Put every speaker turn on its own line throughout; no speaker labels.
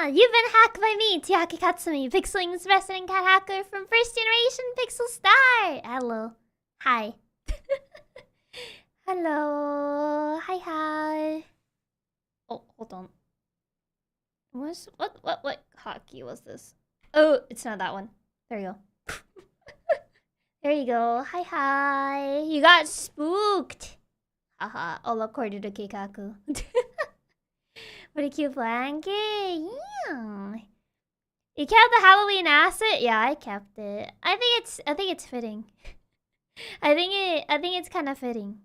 You've been hacked by me, Chiaki Katsumi, PixelLink's resident cat hacker from first generation PixelStart. Hello. Hi. Hello. Hi. Oh, hold on. What hotkey was this? Oh, it's not that one. There you go. There you go. Hi. You got spooked. Haha, all according to Kikaku. What a cute blanket. Yeah. You kept the Halloween asset? Yeah, I kept it. I think it's fitting. I think it's kind of fitting.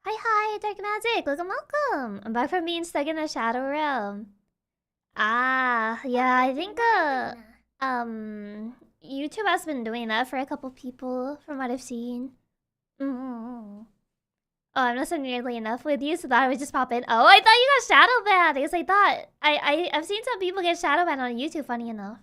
Hi, Dark Magic. Welcome. I'm back from being stuck in the Shadow Realm. Ah, yeah, I think YouTube has been doing that for a couple people from what I've seen. Oh, I'm not so nearly enough with you, so that I would just pop in. Oh, I thought you got shadow banned because I thought I've seen some people get shadow banned on YouTube. Funny enough.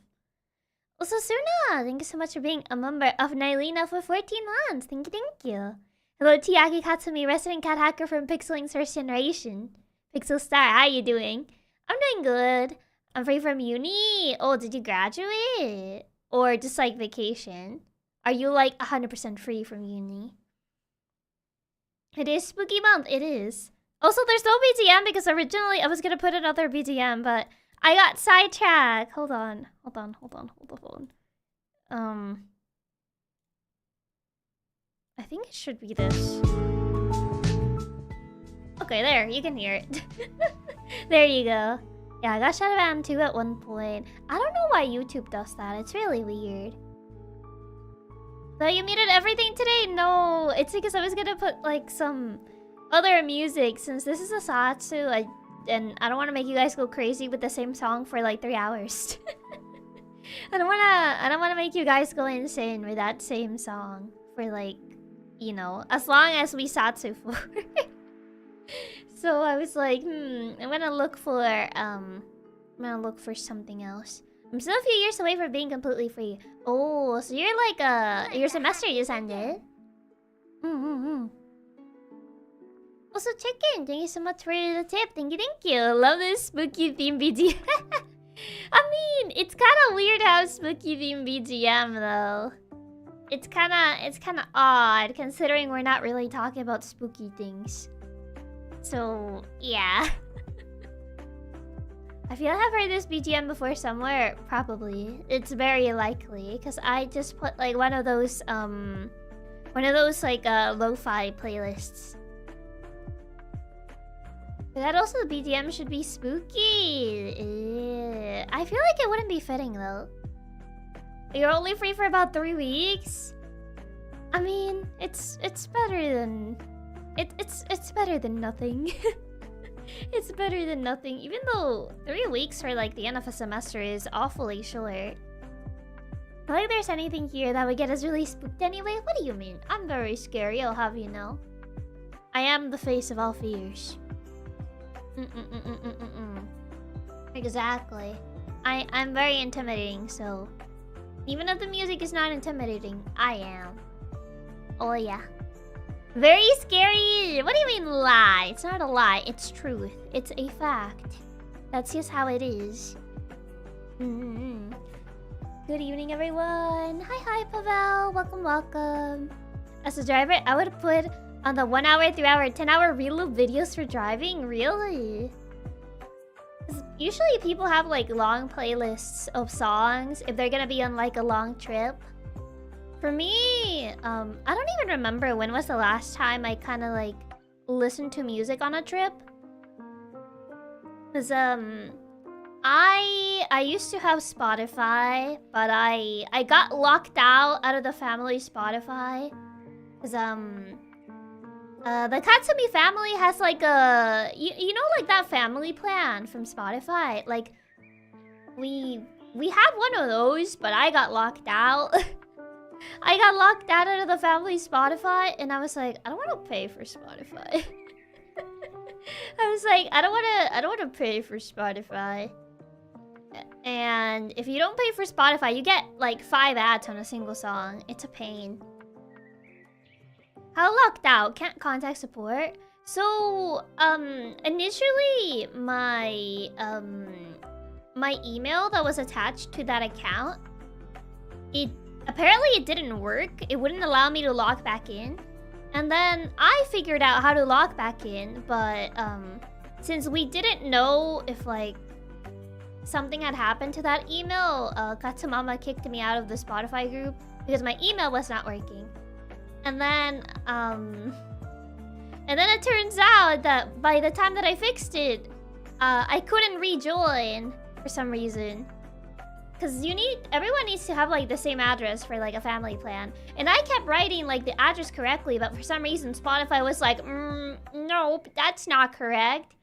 Also, Suna, thank you so much for being a member of Nylina for 14 months. Thank you. Hello, Chiaki Katsumi, resident cat hacker from PixelLink's first generation. PixelStart, how you doing? I'm doing good. I'm free from uni. Oh, did you graduate? Or just like vacation? Are you like 100% free from uni? It is spooky month, it is. Also, there's no BGM because originally I was gonna put another BGM, but I got sidetracked. Hold on. I think it should be this. Okay, there, you can hear it. There you go. Yeah, I got shadow banned too at one point. I don't know why YouTube does that. It's really weird. So you muted everything today? No, it's because I was gonna put like some other music since this is a Satsu. And I don't want to make you guys go crazy with the same song for like 3 hours. I don't wanna make you guys go insane with that same song for like, you know, as long as we Satsu for. So I was like, I'm gonna look for something else. I'm still a few years away from being completely free. Oh, so you're like your semester just ended. Also, Chicken, thank you so much for the tip. Thank you. Love this spooky theme BGM. I mean, it's kind of weird to have spooky theme BGM though. It's kind of odd considering we're not really talking about spooky things. So yeah. I feel like I've heard this BGM before somewhere. Probably, it's very likely because I just put like one of those like lo-fi playlists. But that also the BGM should be spooky. I feel like it wouldn't be fitting though. You're only free for about 3 weeks. I mean, it's better than it's better than nothing. It's better than nothing, even though 3 weeks for like the end of a semester is awfully short. I don't think there's anything here that would get us really spooked anyway. What do you mean? I'm very scary, I'll have you know. I am the face of all fears. Exactly. I'm very intimidating, so even if the music is not intimidating, I am. Oh yeah. Very scary! What do you mean lie? It's not a lie, it's truth. It's a fact. That's just how it is. Good evening, everyone. Hi, Pavel. Welcome. As a driver, I would put on the 1 hour, 3 hour, 10 hour reloop videos for driving. Really? 'Cause usually people have like long playlists of songs if they're gonna be on like a long trip. For me, I don't even remember when was the last time I kind of like listened to music on a trip. Cause I used to have Spotify, but I got locked out of the family Spotify. Cause the Katsumi family has like a you know like that family plan from Spotify. Like we have one of those, but I got locked out. I got locked out of the family Spotify, and I was like, I don't want to pay for Spotify. I was like, I don't want to pay for Spotify. And if you don't pay for Spotify, you get like 5 ads on a single song. It's a pain. How locked out? Can't contact support. So, initially my email that was attached to that account, apparently it didn't work. It wouldn't allow me to log back in. And then I figured out how to log back in, but since we didn't know if like something had happened to that email, Katsumama kicked me out of the Spotify group because my email was not working. And then it turns out that by the time that I fixed it, I couldn't rejoin for some reason. Because everyone needs to have like the same address for like a family plan. And I kept writing like the address correctly, but for some reason Spotify was like, nope, that's not correct.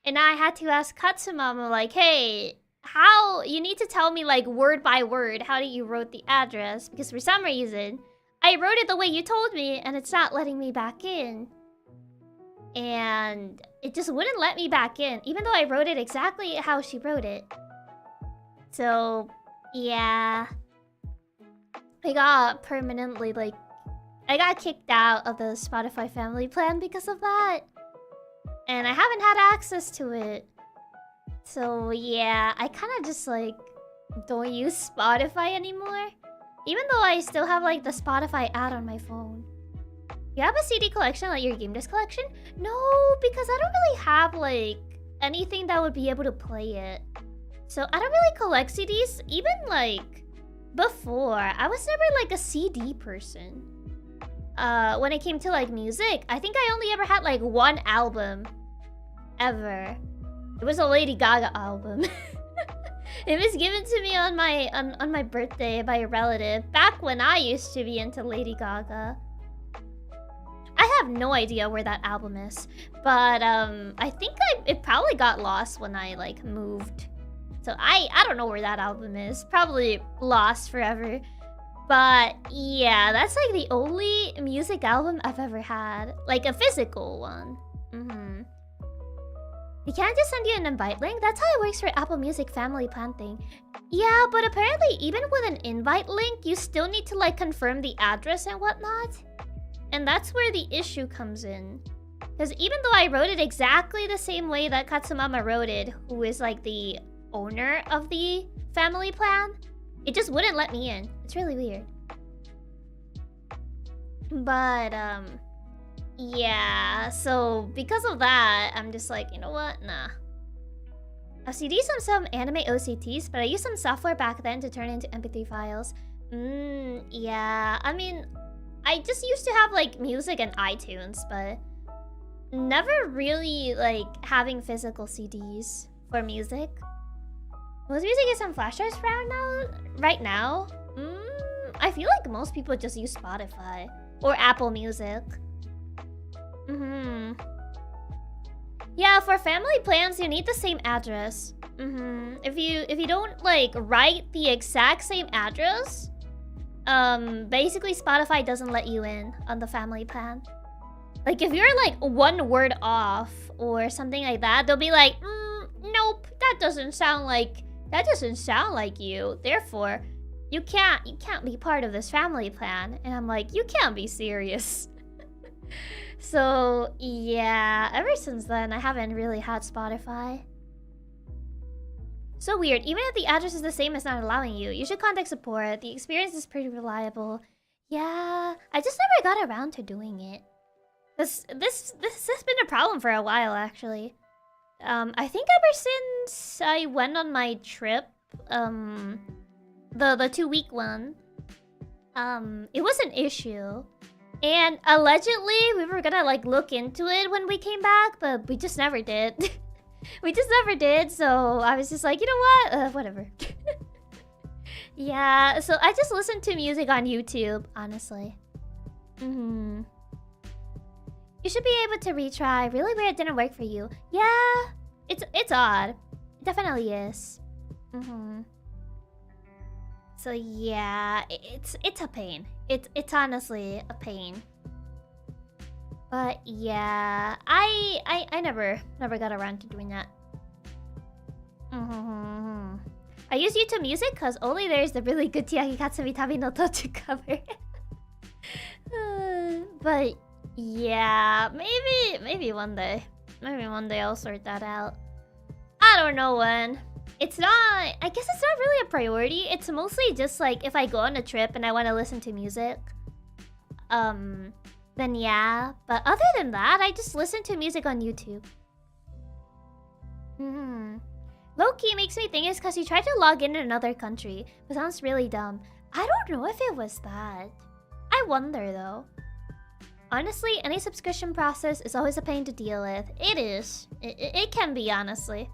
And I had to ask Katsumama like, hey, you need to tell me like word by word how you wrote the address. Because for some reason, I wrote it the way you told me and it's not letting me back in. And it just wouldn't let me back in, even though I wrote it exactly how she wrote it. So, yeah. I got permanently, like... I got kicked out of the Spotify family plan because of that. And I haven't had access to it. So, yeah. I kind of just, like, don't use Spotify anymore. Even though I still have, like, the Spotify ad on my phone. You have a CD collection, like your game disc collection? No, because I don't really have, like, anything that would be able to play it. So I don't really collect CDs. Even, like, before, I was never, like, a CD person. When it came to, like, music, I think I only ever had, like, one album. Ever. It was a Lady Gaga album. It was given to me on my birthday by a relative. Back when I used to be into Lady Gaga. I have no idea where that album is, but I think it probably got lost when I like moved. So I don't know where that album is. Probably lost forever. But yeah, that's like the only music album I've ever had, like a physical one. You can't just send you an invite link. That's how it works for Apple Music family plan thing. Yeah, but apparently even with an invite link, you still need to like confirm the address and whatnot. And that's where the issue comes in. Because even though I wrote it exactly the same way that Katsumama wrote it, who is like the owner of the family plan, it just wouldn't let me in. It's really weird. But, yeah, so because of that, I'm just like, you know what? Nah. I've CD'd some anime OCTs, but I used some software back then to turn into MP3 files. Yeah, I mean... I just used to have, like, music and iTunes, but never really, like, having physical CDs for music. Most music is on flash drives right now? I feel like most people just use Spotify or Apple Music. Yeah, for family plans, you need the same address. If you don't, like, write the exact same address... basically Spotify doesn't let you in on the family plan. Like if you're like one word off or something like that, they'll be like, nope, that doesn't sound like you. Therefore, you can't be part of this family plan. And I'm like, you can't be serious. So yeah, ever since then I haven't really had Spotify. So weird. Even if the address is the same, it's not allowing you. You should contact support. The experience is pretty reliable. Yeah, I just never got around to doing it. This has been a problem for a while, actually. I think ever since I went on my trip, the 2-week one, it was an issue. And allegedly, we were gonna like look into it when we came back, but we just never did. We just never did, so I was just like, you know what? Whatever. Yeah, so I just listened to music on YouTube, honestly. You should be able to retry. Really weird it didn't work for you. Yeah, it's odd. It definitely is. So yeah, it's a pain. It's honestly a pain. But yeah, I never got around to doing that. I use YouTube Music because only there's the really good Chiaki Katsumi Tabi no Tochu cover. But yeah, maybe one day. Maybe one day I'll sort that out. I don't know when. It's not... I guess it's not really a priority. It's mostly just like if I go on a trip and I want to listen to music. Then yeah. But other than that, I just listen to music on YouTube. Low-key makes me think it's because you tried to log in another country. But sounds really dumb. I don't know if it was that. I wonder though. Honestly, any subscription process is always a pain to deal with. It is. It can be, honestly.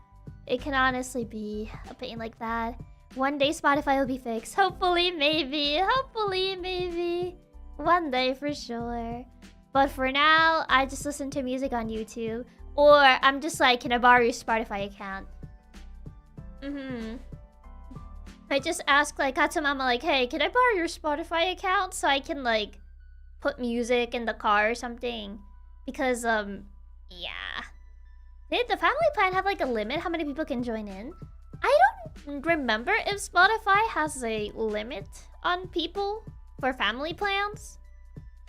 It can honestly be a pain like that. One day Spotify will be fixed. Hopefully, maybe. Hopefully, maybe. One day for sure. But for now, I just listen to music on YouTube. Or I'm just like, can I borrow your Spotify account? I just ask like Katsumama like, hey, can I borrow your Spotify account so I can like put music in the car or something? Because yeah. Did the family plan have like a limit how many people can join in? I don't remember if Spotify has a limit on people for family plans.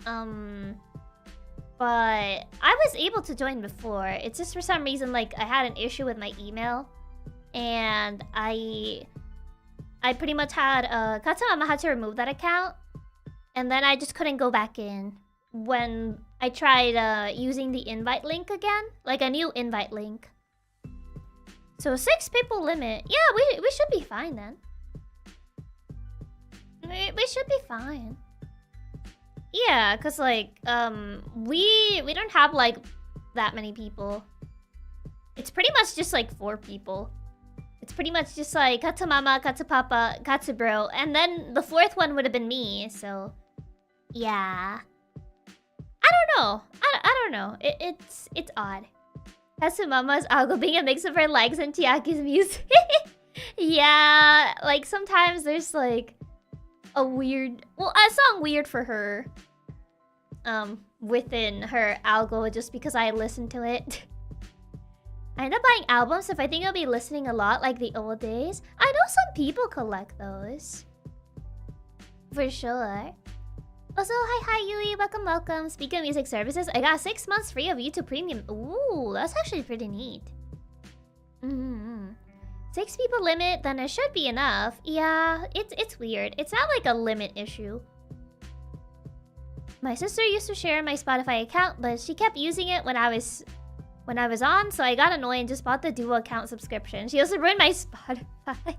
But I was able to join before. It's just for some reason like I had an issue with my email. And I pretty much had Katsumama had to remove that account. And then I just couldn't go back in when I tried using the invite link again. Like a new invite link. So 6 people limit. Yeah, we should be fine then. We should be fine. Yeah, cause like we don't have like that many people. It's pretty much just like 4 people. It's pretty much just like Katsumama, Katsupapa, Katsubro, and then the 4th one would have been me. So yeah, I don't know. I don't know. It's odd. Katsumama's algo being a mix of her likes and Chiaki's music. Yeah, like sometimes there's like a weird, well, a song weird for her within her algo just because I listened to it. I end up buying albums if I think I'll be listening a lot like the old days. I know some people collect those. For sure. Also, hi Yui, welcome. Speaking of music services, I got 6 months free of YouTube Premium. Ooh, that's actually pretty neat. 6 people limit, then it should be enough. Yeah, it's weird. It's not like a limit issue. My sister used to share my Spotify account, but she kept using it when I was on, so I got annoyed and just bought the dual account subscription. She also ruined my Spotify.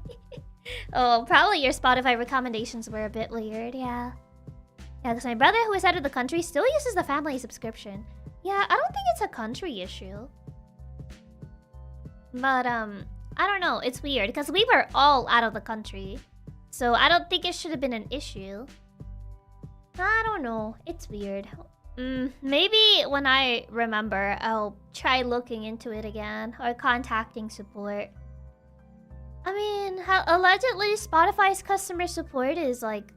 Oh, probably your Spotify recommendations were a bit weird, yeah. Yeah, because my brother who is out of the country still uses the family subscription. Yeah, I don't think it's a country issue. But, I don't know, it's weird because we were all out of the country. So I don't think it should have been an issue. I don't know, it's weird. Maybe when I remember, I'll try looking into it again or contacting support. I mean, allegedly Spotify's customer support is like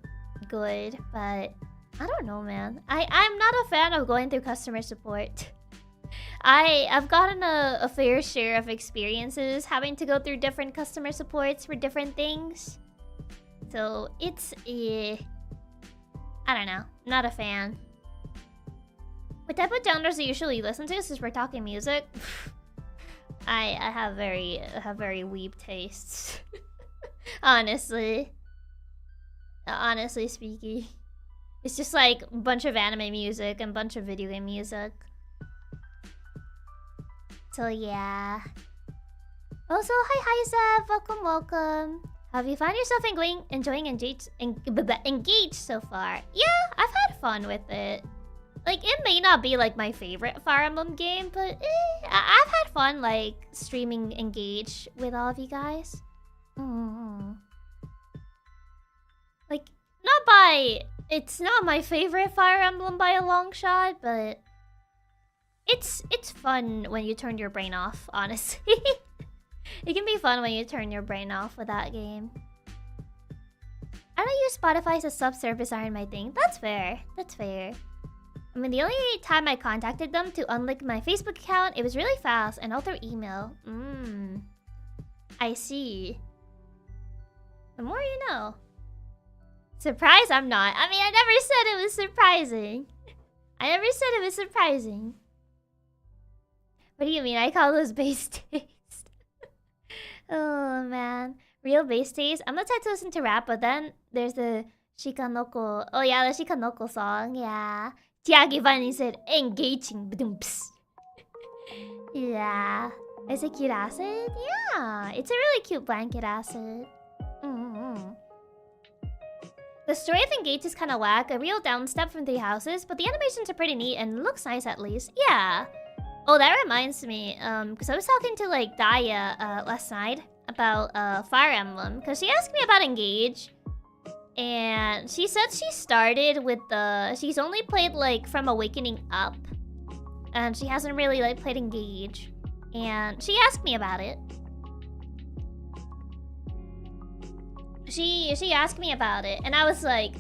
good, but I don't know, man. I'm not a fan of going through customer support. I've gotten a fair share of experiences having to go through different customer supports for different things. So it's I don't know, not a fan. What type of genres do you usually listen to since we're talking music? I have very weeb tastes. Honestly speaking. It's just like a bunch of anime music and a bunch of video game music. So yeah. Also, hi Zev, welcome. Have you found yourself enjoying Engage so far? Yeah, I've had fun with it. Like, it may not be like my favorite Fire Emblem game, but I've had fun like streaming Engage with all of you guys. Like, it's not my favorite Fire Emblem by a long shot, but it's fun when you turn your brain off, honestly. It can be fun when you turn your brain off with that game. I don't use Spotify as a sub-service aren't my thing. That's fair. I mean, the only time I contacted them to unlink my Facebook account, it was really fast and all through email. I see. The more you know. Surprised I'm not. I mean, I never said it was surprising. What do you mean? I call those base taste. Oh, man. Real base taste? I'm not type to listen to rap, but then there's the Shikanoko. Oh, yeah, the Shikanoko song. Yeah. Chiaki finally said, engaging. Yeah. Is it cute acid? Yeah. It's a really cute blanket acid. The story of Engage is kind of whack. A real downstep from 3 houses, but the animations are pretty neat and looks nice at least. Yeah. Oh, that reminds me. Because I was talking to like Daya last night about Fire Emblem because she asked me about Engage, and she said she started with she's only played like from Awakening up, and she hasn't really like played Engage, and she asked me about it. She asked me about it, and I was like,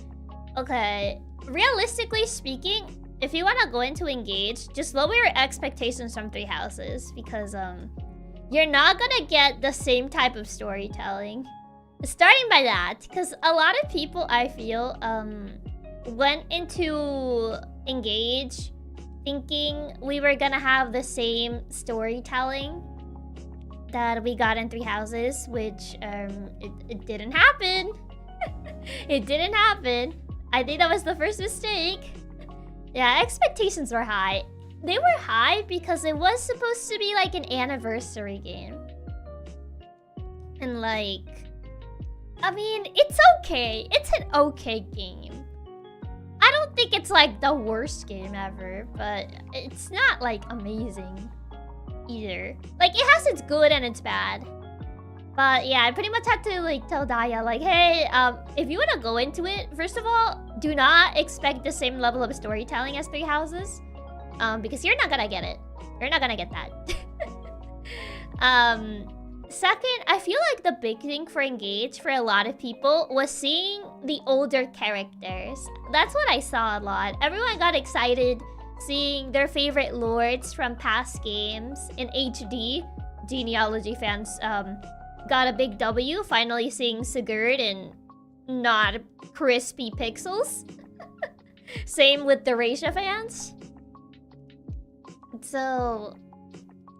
okay, realistically speaking, if you want to go into Engage, just lower your expectations from Three Houses, because you're not gonna get the same type of storytelling. Starting by that, because a lot of people, I feel, went into Engage thinking we were gonna have the same storytelling that we got in Three Houses, which it didn't happen. It didn't happen. I think that was the first mistake. Yeah, expectations were high. They were high because it was supposed to be like an anniversary game. And like, I mean, it's okay. It's an okay game. I don't think it's like the worst game ever, but it's not like amazing either. Like, it has its good and its bad. But yeah, I pretty much had to like tell Daya like, hey, if you want to go into it, first of all, do not expect the same level of storytelling as Three Houses. Because you're not gonna get it. You're not gonna get that. Second, I feel like the big thing for Engage for a lot of people was seeing the older characters. That's what I saw a lot. Everyone got excited seeing their favorite lords from past games in HD. Genealogy fans got a big W, finally seeing Sigurd in not crispy pixels. Same with the Raisha fans. So,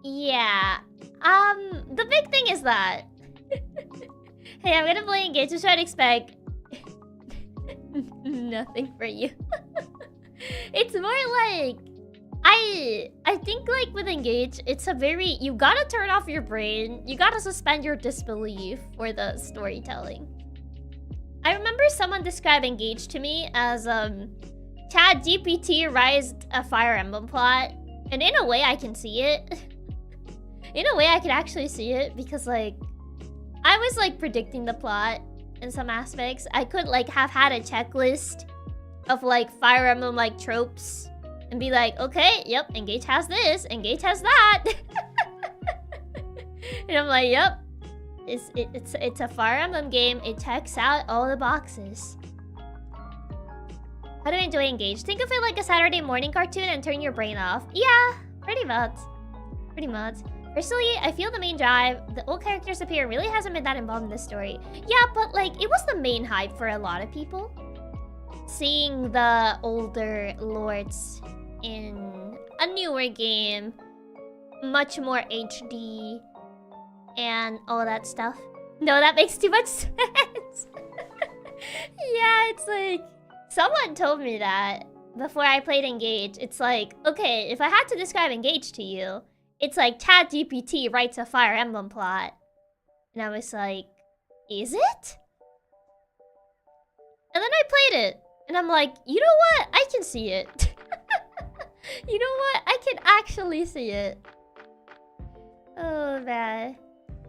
yeah. The big thing is that... hey, I'm gonna play Engage, so try to expect... nothing for you. It's more like... I think like with Engage, it's a very... You gotta turn off your brain. You gotta suspend your disbelief for the storytelling. I remember someone described Engage to me as ChatGPT writes a Fire Emblem plot. And in a way, I can see it. In a way, I could actually see it because, like, I was, like, predicting the plot in some aspects. I could, like, have had a checklist of, like, Fire Emblem, like, tropes and be like, okay, yep, Engage has this, Engage has that. And I'm like, yep, it's a Fire Emblem game. It checks out all the boxes. How do I enjoy Engage? Think of it like a Saturday morning cartoon and turn your brain off. Yeah, pretty much. Pretty much. Personally, I feel the main drive, the old characters appear, really hasn't been that involved in the story. Yeah, but like, it was the main hype for a lot of people. Seeing the older lords in a newer game, much more HD, and all that stuff. No, that makes too much sense. Yeah, it's like... Someone told me that before I played Engage. It's like, okay, if I had to describe Engage to you, it's like ChatGPT writes a Fire Emblem plot. And I was like, is it? And then I played it. And I'm like, you know what? I can see it. You know what? I can actually see it. Oh, man.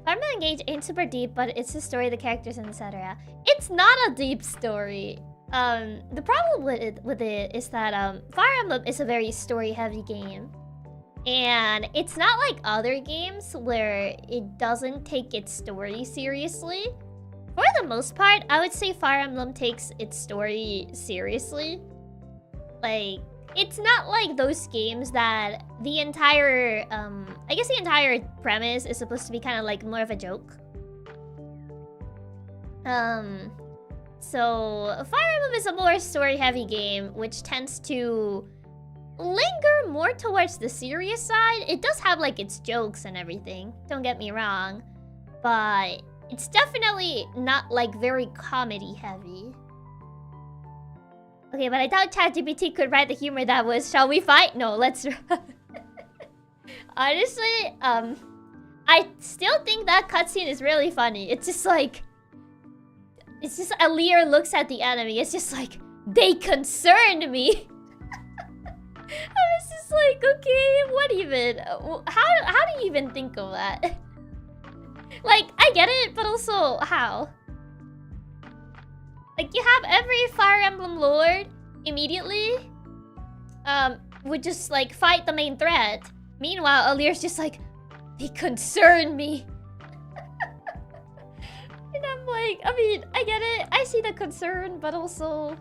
Fire Emblem Engage ain't super deep, but it's the story, the characters, and etc. It's not a deep story. The problem with it is that Fire Emblem is a very story-heavy game. And it's not like other games where it doesn't take its story seriously. For the most part, I would say Fire Emblem takes its story seriously. Like, it's not like those games that the entire, I guess the entire premise is supposed to be kind of like more of a joke. So, Fire Emblem is a more story-heavy game, which tends to linger more towards the serious side. It does have, like, its jokes and everything, don't get me wrong. But it's definitely not, like, very comedy-heavy. Okay, but I doubt ChatGPT could write the humor that was, shall we fight? No, let's... Honestly, I still think that cutscene is really funny. It's just like... It's just Alir looks at the enemy. It's just like, they concerned me. I was just like, okay, what even? How do you even think of that? Like, I get it, but also, how? Like, you have every Fire Emblem Lord immediately would just, like, fight the main threat. Meanwhile, Alir's just like, they concern me. And I'm like, I mean, I get it. I see the concern, but also...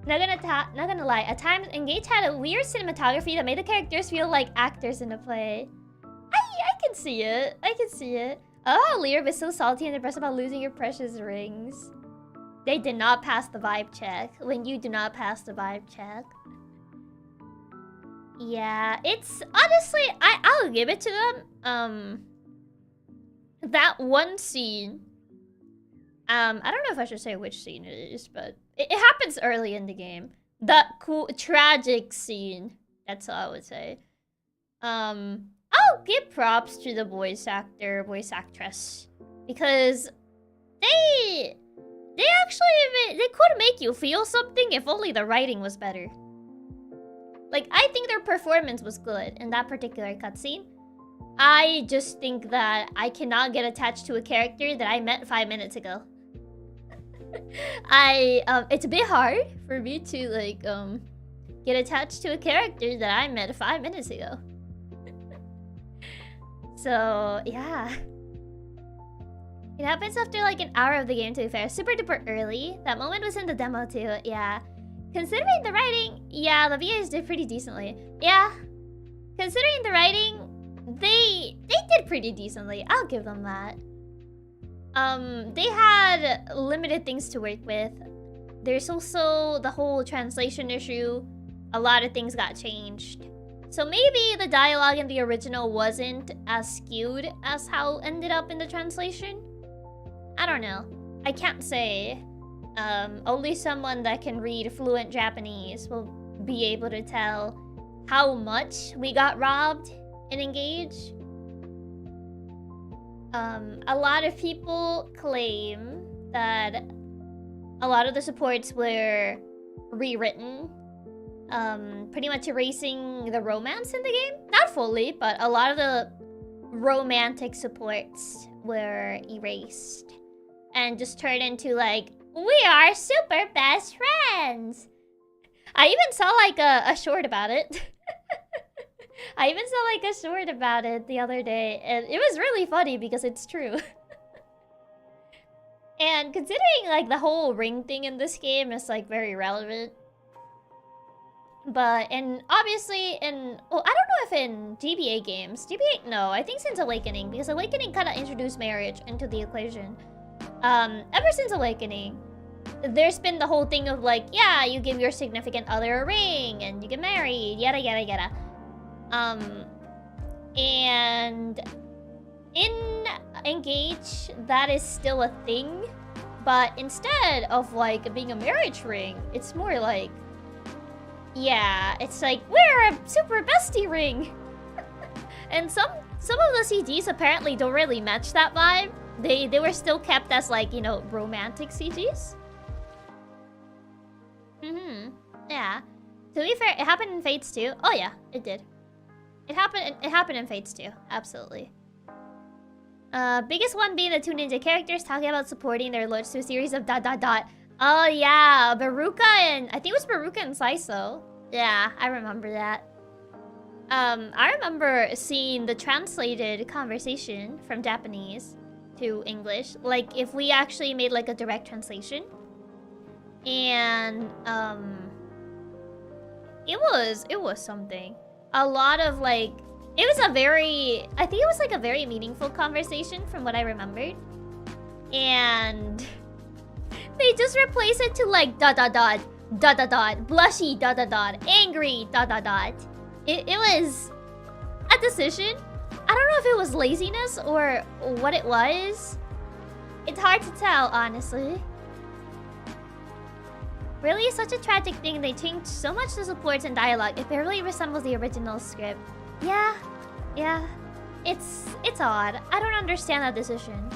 Not gonna lie, at times, Engage had a weird cinematography that made the characters feel like actors in the play. I can see it. I can see it. Oh, Lear was so salty and depressed about losing your precious rings. They did not pass the vibe check. When you do not pass the vibe check. Yeah, it's... Honestly, I'll give it to them. That one scene... I don't know if I should say which scene it is, but... It happens early in the game. That cool, tragic scene. That's all I would say. I'll give props to the voice actor, voice actress. Because they actually, they could make you feel something if only the writing was better. Like, I think their performance was good in that particular cutscene. I just think that I cannot get attached to a character that I met 5 minutes ago. It's a bit hard for me to, like, get attached to a character that I met 5 minutes ago. So, yeah. It happens after, like, an hour of the game, to be fair. Super duper early. That moment was in the demo, too. Yeah. Considering the writing, yeah, the VAs did pretty decently. Yeah. Considering the writing, they did pretty decently. I'll give them that. They had limited things to work with. There's also the whole translation issue. A lot of things got changed. So maybe the dialogue in the original wasn't as skewed as how it ended up in the translation. I don't know. I can't say. Only someone that can read fluent Japanese will be able to tell how much we got robbed in Engage. A lot of people claim that a lot of the supports were rewritten, pretty much erasing the romance in the game. Not fully, but a lot of the romantic supports were erased and just turned into, like, we are super best friends. I even saw, like, a short about it. I even saw, like, a short about it the other day, and it was really funny because it's true. And considering, like, the whole ring thing in this game is, like, very relevant. But, and obviously in... Well, I don't know if in GBA games... GBA, no, I think since Awakening, because Awakening kind of introduced marriage into the equation. Ever since Awakening, there's been the whole thing of, like, yeah, you give your significant other a ring, and you get married, yada yada yada. And in Engage, that is still a thing, but instead of, like, being a marriage ring, it's more like, yeah, it's like, we're a super bestie ring. And some of the CGs apparently don't really match that vibe. They were still kept as, like, you know, romantic CGs. Yeah. To be fair, it happened in Fates too. Oh yeah, it did. It happened in Fates too. Absolutely. Biggest one being the two ninja characters talking about supporting their lords to a series of ... Oh yeah, Baruka and... I think it was Baruka and Saiso. Yeah, I remember that. I remember seeing the translated conversation from Japanese to English. Like, if we actually made, like, a direct translation. And, it was something. A lot of, like... It was a very... I think it was, like, a very meaningful conversation from what I remembered. And... They just replace it to, like, ... blushy ... angry ... It was a decision. I don't know if it was laziness or what it was. It's hard to tell, honestly. Really, such a tragic thing. They changed so much the supports and dialogue. It barely resembles the original script. Yeah. It's odd. I don't understand that decision.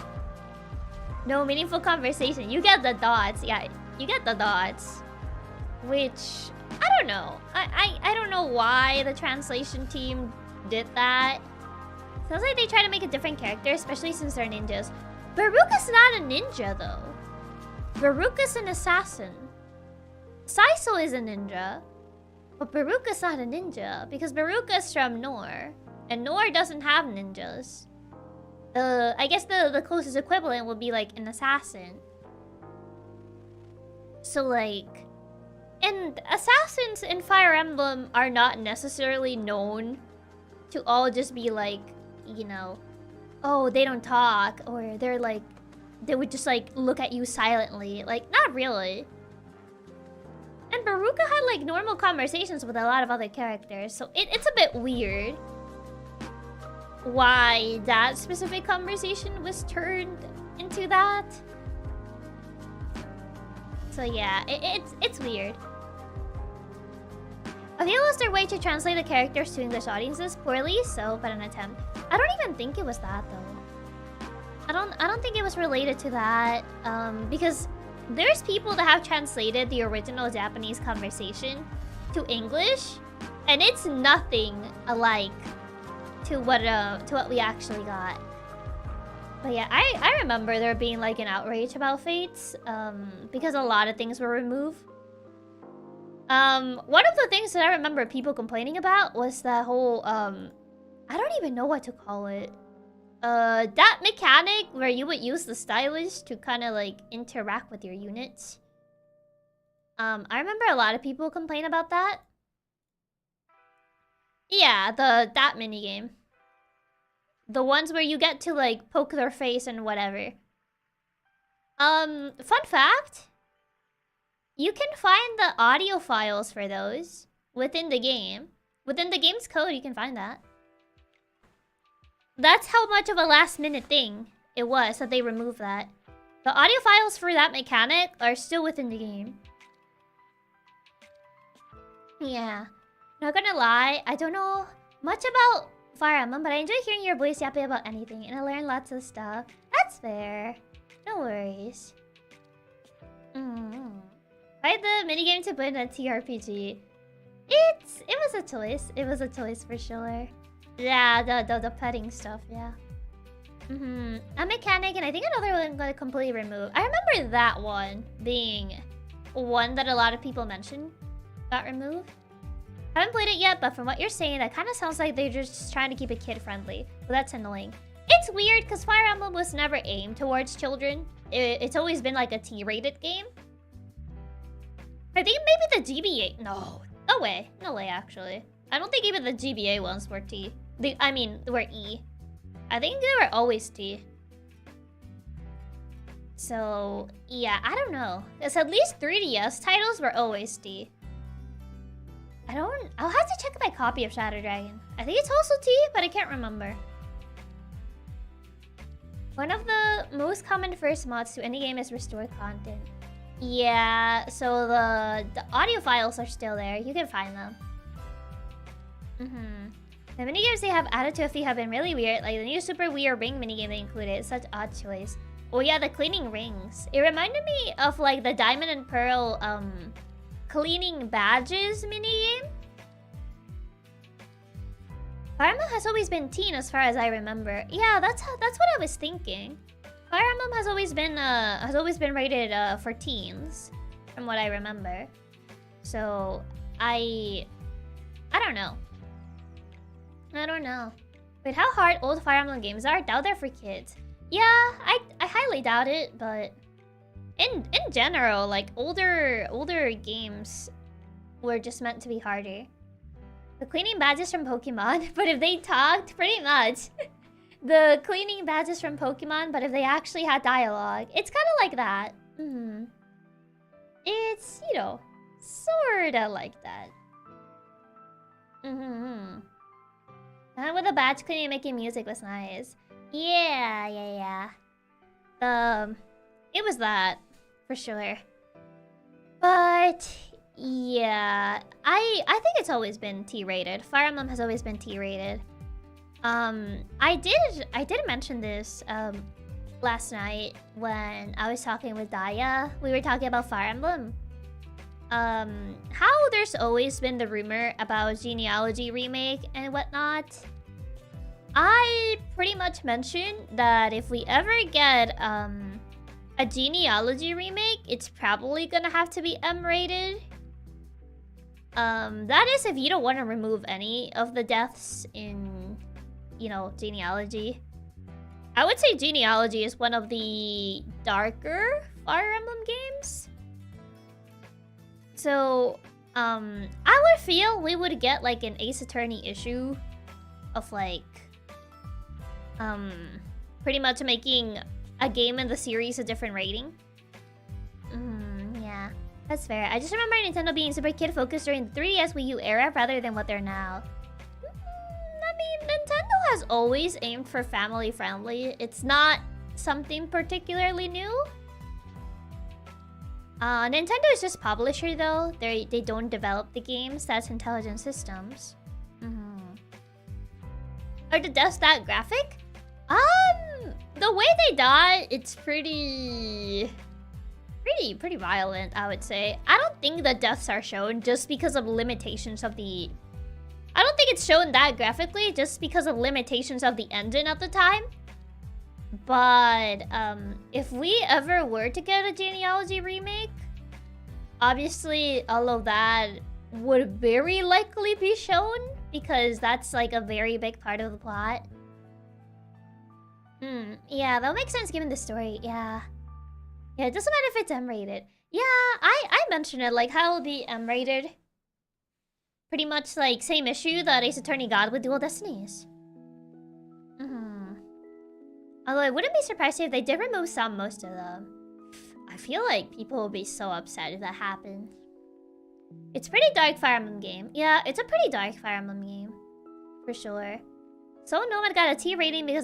No meaningful conversation. You get the dots. Yeah, you get the dots. Which, I don't know. I don't know why the translation team did that. Sounds like they try to make a different character, especially since they're ninjas. Baruka's not a ninja, though. Baruka's an assassin. Saiso is a ninja. But Baruka's not a ninja, because Baruka's from Nor. And Nor doesn't have ninjas. I guess the closest equivalent would be, like, an assassin. So, like... And assassins in Fire Emblem are not necessarily known to all just be, like, you know... Oh, they don't talk, or they're, like... They would just, like, look at you silently. Like, not really. And Baruka had, like, normal conversations with a lot of other characters, so it's a bit weird why that specific conversation was turned into that. So yeah, it's weird. Have you lost their way to translate the characters to English audiences? Poorly, so but an attempt. I don't even think it was that though. I don't think it was related to that. Because there's people that have translated the original Japanese conversation to English, and it's nothing alike to what we actually got. But yeah, I remember there being like an outrage about Fates, because a lot of things were removed. One of the things that I remember people complaining about was that whole I don't even know what to call it. That mechanic where you would use the stylus to kind of like interact with your units. I remember a lot of people complain about that. Yeah, that minigame. The ones where you get to like poke their face and whatever. Fun fact. You can find the audio files for those within the game. Within the game's code, you can find that. That's how much of a last minute thing it was that they removed that. The audio files for that mechanic are still within the game. Yeah. Not gonna lie, I don't know much about Fire Emblem, but I enjoy hearing your voice yapping about anything, and I learn lots of stuff. That's fair. No worries. Why the minigame to put in a TRPG? It was a choice. It was a choice for sure. Yeah, the petting stuff, yeah. A mechanic, and I think another one got completely removed. I remember that one being one that a lot of people mentioned got removed. Haven't played it yet, but from what you're saying, that kind of sounds like they're just trying to keep it kid-friendly. But that's annoying. It's weird, because Fire Emblem was never aimed towards children. It's always been like a T-rated game. I think maybe the GBA... No way. No way, actually. I don't think even the GBA ones were T. Were E. I think they were always T. So, yeah, I don't know. Because at least 3DS titles were always T. I'll have to check my copy of Shadow Dragon. I think it's also T, but I can't remember. One of the most common first mods to any game is restore content. Yeah, so the audio files are still there. You can find them. The minigames they have added to a few have been really weird, like the new Super Weird Ring minigame they included. Such odd choice. Oh yeah, the cleaning rings. It reminded me of like the Diamond and Pearl cleaning badges minigame. Fire Emblem has always been teen as far as I remember. Yeah, that's what I was thinking. Fire Emblem has always been rated for teens, from what I remember. So I don't know. I don't know. Wait, how hard old Fire Emblem games are? Doubt they're for kids. Yeah, I highly doubt it, but in general, like older games were just meant to be harder. The cleaning badges from Pokemon, but if they talked, pretty much. The cleaning badges from Pokemon, but if they actually had dialogue. It's kind of like that. It's, you know, sorta like that. And with the badge cleaning making music was nice. Yeah. It was that, for sure. But yeah, I think it's always been T-rated. Fire Emblem has always been T-rated. I did mention this last night when I was talking with Daya. We were talking about Fire Emblem. How there's always been the rumor about Genealogy remake and whatnot. I pretty much mentioned that if we ever get a genealogy remake, it's probably gonna have to be M-rated. That is if you don't want to remove any of the deaths in, you know, genealogy. I would say genealogy is one of the darker Fire Emblem games. So, I would feel we would get like an Ace Attorney issue of like, pretty much making a game in the series a different rating. Yeah, that's fair. I just remember Nintendo being super kid-focused during the 3DS Wii U era rather than what they're now. I mean, Nintendo has always aimed for family-friendly. It's not something particularly new. Nintendo is just publisher though. They don't develop the games. That's Intelligent Systems. Are the deaths that graphic? The way they die, it's pretty violent, I would say. I don't think the deaths are shown just because of limitations of the... I don't think it's shown that graphically just because of limitations of the engine at the time. But, if we ever were to get a genealogy remake, obviously all of that would very likely be shown because that's like a very big part of the plot. Yeah, that makes sense given the story. Yeah, it doesn't matter if it's M-rated. Yeah, I mentioned it, like how it'll be M-rated. Pretty much like same issue that Ace Attorney got with Dual Destinies. Although I wouldn't be surprised if they did remove most of them. I feel like people will be so upset if that happens. It's pretty dark Fire Emblem game. Yeah, it's a pretty dark Fire Emblem game. For sure. So Nomad got a T rating because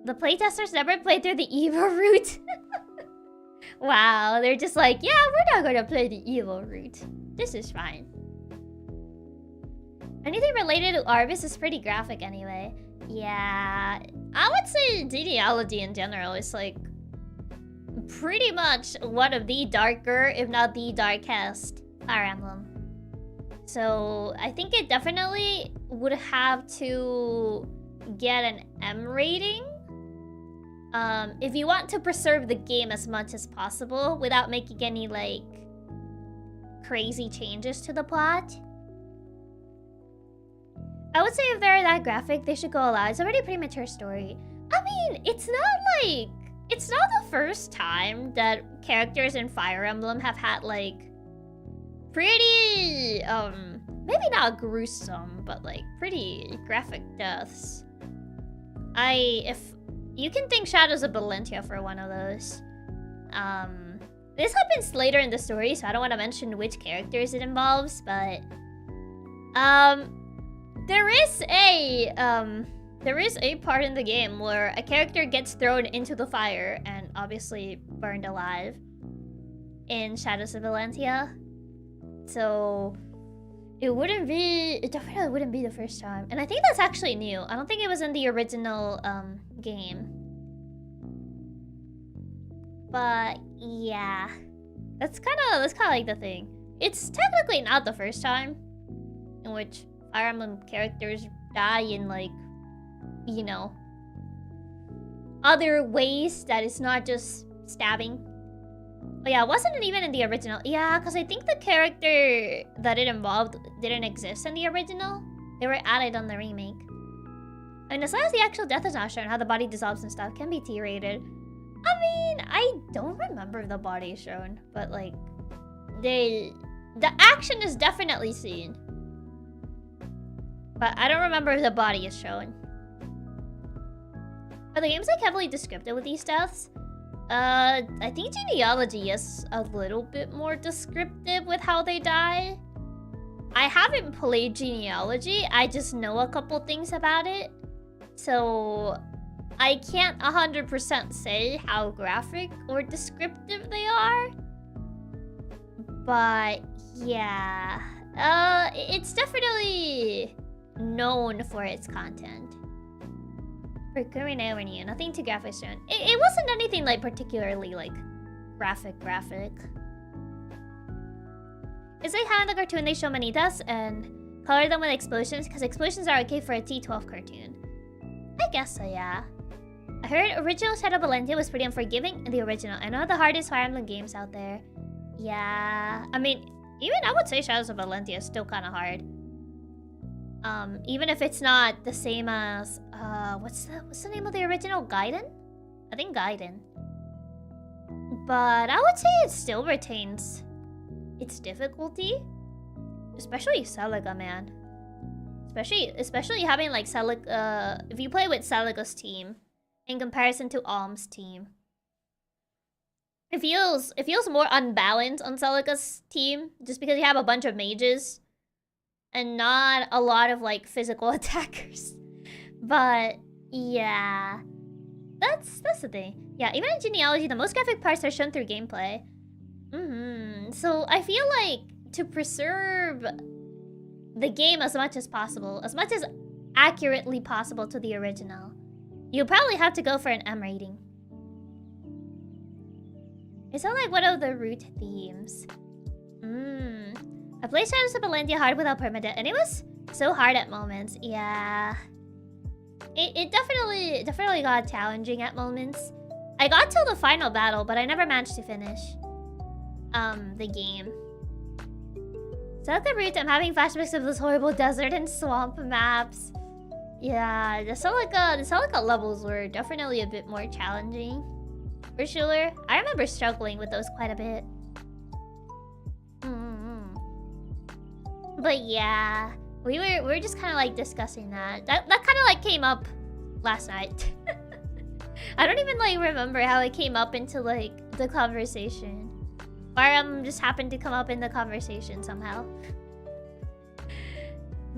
the playtesters never played through the evil route. Wow, they're just like, yeah, we're not gonna play the evil route. This is fine. Anything related to Arbus is pretty graphic anyway. Yeah, I would say genealogy in general is like pretty much one of the darker, if not the darkest, Fire Emblem. So I think it definitely would have to get an M rating. If you want to preserve the game as much as possible without making any like crazy changes to the plot. I would say if they're that graphic, they should go all out. It's already a pretty mature story. I mean, it's not the first time that characters in Fire Emblem have had like pretty maybe not gruesome, but like pretty graphic deaths. If you can thank Shadows of Valentia for one of those. This happens later in the story, so I don't want to mention which characters it involves, but there is a part in the game where a character gets thrown into the fire and obviously burned alive in Shadows of Valentia. So it definitely wouldn't be the first time. And I think that's actually new. I don't think it was in the original game. But yeah, that's kind of like the thing. It's technically not the first time in which Fire Emblem characters die in like, you know, other ways that it's not just stabbing. But yeah, wasn't it even in the original? Yeah, because I think the character that it involved didn't exist in the original. They were added on the remake. I mean, as long as the actual death is not shown, how the body dissolves and stuff can be T-rated. I mean, I don't remember if the body is shown, but like, the action is definitely seen. But I don't remember if the body is shown. Are the games like heavily descriptive with these deaths? I think genealogy is a little bit more descriptive with how they die. I haven't played genealogy, I just know a couple things about it. So I can't 100% say how graphic or descriptive they are. But yeah, it's definitely known for its content. For Kurine or Nia, nothing too graphic shown. It wasn't anything like particularly like graphic. Is like how in the cartoon they show many deaths and color them with explosions because explosions are okay for a T12 cartoon. I guess so, yeah. I heard original Shadow Valentia was pretty unforgiving in the original. I know the hardest Fire Emblem games out there. Yeah, I mean, even I would say Shadows of Valentia is still kind of hard. Even if it's not the same as what's the name of the original? Gaiden? I think Gaiden. But I would say it still retains its difficulty, especially Celica, man. Especially having like Celica. If you play with Celica's team in comparison to Alm's team, it feels more unbalanced on Celica's team just because you have a bunch of mages and not a lot of like physical attackers. But yeah, that's the thing. Yeah, even in Genealogy, the most graphic parts are shown through gameplay. So I feel like to preserve the game as much as possible, as much as accurately possible to the original, you'll probably have to go for an M rating. Is that like one of the root themes? I played Shadows of Valentia hard without permadeath, and it was so hard at moments. Yeah, it definitely got challenging at moments. I got till the final battle, but I never managed to finish the game. So at the root, I'm having flashbacks of those horrible desert and swamp maps. Yeah, the Celica levels were definitely a bit more challenging, for sure. I remember struggling with those quite a bit. But yeah, we were just kind of like discussing that. That kind of like came up last night. I don't even like remember how it came up into like the conversation. Or just happened to come up in the conversation somehow.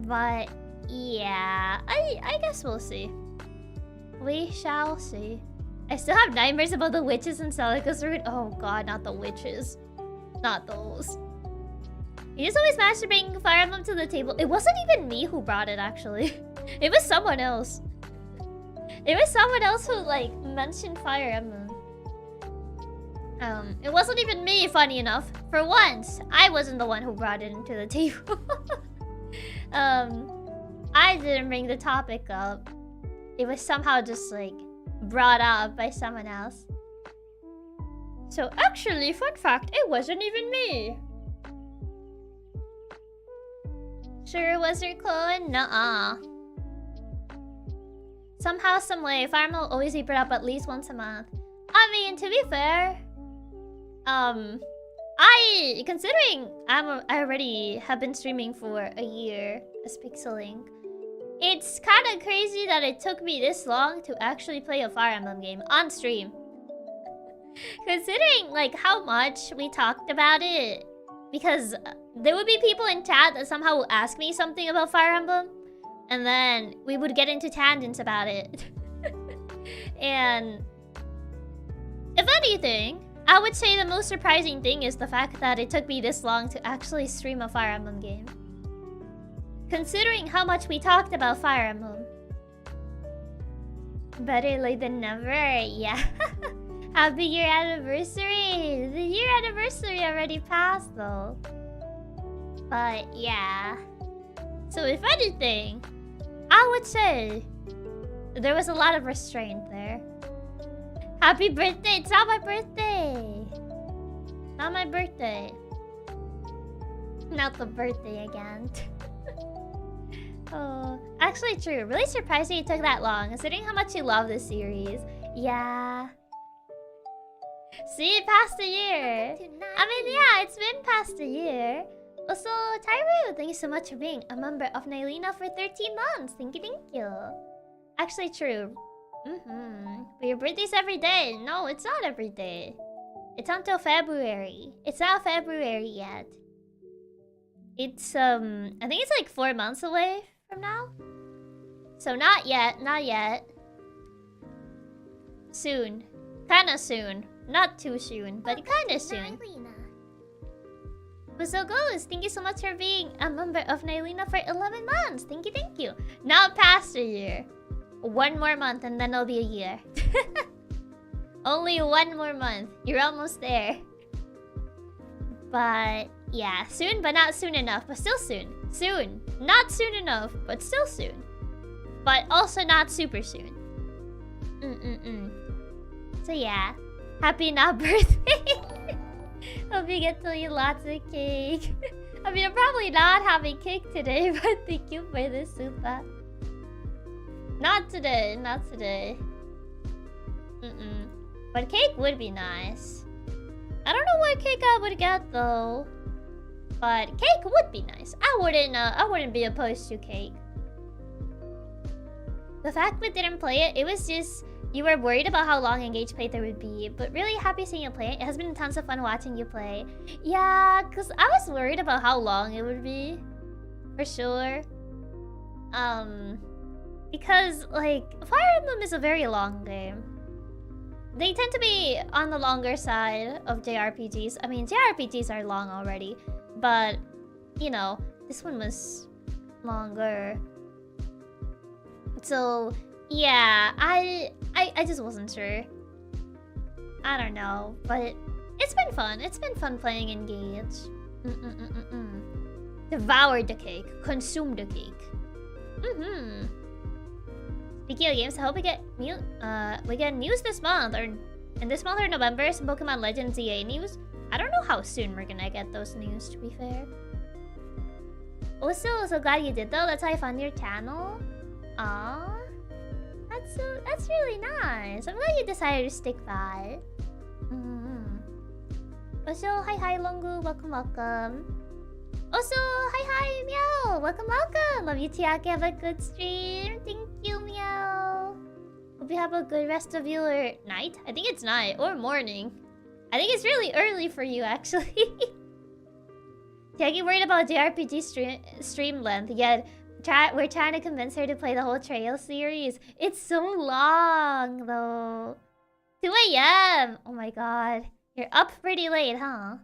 But yeah, I guess we'll see. We shall see. I still have nightmares about the witches in Celica's route. Oh god, not the witches. Not those. You just always managed to bring Fire Emblem to the table. It wasn't even me who brought it, actually. It was someone else. It was someone else who, like, mentioned Fire Emblem. It wasn't even me, funny enough. For once, I wasn't the one who brought it into the table. I didn't bring the topic up. It was somehow just, like, brought up by someone else. So, actually, fun fact, it wasn't even me. Sure was your clone? Nuh-uh. Somehow, someway, Fire Emblem will always be brought up at least once a month. I mean, to be fair, considering I already have been streaming for a year as PixelLink, it's kind of crazy that it took me this long to actually play a Fire Emblem game on stream. Considering like how much we talked about it, because there would be people in chat that somehow will ask me something about Fire Emblem, and then we would get into tangents about it. And if anything, I would say the most surprising thing is the fact that it took me this long to actually stream a Fire Emblem game. Considering how much we talked about Fire Emblem. Better late than never, yeah. Happy year anniversary! The year anniversary already passed though. But yeah. So if anything, I would say there was a lot of restraint there. Happy birthday! It's not my birthday! Not my birthday. Not the birthday again. Oh, actually true. Really surprised it took that long, considering how much you love this series. Yeah. See, it passed a year. I mean, yeah, it's been past a year. Also, Tyru, thank you so much for being a member of Nylina for 13 months. Thank you. Actually true. But your birthday's every day. No, it's not every day. It's until February. It's not February yet. It's, I think it's like 4 months away from now. So not yet, not yet. Soon. Kinda soon. Not too soon, but kinda soon. But so goes. Thank you so much for being a member of Nylina for 11 months. Thank you. Now past a year. 1 more month and then it'll be a year. Only 1 more month. You're almost there. But yeah, soon but not soon enough. But still soon. Soon. Not soon enough, but still soon. but also not super soon. So yeah, happy not birthday. Hope you get to eat lots of cake. I mean, I'm probably not having cake today, but thank you for the super. Not today, not today. But cake would be nice. I don't know what cake I would get though, but cake would be nice. I wouldn't be opposed to cake. The fact we didn't play it, it was just you were worried about how long Engage playthrough would be, but really happy seeing you play it. It has been tons of fun watching you play. Yeah, cause I was worried about how long it would be, for sure. Because like Fire Emblem is a very long game. They tend to be on the longer side of JRPGs. I mean, JRPGs are long already, but you know, this one was longer. So yeah, I just wasn't sure. I don't know, but it's been fun. It's been fun playing Engage. Devoured the cake, consumed the cake. Speaking of games, I hope we get news this month, or in this month or November, some Pokemon Legends EA news. I don't know how soon we're gonna get those news, to be fair. Also, so glad you did though. That's how I found your channel. Aww, that's really nice. I'm glad you decided to stick by. Also, hi Longu, welcome. Also, hi Meow, welcome. Love you, Chiaki. Have a good stream. Thank you, Meow. Hope you have a good rest of your night. I think it's night or morning. I think it's really early for you, actually. Chiaki worried about JRPG stream length, yet we're trying to convince her to play the whole Trail series. It's so long, though. 2 AM! Oh my god. You're up pretty late, huh?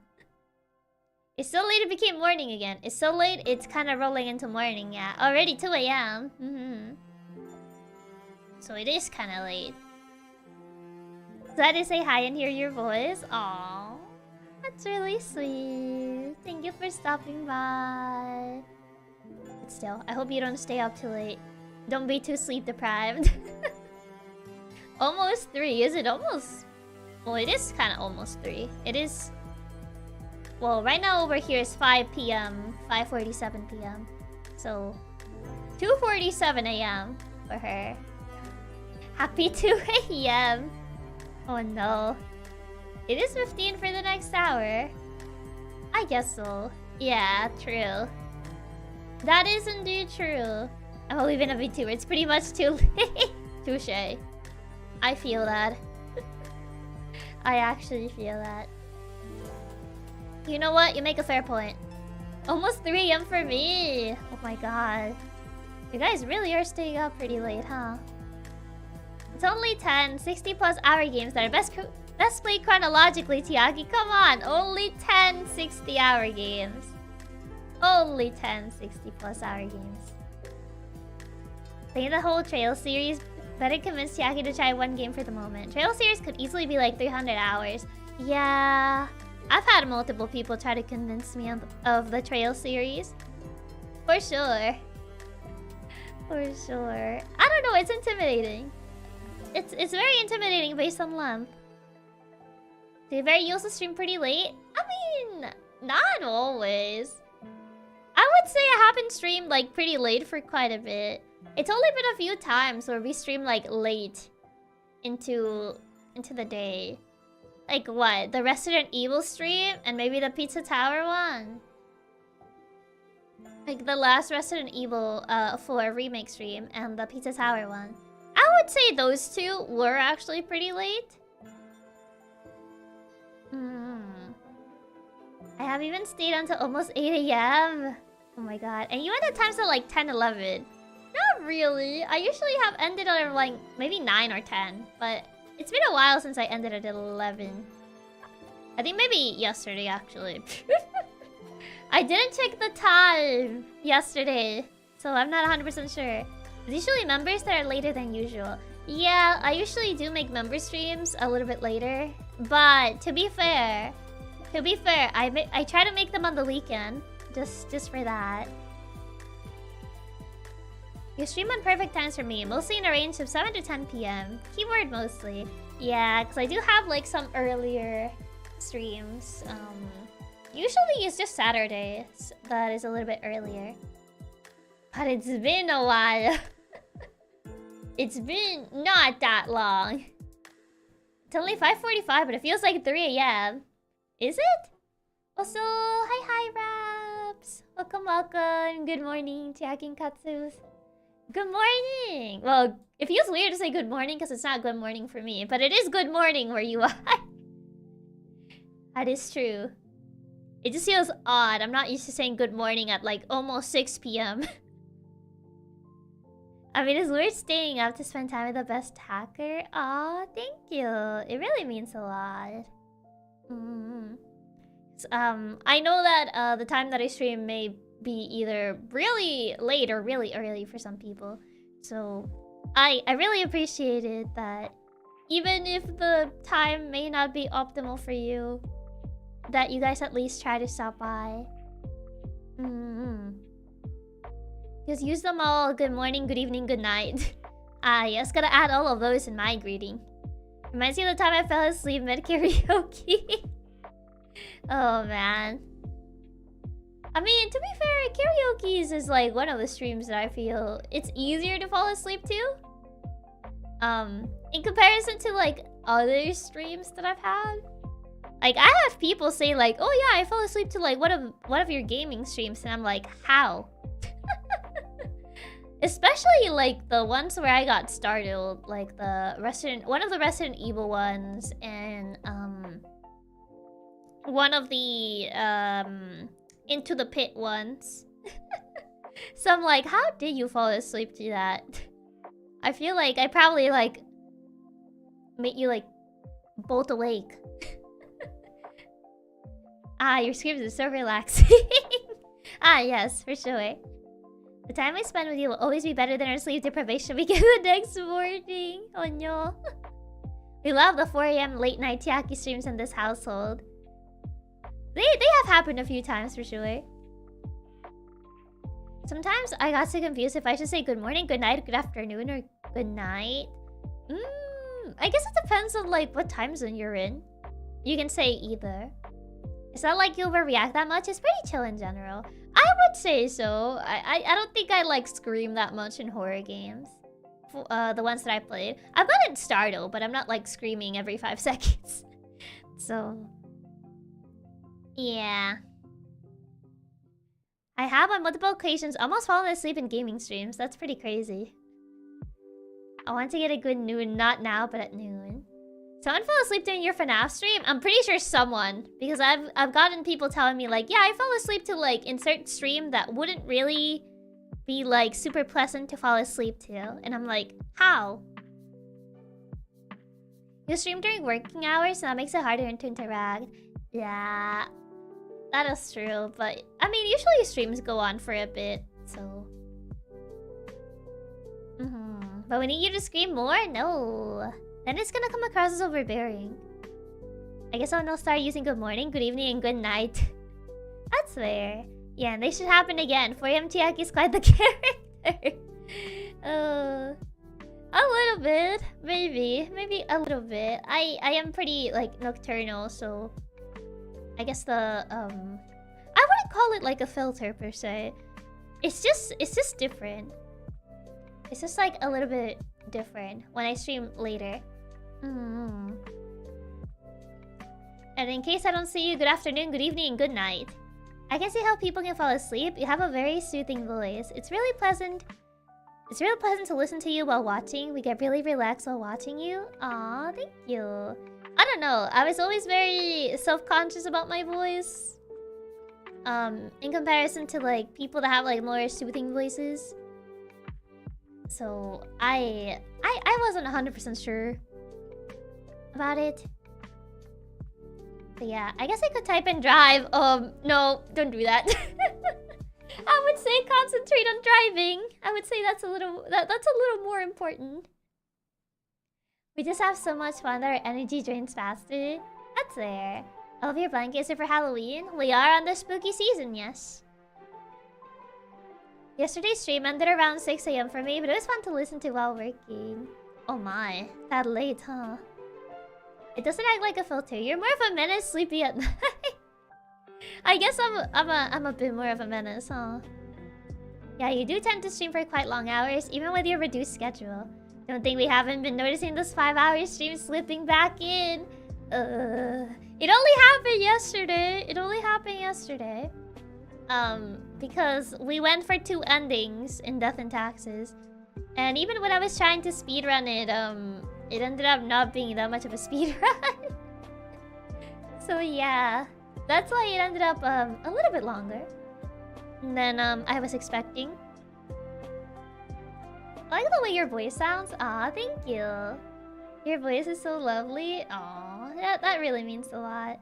It's so late it became morning again. It's so late, it's kind of rolling into morning, yeah. Already 2 AM. So it is kind of late. Glad to say hi and hear your voice. Aww. That's really sweet. Thank you for stopping by. But still, I hope you don't stay up too late. Don't be too sleep deprived. Almost 3. Is it almost? Well, it is kind of almost 3. It is... Well, right now over here is 5 PM. 5:47 PM. So, 2:47 AM for her. Happy 2 AM. Oh no. It is 15 for the next hour. I guess so. Yeah, true. That is indeed true. I'm only been a VTuber. It's pretty much too late. Touche. I feel that. I actually feel that. You know what? You make a fair point. Almost 3 AM for me. Oh my god. You guys really are staying up pretty late, huh? It's only 10 60+ hour games that are best played chronologically, Chiaki. Come on. Only 10 60-hour games. Only 10 60+ hour games. Playing the whole Trail series, better convince Chiaki to try one game for the moment. Trail series could easily be like 300 hours. Yeah. I've had multiple people try to convince me of the Trail series. For sure. For sure. I don't know, it's intimidating. It's very intimidating based on length. Do you very use the stream pretty late? I mean, not always. I would say I haven't streamed like pretty late for quite a bit. It's only been a few times where we stream like late into the day. Like what? The Resident Evil stream and maybe the Pizza Tower one. Like the last Resident Evil 4 remake stream and the Pizza Tower one. I would say those two were actually pretty late. I have even stayed until almost 8 AM. Oh my god. And you went at times at like 10, 11. Not really. I usually have ended at like maybe 9 or 10. But it's been a while since I ended at 11. I think maybe yesterday actually. I didn't check the time yesterday. So I'm not 100% sure. There's usually members that are later than usual. Yeah, I usually do make member streams a little bit later. But to be fair, I try to make them on the weekend. Just for that. You stream on perfect times for me, mostly in a range of 7 to 10 p.m. Keyboard mostly. Yeah, because I do have like some earlier streams. Usually it's just Saturdays that is a little bit earlier. But it's been a while. It's been not that long. It's only 5:45, but it feels like 3 a.m. Is it? Also, hi Raps! Welcome. Good morning, Chiaki Katsumi. Good morning! Well, it feels weird to say good morning because it's not good morning for me. But it is good morning where you are. That is true. It just feels odd. I'm not used to saying good morning at like almost 6 p.m. I mean, it's weird staying up to spend time with the best hacker. Aw, thank you. It really means a lot. I know that the time that I stream may be either really late or really early for some people. So I really appreciated that even if the time may not be optimal for you, that you guys at least try to stop by. Just use them all. Good morning, good evening, good night. Yes, gotta add all of those in my greeting. Reminds me of the time I fell asleep mid-karaoke. Oh, man. I mean, to be fair, karaoke is like one of the streams that I feel it's easier to fall asleep to. In comparison to like other streams that I've had. Like, I have people say like, oh yeah, I fell asleep to like one of your gaming streams, and I'm like, how? Especially like the ones where I got startled, like one of the Resident Evil ones, and one of the Into the Pit ones. So I'm like, how did you fall asleep to that? I feel like I probably like made you like bolt awake. Your screams are so relaxing. Yes, for sure. The time I spend with you will always be better than our sleep deprivation we get the next morning. Oh no. We love the 4 a.m. late night Chiaki streams in this household. They have happened a few times for sure. Sometimes I got so confused if I should say good morning, good night, good afternoon, or good night. I guess it depends on like what time zone you're in. You can say either. It's not like you overreact that much. It's pretty chill in general. I would say so. I don't think I like scream that much in horror games. The ones that I played. I've gotten startled, but I'm not like screaming every 5 seconds. So yeah. I have on multiple occasions almost fallen asleep in gaming streams. That's pretty crazy. I want to get a good noon, not now, but at noon. Someone fell asleep during your FNAF stream? I'm pretty sure someone. Because I've gotten people telling me like, yeah, I fell asleep to like insert stream that wouldn't really be like super pleasant to fall asleep to. And I'm like, how? You stream during working hours, so that makes it harder to interact. Yeah, that is true. But I mean, usually streams go on for a bit, so. But we need you to scream more? No. Then it's gonna come across as overbearing. I guess I'll start using good morning, good evening, and good night. That's fair. Yeah, and they should happen again. 4am Chiaki is quite the character. A little bit. Maybe a little bit. I am pretty, like, nocturnal, so... I guess the, I wouldn't call it, like, a filter, per se. It's just different. It's just, like, a little bit different when I stream later. And in case I don't see you, good afternoon, good evening, and good night. I can see how people can fall asleep. You have a very soothing voice. It's really pleasant. It's really pleasant to listen to you while watching. We get really relaxed while watching you. Aw, thank you. I don't know. I was always very self-conscious about my voice. In comparison to like people that have like more soothing voices. So I wasn't 100% sure about it. But yeah, I guess I could type and drive. No, don't do that. I would say concentrate on driving. I would say that's a little more important. We just have so much fun that our energy drains faster. That's fair. All of your blankets are for Halloween. We are on the spooky season, yes. Yesterday's stream ended around 6 a.m. for me, but it was fun to listen to while working. Oh my, that late, huh? It doesn't act like a filter. You're more of a menace, sleepy at night. I guess I'm a bit more of a menace, huh? Yeah, you do tend to stream for quite long hours, even with your reduced schedule. Don't think we haven't been noticing those 5-hour streams slipping back in. It only happened yesterday. Because we went for 2 endings in Death and Taxes. And even when I was trying to speedrun it, it ended up not being that much of a speedrun. So yeah, that's why it ended up a little bit longer than I was expecting. I like the way your voice sounds. Aw, thank you. Your voice is so lovely. Aw, that really means a lot.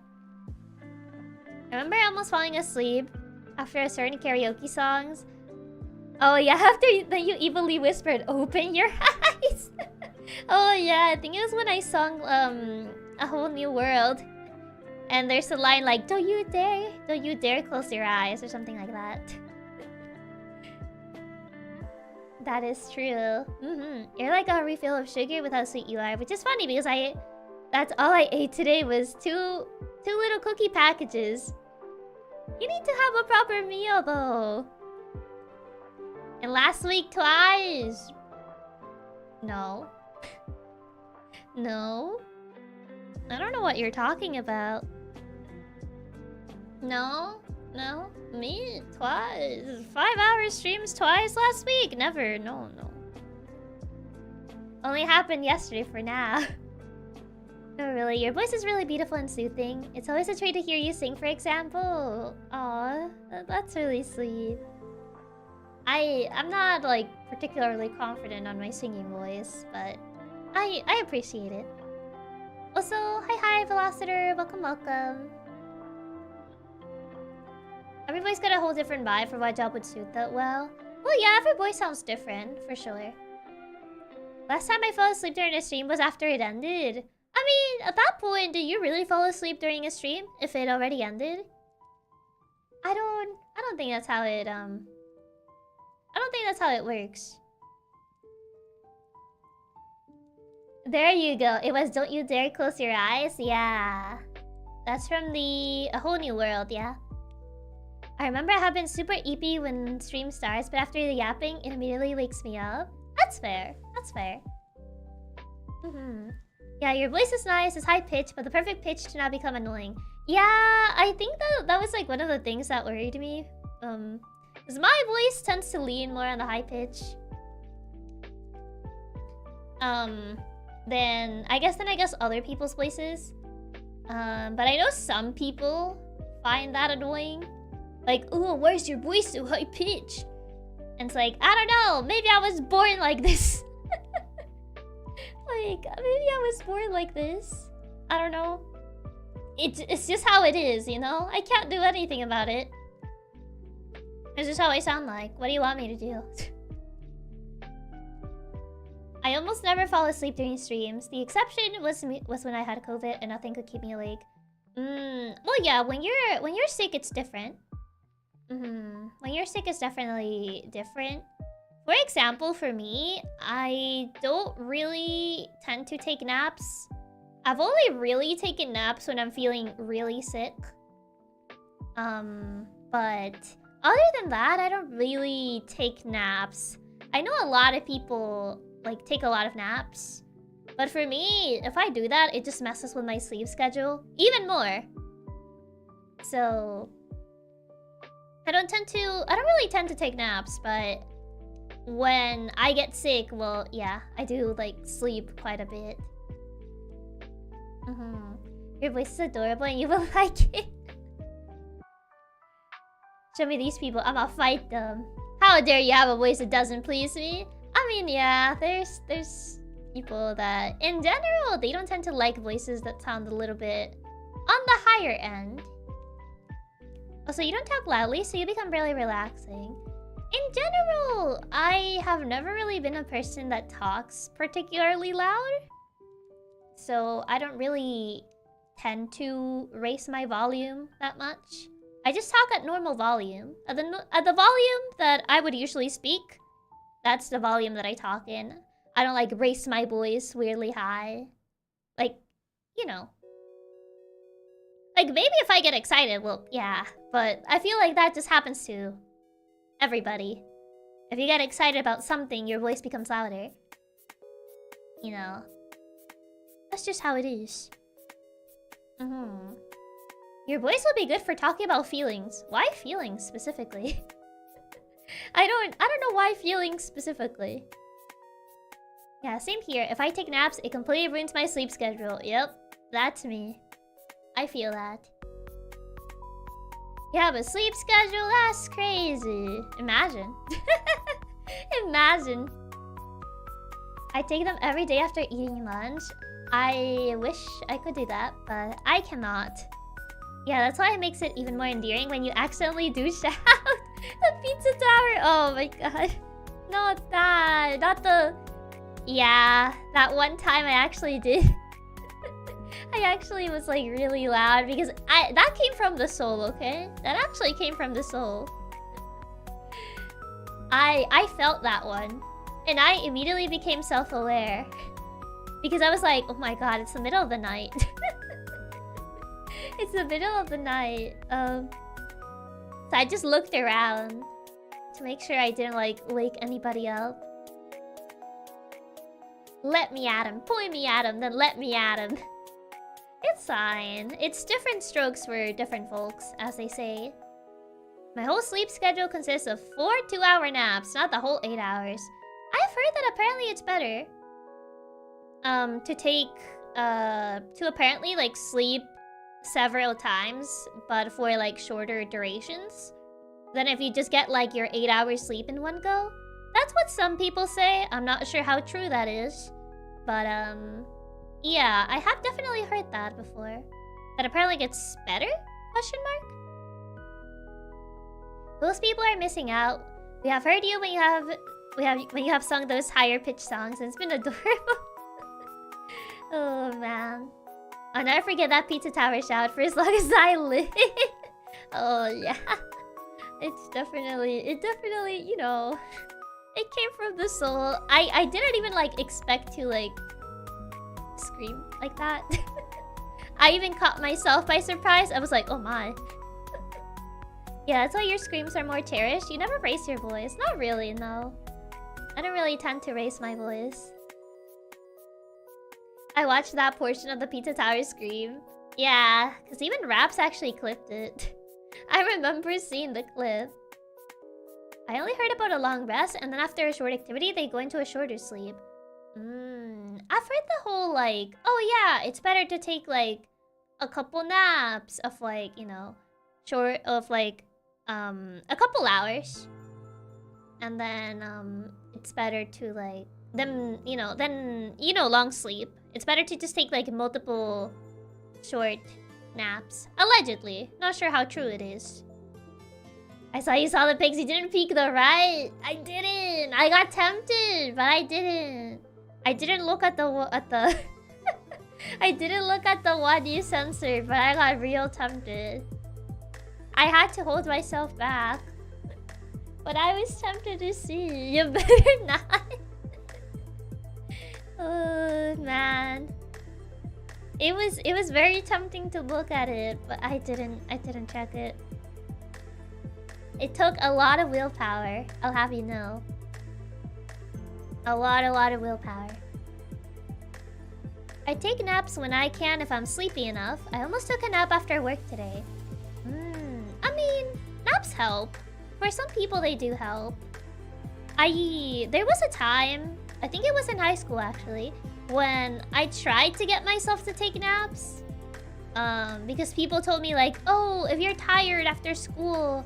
I remember almost falling asleep after a certain karaoke songs. Oh yeah, after then you evilly whispered, "Open your eyes." Oh yeah, I think it was when I sung A Whole New World. And there's a line like, don't you dare close your eyes," or something like that. That is true. You're like a refill of sugar with how sweet you are, which is funny because that's all I ate today was two little cookie packages. You need to have a proper meal though. And last week twice. No. No. I don't know what you're talking about. No. Me? Twice. 5-hour streams twice last week? Never. No. Only happened yesterday for now. No, really. Your voice is really beautiful and soothing. It's always a treat to hear you sing, for example. Aw, that's really sweet. I'm not, like, particularly confident on my singing voice, but I appreciate it. Also, hi, Velociter. Welcome. Every voice got a whole different vibe for what job would suit that well. Well, yeah, every voice sounds different, for sure. Last time I fell asleep during a stream was after it ended. I mean, at that point, did you really fall asleep during a stream if it already ended? I don't think that's how it, I don't think that's how it works. There you go. It was "Don't You Dare Close Your Eyes." Yeah. That's from the A Whole New World, yeah. I remember I have been super eepy when stream starts, but after the yapping, it immediately wakes me up. That's fair. Yeah, your voice is nice, it's high pitched, but the perfect pitch to not become annoying. Yeah, I think that was like one of the things that worried me. Because my voice tends to lean more on the high pitch. Then I guess other people's voices. But I know some people find that annoying. Like, "Ooh, where's your voice so high pitched?" And it's like, I don't know, maybe I was born like this. Like, maybe I was born like this. I don't know. It's just how it is, you know? I can't do anything about it. It's just how I sound like. What do you want me to do? I almost never fall asleep during streams. The exception was when I had COVID and nothing could keep me awake. Well, yeah, when you're sick, it's different. When you're sick, it's definitely different. For example, for me, I don't really tend to take naps. I've only really taken naps when I'm feeling really sick. But other than that, I don't really take naps. I know a lot of people like take a lot of naps. But for me, if I do that, it just messes with my sleep schedule even more. So I don't really tend to take naps, but when I get sick, well, yeah, I do like sleep quite a bit. Your voice is adorable and you will like it. Show me these people, I'ma fight them. How dare you have a voice that doesn't please me? I mean, yeah, there's people that, in general, they don't tend to like voices that sound a little bit on the higher end. Also, you don't talk loudly, so you become really relaxing. In general, I have never really been a person that talks particularly loud. So I don't really tend to raise my volume that much. I just talk at normal volume. At the volume that I would usually speak, that's the volume that I talk in. I don't like raise my voice weirdly high. Like, you know. Like maybe if I get excited, well, yeah. But I feel like that just happens to everybody. If you get excited about something, your voice becomes louder. You know. That's just how it is. Your voice will be good for talking about feelings. Why feelings specifically? I don't know why feelings specifically. Yeah, same here. If I take naps, it completely ruins my sleep schedule. Yep, that's me. I feel that. Yeah, but sleep schedule, that's crazy. Imagine. Imagine. I take them every day after eating lunch. I wish I could do that, but I cannot. Yeah, that's why it makes it even more endearing when you accidentally do shout the pizza tower. Oh my god. Not that. Not the... Yeah, that one time I actually did. I actually was like really loud because that came from the soul, okay? That actually came from the soul. I felt that one. And I immediately became self-aware. Because I was like, oh my god, it's the middle of the night. It's the middle of the night. So I just looked around to make sure I didn't like wake anybody up. Let me at him. Point me at him, then let me at him. It's fine. It's different strokes for different folks, as they say. My whole sleep schedule consists of 4 2-hour naps, not the whole 8 hours. I've heard that apparently it's better to apparently like sleep several times, but for like shorter durations than if you just get like your 8 hours sleep in one go. That's what some people say. I'm not sure how true that is, but yeah, I have definitely heard that before. That apparently gets better? Question mark. Those people are missing out. We have heard you when you have sung those higher pitched songs, and it's been adorable. Oh man. I'll never forget that pizza tower shout for as long as I live. Oh yeah. It definitely, you know, it came from the soul. I didn't even like expect to like scream like that. I even caught myself by surprise. I was like, oh my. Yeah, that's why your screams are more cherished. You never raise your voice. Not really, no. I don't really tend to raise my voice. I watched that portion of the Pizza Tower scream. Yeah, because even Raps actually clipped it. I remember seeing the clip. I only heard about a long rest, and then after a short activity, they go into a shorter sleep. I've heard the whole, like, oh yeah, it's better to take, like, a couple naps of, like, you know, short of, like, a couple hours. And then, it's better to, like, then, you know, long sleep. It's better to just take, like, multiple short naps. Allegedly. Not sure how true it is. I saw you saw the pigs. You didn't peek though, right? I didn't. I got tempted, but I didn't. I didn't look at the I didn't look at the one you censored, but I got real tempted. I had to hold myself back. But I was tempted to see. You better not. Oh man. It was very tempting to look at it, but I didn't check it. It took a lot of willpower, I'll have you know. A lot of willpower. I take naps when I can if I'm sleepy enough. I almost took a nap after work today. I mean, naps help. For some people, they do help. There was a time, I think it was in high school actually, when I tried to get myself to take naps. Because people told me like, oh, if you're tired after school,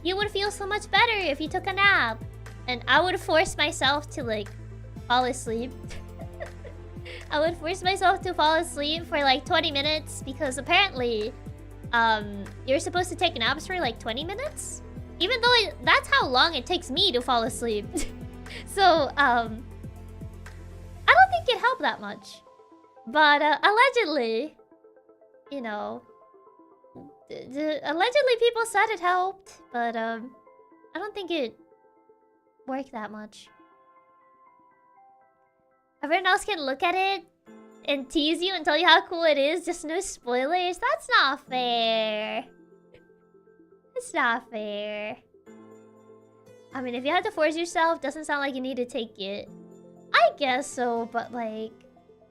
you would feel so much better if you took a nap. And I would force myself to like fall asleep. I would force myself to fall asleep for like 20 minutes because apparently you're supposed to take naps for like 20 minutes. Even though that's how long it takes me to fall asleep. So, I don't think it helped that much. But allegedly, you know, Allegedly people said it helped, but I don't think it worked that much. Everyone else can look at it and tease you and tell you how cool it is, just no spoilers. That's not fair. It's not fair. I mean, if you have to force yourself, doesn't sound like you need to take it. I guess so, but like,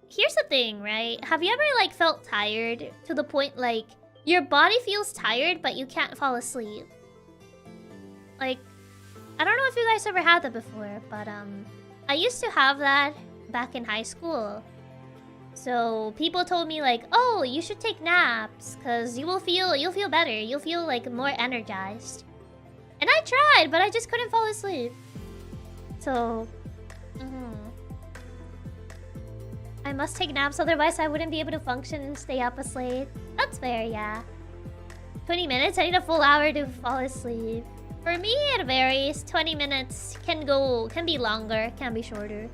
here's the thing, right? Have you ever like felt tired to the point like your body feels tired but you can't fall asleep? Like, I don't know if you guys ever had that before, but I used to have that back in high school. So people told me like, oh, you should take naps because you'll feel better. You'll feel like more energized. And I tried, but I just couldn't fall asleep. So, I must take naps, otherwise I wouldn't be able to function and stay up late. That's fair, yeah. 20 minutes? I need a full hour to fall asleep. For me, it varies. 20 minutes can be longer, can be shorter.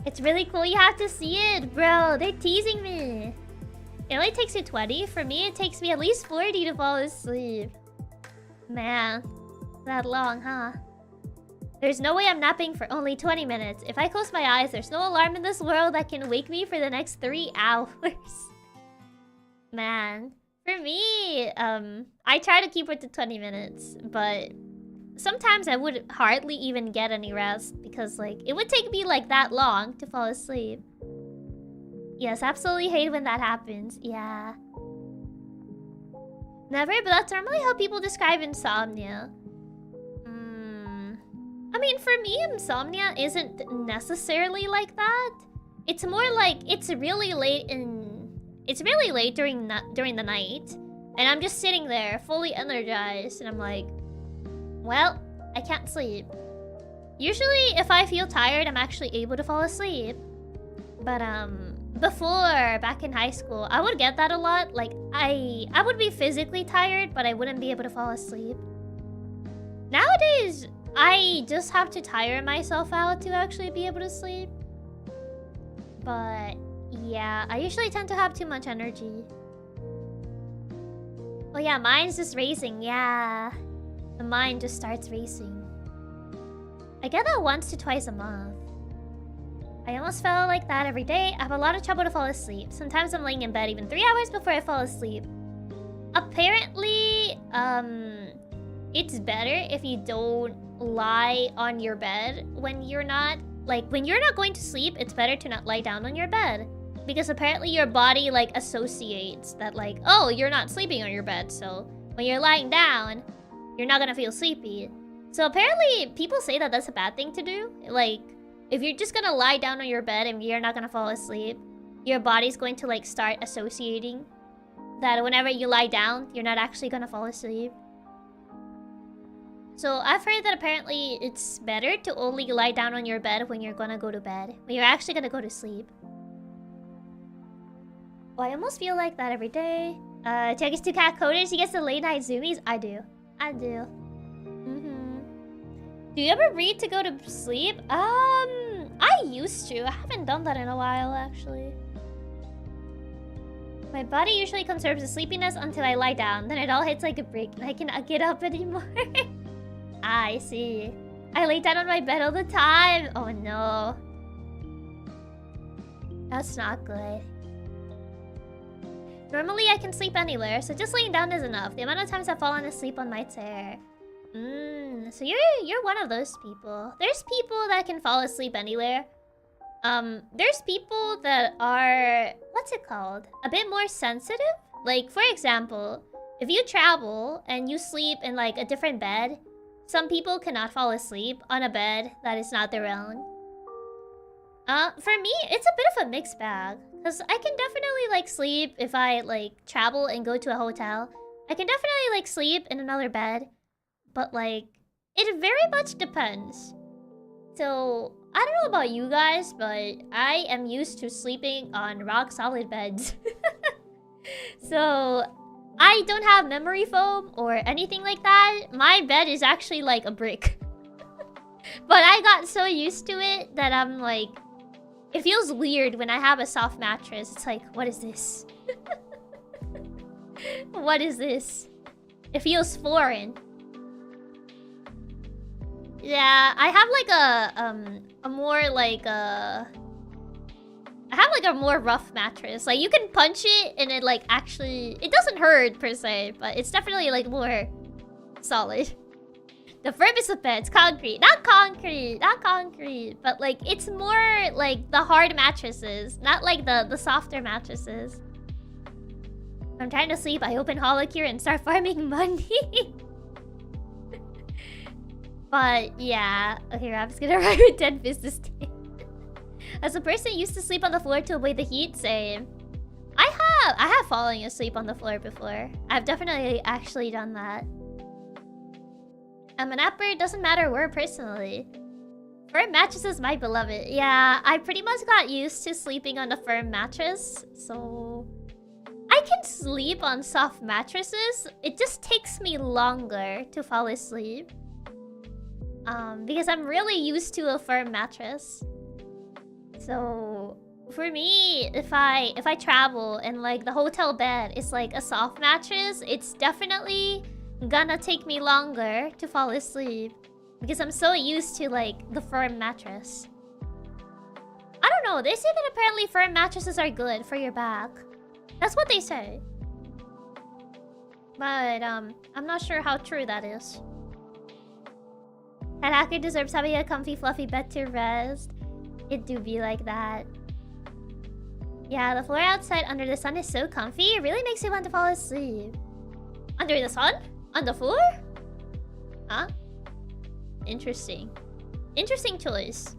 It's really cool. You have to see it, bro. They're teasing me. It only takes you 20. For me, it takes me at least 40 to fall asleep. Man, that long, huh? There's no way I'm napping for only 20 minutes. If I close my eyes, there's no alarm in this world that can wake me for the next 3 hours. Man, for me, I try to keep it to 20 minutes, but sometimes I would hardly even get any rest because, like, it would take me, like, that long to fall asleep. Yes, absolutely hate when that happens. Yeah. Never, but that's normally how people describe insomnia. I mean, for me, insomnia isn't necessarily like that. It's more like it's really late during the night, and I'm just sitting there fully energized, and I'm like, well, I can't sleep. Usually, if I feel tired, I'm actually able to fall asleep. But before, back in high school, I would get that a lot. Like, I would be physically tired, but I wouldn't be able to fall asleep. Nowadays, I just have to tire myself out to actually be able to sleep. But yeah, I usually tend to have too much energy. Oh yeah, mine's just racing. Yeah, the mind just starts racing. I get that once to twice a month. I almost feel like that every day. I have a lot of trouble to fall asleep. Sometimes I'm laying in bed even 3 hours before I fall asleep. Apparently, it's better if you don't lie on your bed when you're not going to sleep. It's better to not lie down on your bed because apparently your body like associates that like, oh, you're not sleeping on your bed, so when you're lying down you're not gonna feel sleepy. So apparently people say that that's a bad thing to do. Like, if you're just gonna lie down on your bed and you're not gonna fall asleep, your body's going to like start associating that whenever you lie down you're not actually gonna fall asleep. So I've heard that apparently it's better to only lie down on your bed when you're gonna go to bed. When you're actually gonna go to sleep. Well, I almost feel like that every day. Chiaki's 2 cat coders, he gets the late night zoomies. I do. Do you ever read to go to sleep? I used to. I haven't done that in a while, actually. My body usually conserves the sleepiness until I lie down. Then it all hits like a brick and I cannot get up anymore. I see. I lay down on my bed all the time. Oh no. That's not good. Normally I can sleep anywhere, so just laying down is enough. The amount of times I've fallen asleep on my chair. So you're one of those people. There's people that can fall asleep anywhere. There's people that are, what's it called? A bit more sensitive. Like, for example, if you travel and you sleep in like a different bed, some people cannot fall asleep on a bed that is not their own. For me, it's a bit of a mixed bag. Because I can definitely like sleep if I like travel and go to a hotel. I can definitely like sleep in another bed. But like, it very much depends. So, I don't know about you guys, but I am used to sleeping on rock solid beds. So, I don't have memory foam or anything like that. My bed is actually like a brick. But I got so used to it that I'm like, it feels weird when I have a soft mattress. It's like, what is this? What is this? It feels foreign. Yeah, I have like a more like I have like a more rough mattress. Like you can punch it and it like actually it doesn't hurt per se, but it's definitely like more solid. The firmest of beds, concrete, not concrete, but like it's more like the hard mattresses, not like the softer mattresses. I'm trying to sleep. I open Holocure and start farming money. But yeah, okay, I'm just gonna write with 10 business day. As a person used to sleep on the floor to avoid the heat, same. I have fallen asleep on the floor before. I've definitely actually done that. I'm an napper, it doesn't matter where personally. Firm mattresses, my beloved. Yeah, I pretty much got used to sleeping on a firm mattress, so I can sleep on soft mattresses. It just takes me longer to fall asleep. Because I'm really used to a firm mattress. So for me, if I travel and like the hotel bed is like a soft mattress, it's definitely gonna take me longer to fall asleep because I'm so used to like the firm mattress. I don't know, they say that apparently firm mattresses are good for your back. That's what they say. But I'm not sure how true that is. That hacker deserves having a comfy, fluffy bed to rest. It do be like that. Yeah, the floor outside under the sun is so comfy. It really makes you want to fall asleep. Under the sun? On the floor? Huh? Interesting. Interesting choice.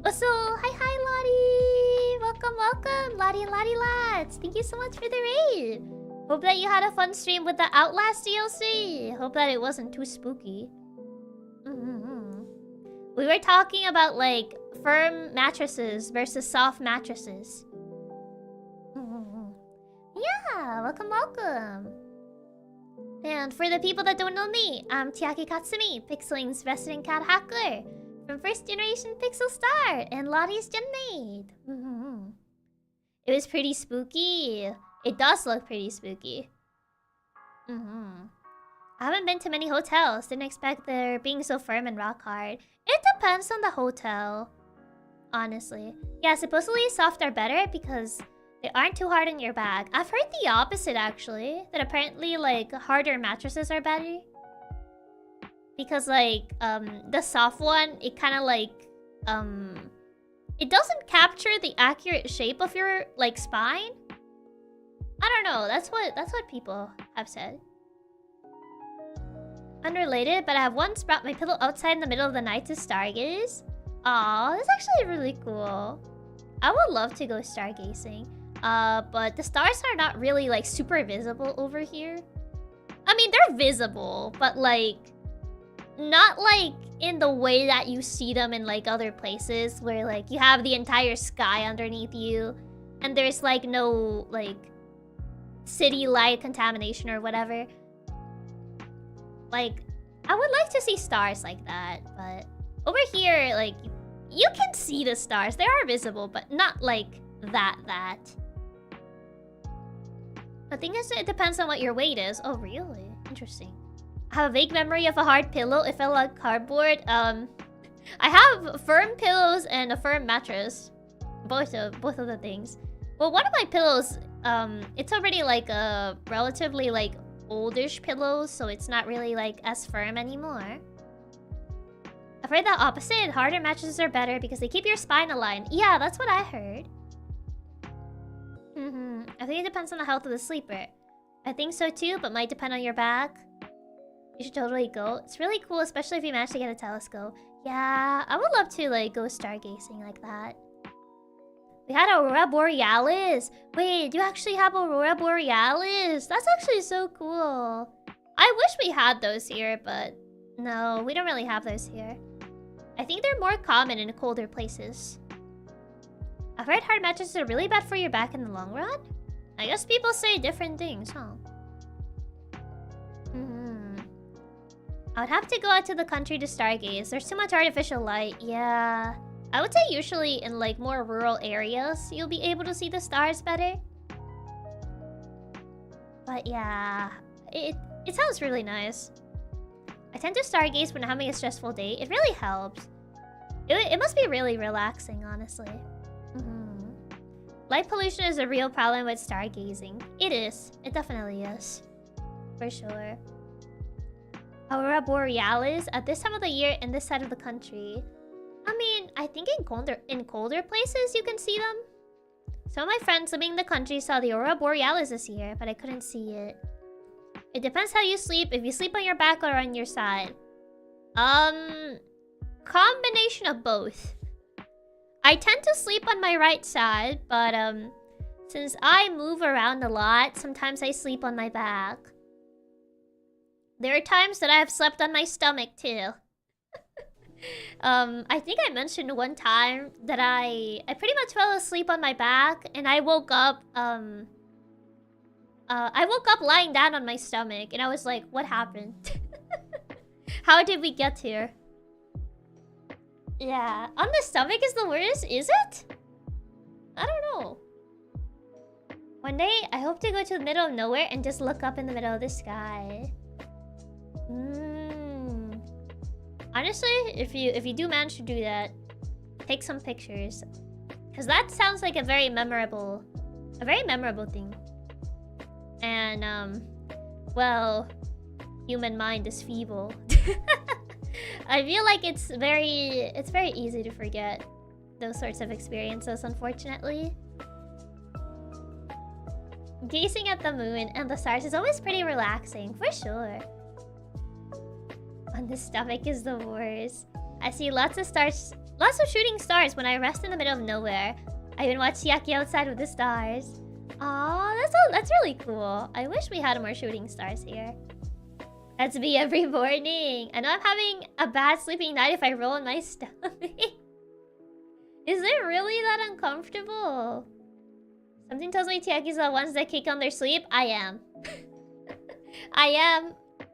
Also, hi Lottie! Welcome, Lottie and Lottie lads. Thank you so much for the raid. Hope that you had a fun stream with the Outlast DLC. Hope that it wasn't too spooky. We were talking about like firm mattresses versus soft mattresses. Yeah, welcome. And for the people that don't know me, I'm Chiaki Katsumi, PixelLink's resident cat hacker from first generation PixelStart and Lottie's genmate. It was pretty spooky. It does look pretty spooky. I haven't been to many hotels. Didn't expect their being so firm and rock hard. It depends on the hotel, honestly. Yeah, supposedly soft are better because they aren't too hard on your back. I've heard the opposite actually. That apparently like harder mattresses are better. Because like the soft one, it kind of like it doesn't capture the accurate shape of your like spine. I don't know. That's what people have said. Unrelated, but I have once brought my pillow outside in the middle of the night to stargaze. Aw, that's actually really cool. I would love to go stargazing. But the stars are not really like super visible over here. I mean, they're visible, but like not like in the way that you see them in like other places where like you have the entire sky underneath you and there's like no like city light contamination or whatever. Like, I would like to see stars like that, but over here, like, you can see the stars. They are visible, but not like that. The thing is, it depends on what your weight is. Oh, really? Interesting. I have a vague memory of a hard pillow. It felt like cardboard. I have firm pillows and a firm mattress. Both of the things. Well, one of my pillows, it's already like a relatively like oldish pillows, so it's not really like as firm anymore. I've heard the opposite. Harder mattresses are better because they keep your spine aligned. Yeah, that's what I heard. I think it depends on the health of the sleeper. I think so too, but might depend on your back. You should totally go. It's really cool, especially if you manage to get a telescope. Yeah, I would love to like go stargazing like that. We had Aurora Borealis. Wait, you actually have Aurora Borealis? That's actually so cool. I wish we had those here, but no, we don't really have those here. I think they're more common in colder places. I've heard hard mattresses are really bad for your back in the long run. I guess people say different things, huh? I would have to go out to the country to stargaze. There's too much artificial light. Yeah. I would say usually in like more rural areas, you'll be able to see the stars better. But yeah, it sounds really nice. I tend to stargaze when having a stressful day. It really helps. It must be really relaxing, honestly. Light pollution is a real problem with stargazing. It is. It definitely is. For sure. Aurora Borealis at this time of the year in this side of the country. I mean, I think in colder places you can see them. Some of my friends living in the country saw the Aurora Borealis this year, but I couldn't see it. It depends how you sleep, if you sleep on your back or on your side. Combination of both. I tend to sleep on my right side, but since I move around a lot, sometimes I sleep on my back. There are times that I have slept on my stomach too. I think I mentioned one time that I pretty much fell asleep on my back and I woke up lying down on my stomach and I was like, what happened? How did we get here? Yeah, on the stomach is the worst, is it? I don't know. One day, I hope to go to the middle of nowhere and just look up in the middle of the sky. Honestly, if you do manage to do that, take some pictures. Because that sounds like a very memorable thing. And, well, human mind is feeble. I feel like it's very easy to forget those sorts of experiences, unfortunately. Gazing at the moon and the stars is always pretty relaxing, for sure. On the stomach is the worst. I see lots of shooting stars when I rest in the middle of nowhere. I even watch Chiaki outside with the stars. Aw, that's really cool. I wish we had more shooting stars here. That's me every morning. I know I'm having a bad sleeping night if I roll on my stomach. Is it really that uncomfortable? Something tells me Chiaki's the ones that kick on their sleep. I am.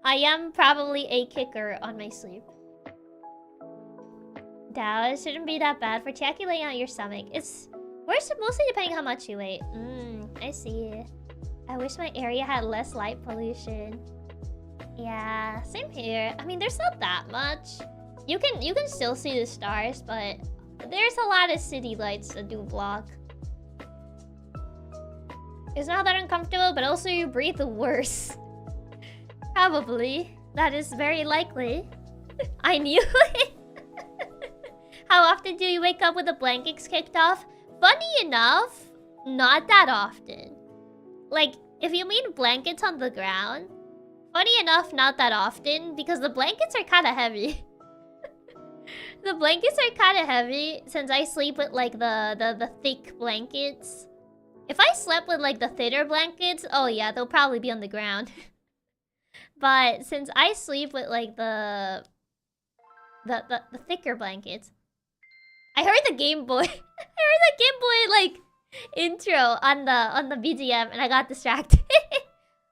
I am probably a kicker on my sleep. Dao, it shouldn't be that bad for Chiaki laying on your stomach. It's worse mostly depending how much you weigh. I see. I wish my area had less light pollution. Yeah, same here. I mean, there's not that much. You can still see the stars, but there's a lot of city lights that do block. It's not that uncomfortable, but also you breathe worse. Probably. That is very likely. I knew it. How often do you wake up with the blankets kicked off? Funny enough, not that often. Like, if you mean blankets on the ground, funny enough, not that often, because the blankets are kind of heavy. The blankets are kind of heavy since I sleep with like the thick blankets. If I slept with like the thinner blankets, oh yeah, they'll probably be on the ground. But since I sleep with like the thicker blankets, I heard the Game Boy. I heard the Game Boy like intro on the BGM, and I got distracted.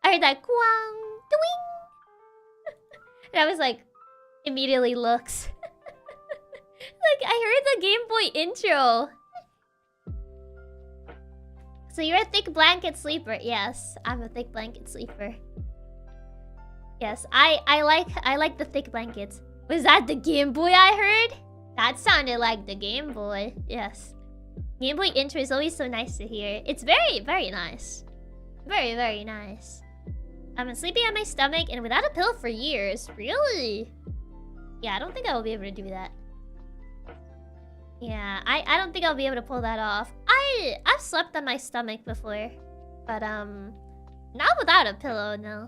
I heard that kwang doing, and I was like, immediately looks. Like I heard the Game Boy intro. So you're a thick blanket sleeper. Yes, I'm a thick blanket sleeper. Yes, I like the thick blankets. Was that the Game Boy I heard? That sounded like the Game Boy. Yes. Game Boy intro is always so nice to hear. It's very, very nice. Very, very nice. I've been sleeping on my stomach and without a pillow for years. Really? Yeah, I don't think I will be able to do that. Yeah, I don't think I'll be able to pull that off. I've slept on my stomach before. But, not without a pillow, no.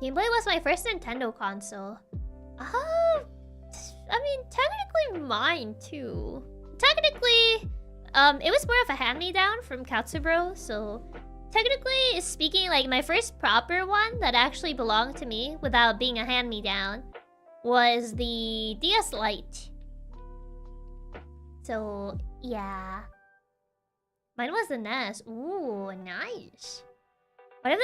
Game Boy was my first Nintendo console. I mean, technically mine, too. Technically, it was more of a hand-me-down from Katsubro, so... Technically speaking, like, my first proper one that actually belonged to me without being a hand-me-down was the DS Lite. So, yeah. Mine was the NES. Ooh, nice. What if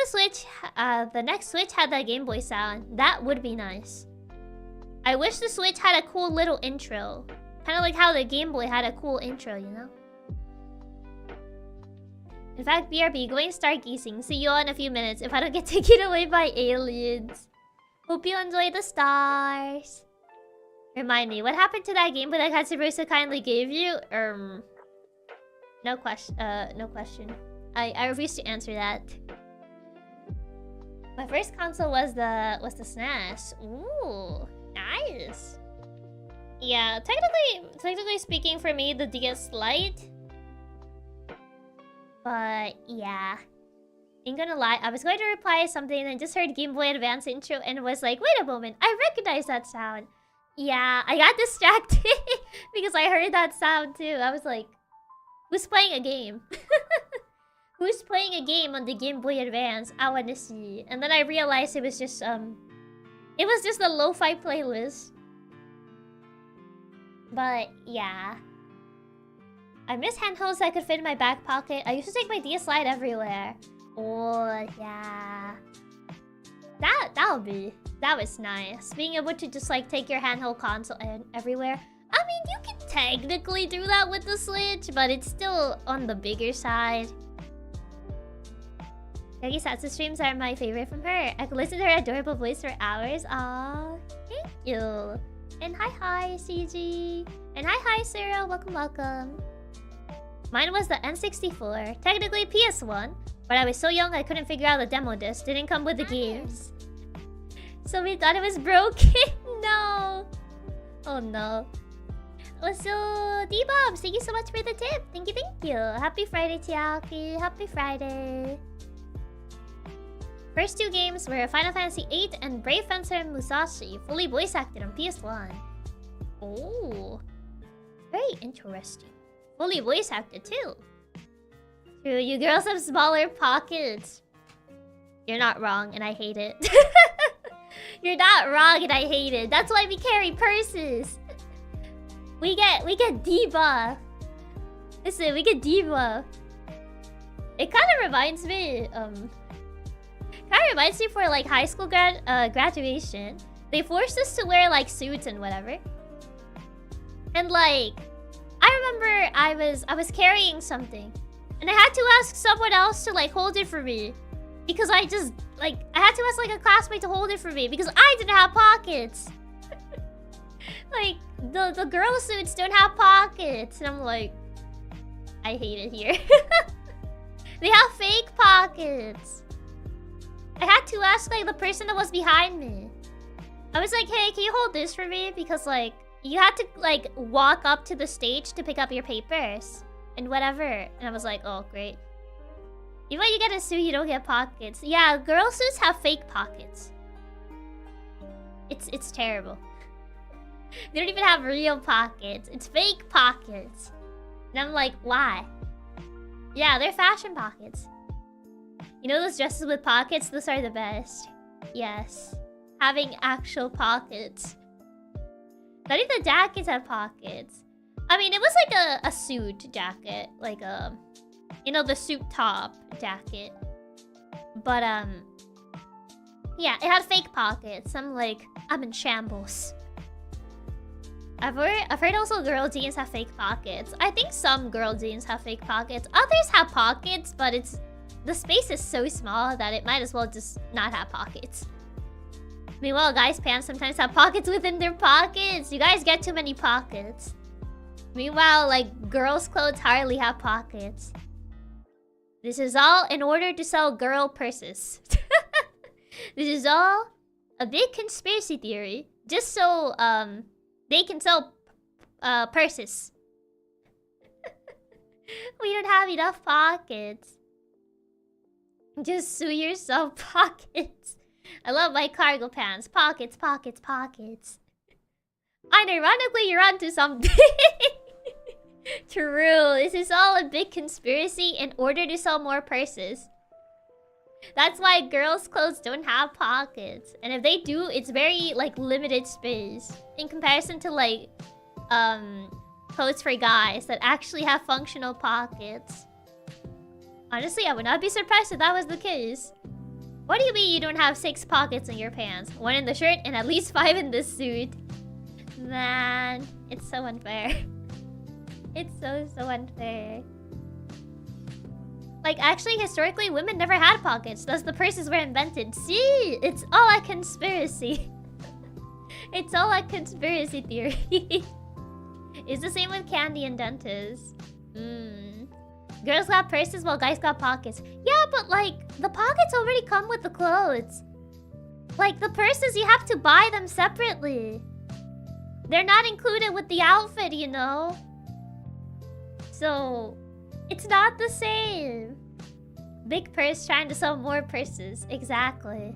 the next Switch had that Game Boy sound? That would be nice. I wish the Switch had a cool little intro. Kind of like how the Game Boy had a cool intro, you know? In fact, BRB, going stargazing. See you all in a few minutes if I don't get taken away by aliens. Hope you enjoy the stars. Remind me, what happened to that game that Katsumi so kindly gave you? No question. No question. I refuse to answer that. My first console was the SNES. Ooh, nice. Yeah, technically speaking, for me, the DS Lite. But yeah, ain't gonna lie, I was going to reply something and then just heard Game Boy Advance intro and was like, wait a moment, I recognize that sound. Yeah, I got distracted because I heard that sound too. I was like, who's playing a game? Who's playing a game on the Game Boy Advance? I wanna see. And then I realized it was just a lo-fi playlist. But yeah. I miss handhelds that could fit in my back pocket. I used to take my DS Lite everywhere. Oh yeah. That was nice. Being able to just like take your handheld console and everywhere. I mean, you can technically do that with the Switch, but it's still on the bigger side. Chiaki Katsumi streams are my favorite from her. I could listen to her adorable voice for hours. Aww, thank you. And hi CG. And hi Sarah. Welcome. Mine was the N64, technically PS1, but I was so young I couldn't figure out the demo disc. Didn't come with the games. So we thought it was broken. No. Oh no. Also, D-Bobs, thank you so much for the tip. Thank you. Happy Friday, Chiaki. Happy Friday. First two games were Final Fantasy VIII and Brave Fencer Musashi, fully voice acted on PS1. Oh, very interesting. Fully voice acted too. True, you girls have smaller pockets. You're not wrong, and I hate it. You're not wrong, and I hate it. That's why we carry purses. We get debuff. Listen, we get debuff. It kind of reminds me, for like high school graduation. They forced us to wear like suits and whatever. And like, I remember I was carrying something, and I had to ask someone else to like hold it for me, because I had to ask like a classmate to hold it for me because I didn't have pockets. Like the girl suits don't have pockets, and I'm like, I hate it here. They have fake pockets. I had to ask like the person that was behind me. I was like, hey, can you hold this for me? Because like, you had to like walk up to the stage to pick up your papers and whatever. And I was like, oh great. Even when you get a suit, you don't get pockets. Yeah, girl suits have fake pockets. It's terrible. They don't even have real pockets. It's fake pockets. And I'm like, why? Yeah, they're fashion pockets. You know those dresses with pockets? Those are the best. Yes. Having actual pockets. Not even the jackets have pockets. I mean, it was like a suit jacket. Like a... You know, the suit top jacket. But, yeah, it had fake pockets. I'm like, I'm in shambles. I've heard also girl jeans have fake pockets. I think some girl jeans have fake pockets. Others have pockets, but the space is so small that it might as well just not have pockets. Meanwhile, guys' pants sometimes have pockets within their pockets. You guys get too many pockets. Meanwhile, like, girls' clothes hardly have pockets. This is all in order to sell girl purses. This is all a big conspiracy theory. Just so, they can sell, purses. We don't have enough pockets. Just sue yourself pockets. I love my cargo pants. Pockets, pockets, pockets. And ironically, you're onto something. True. This is all a big conspiracy in order to sell more purses. That's why girls' clothes don't have pockets. And if they do, it's very, like, limited space. In comparison to, like, clothes for guys that actually have functional pockets. Honestly, I would not be surprised if that was the case. What do you mean you don't have 6 pockets in your pants? 1 in the shirt and at least 5 in the suit. Man, it's so unfair. It's so unfair. Like, actually, historically, women never had pockets. Thus, the purses were invented. See? It's all a conspiracy. It's all a conspiracy theory. It's the same with candy and dentists. Girls got purses while guys got pockets. Yeah, but, like, the pockets already come with the clothes. Like, the purses, you have to buy them separately. They're not included with the outfit, you know? So... it's not the same. Big purse trying to sell more purses. Exactly.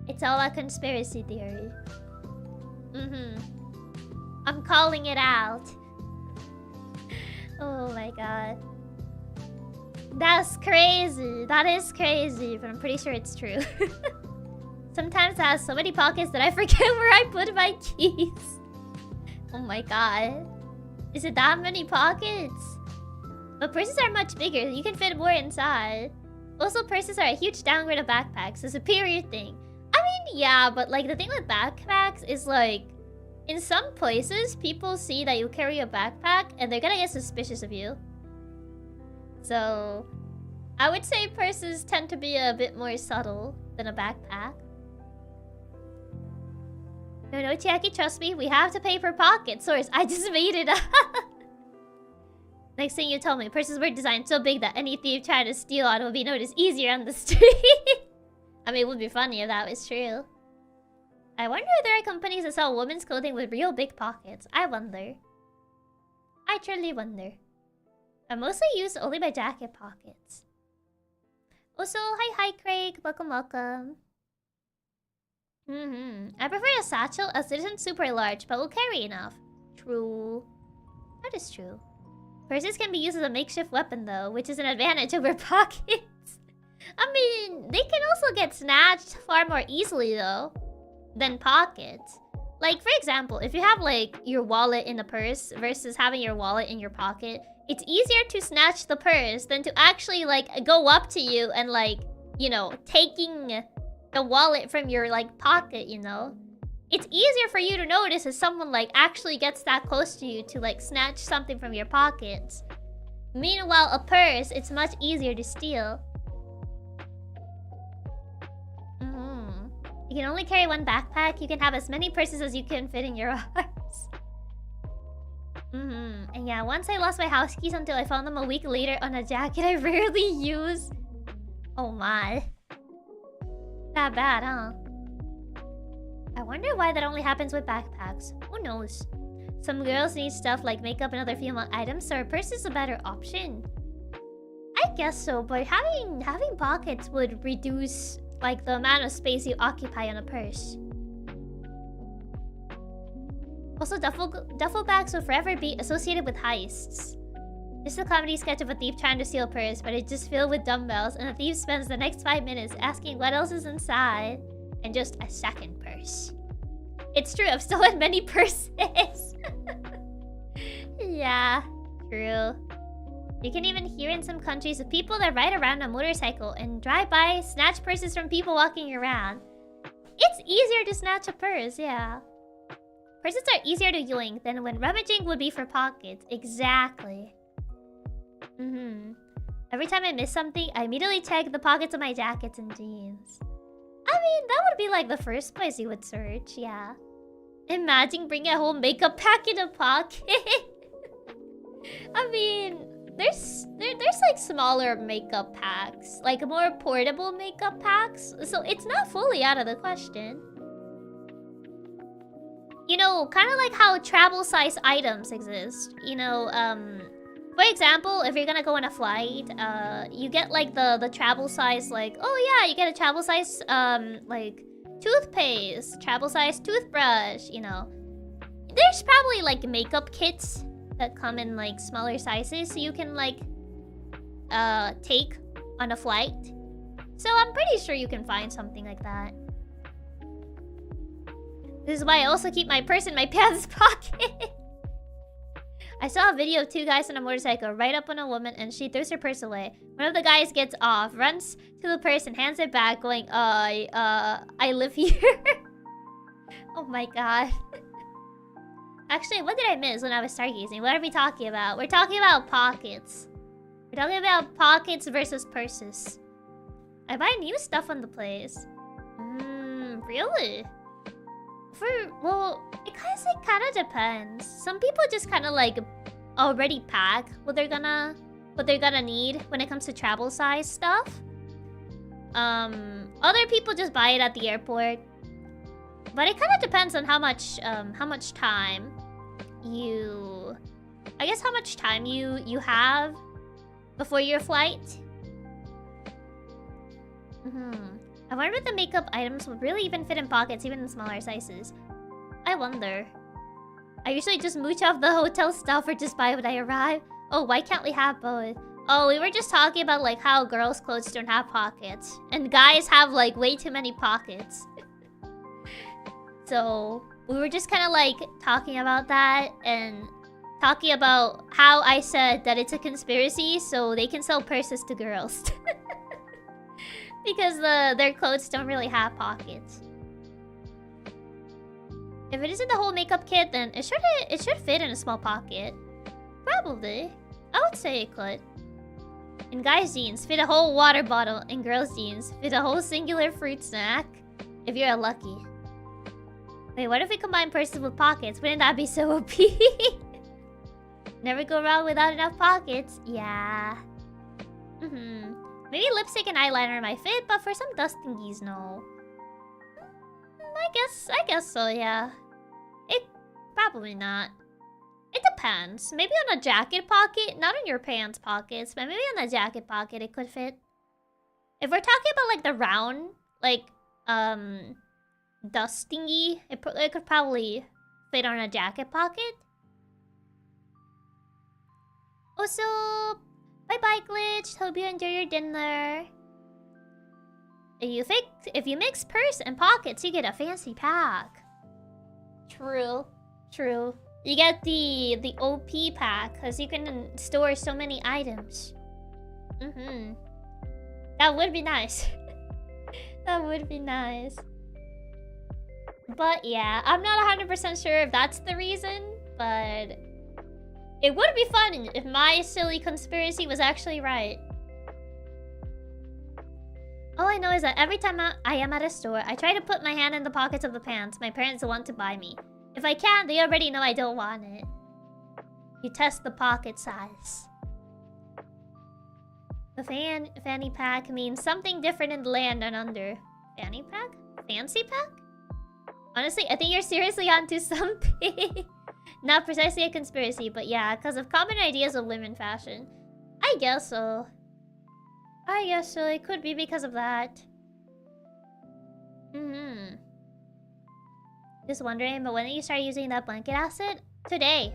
It's all a conspiracy theory. I'm calling it out. Oh my god. That's crazy. That is crazy, but I'm pretty sure it's true. Sometimes I have so many pockets that I forget where I put my keys. Oh my god. Is it that many pockets? But purses are much bigger. You can fit more inside. Also, purses are a huge downgrade of backpacks. A superior thing. I mean, yeah, but like the thing with backpacks is like... in some places, people see that you carry a backpack and they're gonna get suspicious of you. So... I would say purses tend to be a bit more subtle than a backpack. No, Chiaki, trust me. We have to pay per pocket. Source, I just made it up. Next thing you told me, purses were designed so big that any thief trying to steal on would be noticed easier on the street. I mean, it would be funny if that was true. I wonder if there are companies that sell women's clothing with real big pockets. I wonder. I truly wonder. I'm mostly used only by jacket pockets. Also, hi Craig. Welcome. I prefer a satchel as it isn't super large, but will carry enough. True. That is true. Purses can be used as a makeshift weapon though, which is an advantage over pockets. I mean, they can also get snatched far more easily though than pockets. Like, for example, if you have like your wallet in a purse versus having your wallet in your pocket, it's easier to snatch the purse than to actually like go up to you and like, you know, taking the wallet from your like pocket, you know? It's easier for you to notice if someone like actually gets that close to you to like snatch something from your pockets. Meanwhile, a purse, it's much easier to steal. You can only carry one backpack. You can have as many purses as you can fit in your arms. And yeah, once I lost my house keys until I found them a week later on a jacket I rarely use. Oh my. That bad, huh? I wonder why that only happens with backpacks. Who knows? Some girls need stuff like makeup and other female items, so a purse is a better option. I guess so, but having pockets would reduce like the amount of space you occupy on a purse. Also, duffel bags will forever be associated with heists. This is a comedy sketch of a thief trying to steal a purse, but it's just filled with dumbbells, and the thief spends the next 5 minutes asking what else is inside, and just a second purse. It's true, I've stolen many purses. Yeah, true. You can even hear in some countries of people that ride around on a motorcycle and drive by, snatch purses from people walking around. It's easier to snatch a purse, yeah. Purses are easier to yoink than when rummaging would be for pockets. Exactly. Every time I miss something, I immediately check the pockets of my jackets and jeans. I mean, that would be like the first place you would search, yeah. Imagine bringing a whole makeup pack in a pocket. I mean, there's like smaller makeup packs, like more portable makeup packs, so it's not fully out of the question. You know, kind of like how travel size items exist. You know, for example, if you're gonna go on a flight, you get like the travel size, like, oh yeah, you get a travel size, like toothpaste, travel size toothbrush, you know. There's probably like makeup kits that come in like smaller sizes, so you can like take on a flight. So I'm pretty sure you can find something like that. This is why I also keep my purse in my pants pocket. I saw a video of 2 guys on a motorcycle right up on a woman and she throws her purse away. One of the guys gets off, runs to the purse and hands it back going, I live here. Oh my god. Actually, what did I miss when I was stargazing? What are we talking about? We're talking about pockets. We're talking about pockets versus purses. I buy new stuff on the place. Really? Well, it kind of depends. Some people just kind of like already pack what they're gonna need when it comes to travel size stuff. Other people just buy it at the airport. But it kind of depends on how much time you have before your flight. I wonder if the makeup items would really even fit in pockets, even in smaller sizes. I wonder. I usually just mooch off the hotel stuff or just buy when I arrive. Oh, why can't we have both? Oh, we were just talking about like how girls' clothes don't have pockets. And guys have like way too many pockets. So, we were just kind of like talking about that and talking about how I said that it's a conspiracy so they can sell purses to girls. Because their clothes don't really have pockets. If it isn't the whole makeup kit, then it should fit in a small pocket. Probably. I would say it could. In guys' jeans, fit a whole water bottle. In girls' jeans, fit a whole singular fruit snack. If you're lucky. Wait, what if we combine purses with pockets? Wouldn't that be so OP? Never go wrong without enough pockets. Yeah. Maybe lipstick and eyeliner might fit, but for some dust thingies, no. I guess so, yeah. It probably not. It depends. Maybe on a jacket pocket, not on your pants pockets, but maybe on a jacket pocket it could fit. If we're talking about like the round, like dust thingy, it could probably fit on a jacket pocket. Also, bye-bye, Glitch. Hope you enjoy your dinner. If you mix purse and pockets, you get a fancy pack. True. You get the OP pack, because you can store so many items. That would be nice. That would be nice. But yeah, I'm not 100% sure if that's the reason, but it would be fun if my silly conspiracy was actually right. All I know is that every time I am at a store, I try to put my hand in the pockets of the pants my parents want to buy me. If I can't, they already know I don't want it. You test the pocket size. The fanny pack means something different in the land and under. Fanny pack? Fancy pack? Honestly, I think you're seriously onto something. Not precisely a conspiracy, but yeah, because of common ideas of women fashion. I guess so. It could be because of that. Just wondering, but when did you start using that blanket acid? Today.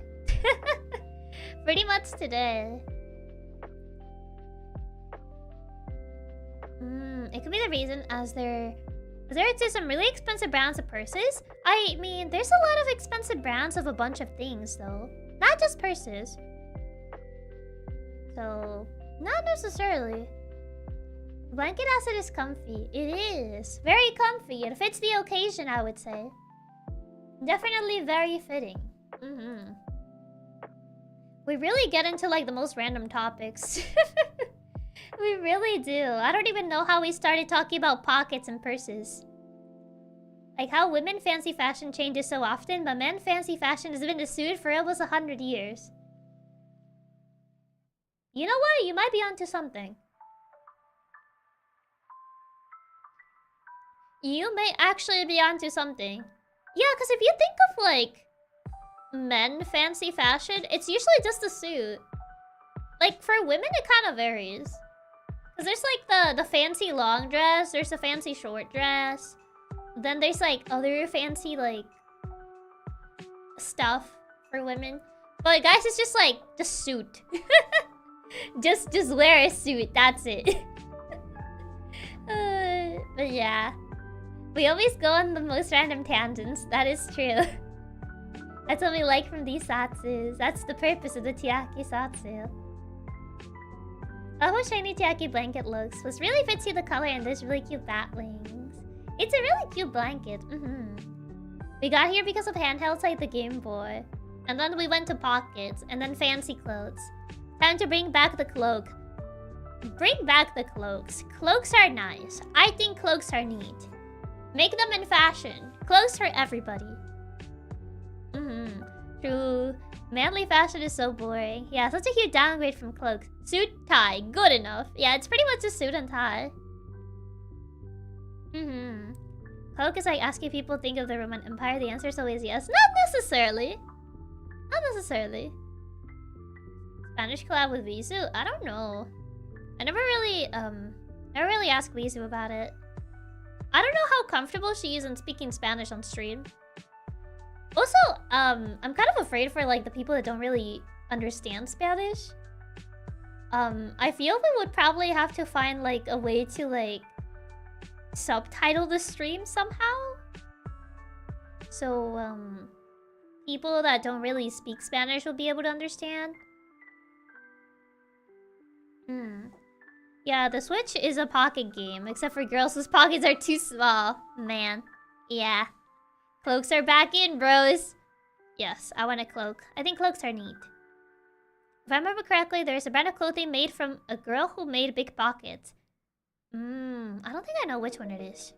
Pretty much today. It could be the reason as there are some really expensive brands of purses. I mean, there's a lot of expensive brands of a bunch of things though. Not just purses. So, not necessarily. Blanket acid is comfy. It is. Very comfy. It fits the occasion, I would say. Definitely very fitting. We really get into like the most random topics. We really do. I don't even know how we started talking about pockets and purses. Like how women fancy fashion changes so often, but men fancy fashion has been pursued for almost 100 years. You know what? You might be onto something. You may actually be onto something. Yeah, because if you think of like men fancy fashion, it's usually just a suit. Like for women, it kind of varies. Because there's like the fancy long dress, there's the fancy short dress. Then there's like other fancy like stuff for women. But guys, it's just like the suit. just wear a suit, that's it. But yeah. We always go on the most random tangents, that is true. That's what we like from these satsus. That's the purpose of the Chiaki satsu. Oh, how shiny Chiaki blanket looks. This really fits you the color and there's really cute bat wings. It's a really cute blanket. We got here because of handhelds like the Game Boy. And then we went to pockets and then fancy clothes. Time to bring back the cloak. Bring back the cloaks. Cloaks are nice. I think cloaks are neat. Make them in fashion. Cloaks for everybody. True. Manly fashion is so boring. Yeah, such a huge downgrade from cloaks. Suit, tie. Good enough. Yeah, it's pretty much a suit and tie. Cloak is like asking people think of the Roman Empire. The answer is always yes. Not necessarily. Not necessarily. Spanish collab with Vizu? I don't know. I never really asked Vizu about it. I don't know how comfortable she is in speaking Spanish on stream. Also, I'm kind of afraid for like the people that don't really understand Spanish. I feel we would probably have to find like a way to like subtitle the stream somehow. So, people that don't really speak Spanish will be able to understand. Yeah, the Switch is a pocket game, except for girls whose pockets are too small. Man. Yeah. Cloaks are back in, bros. Yes, I want a cloak. I think cloaks are neat. If I remember correctly, there's a brand of clothing made from a girl who made big pockets. I don't think I know which one it is.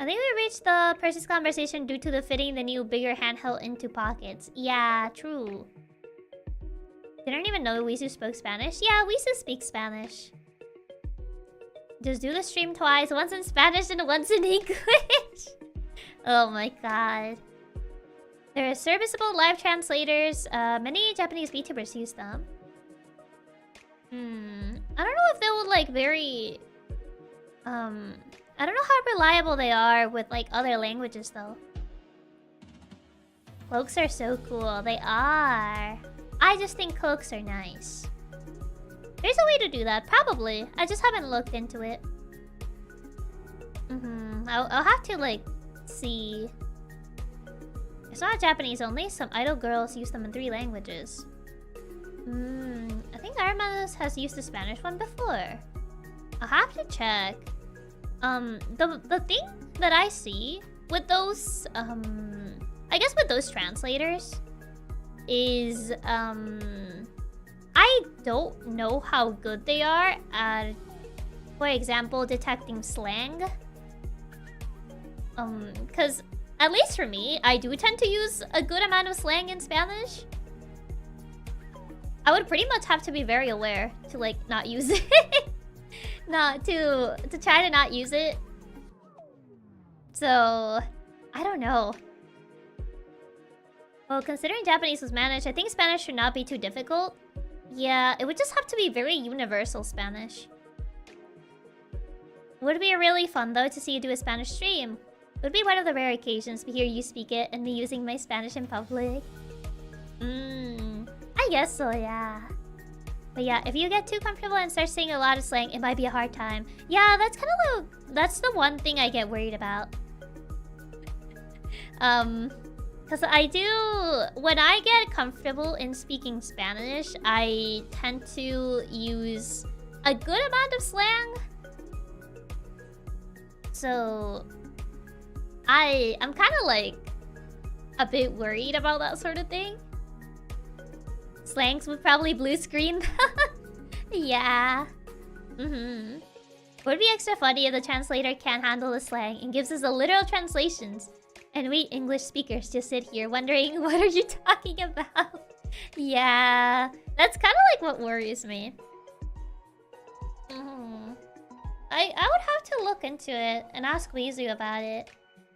I think we reached the purchase conversation due to the fitting the new bigger handheld into pockets. Yeah, true. Didn't even know Wizu spoke Spanish. Yeah, Wizu speaks Spanish. Just do the stream twice. Once in Spanish and once in English. Oh my god. There are serviceable live translators. Many Japanese VTubers use them. I don't know if they would like very... I don't know how reliable they are with like other languages though. Cloaks are so cool. They are. I just think cloaks are nice. There's a way to do that, probably. I just haven't looked into it. I'll have to like see. It's not Japanese only. Some idol girls use them in 3 languages. I think Armanos has used the Spanish one before. I'll have to check. The thing that I see with those, I guess with those translators is, I don't know how good they are at, for example, detecting slang. Because at least for me, I do tend to use a good amount of slang in Spanish. I would pretty much have to be very aware to like not use it. Not to try to not use it. So, I don't know. Well, considering Japanese was managed, I think Spanish should not be too difficult. Yeah, it would just have to be very universal Spanish. Would be really fun though to see you do a Spanish stream. It would be one of the rare occasions to hear you speak it and me using my Spanish in public. I guess so, yeah. But yeah, if you get too comfortable and start saying a lot of slang, it might be a hard time. Yeah, that's kind of like, that's the one thing I get worried about. Because I do, when I get comfortable in speaking Spanish, I tend to use a good amount of slang. So, I'm kind of like a bit worried about that sort of thing. Slangs would probably blue screen. Yeah. Would be extra funny if the translator can't handle the slang and gives us the literal translations. And we English speakers just sit here wondering, what are you talking about? Yeah. That's kind of like what worries me. I would have to look into it and ask Wizu about it.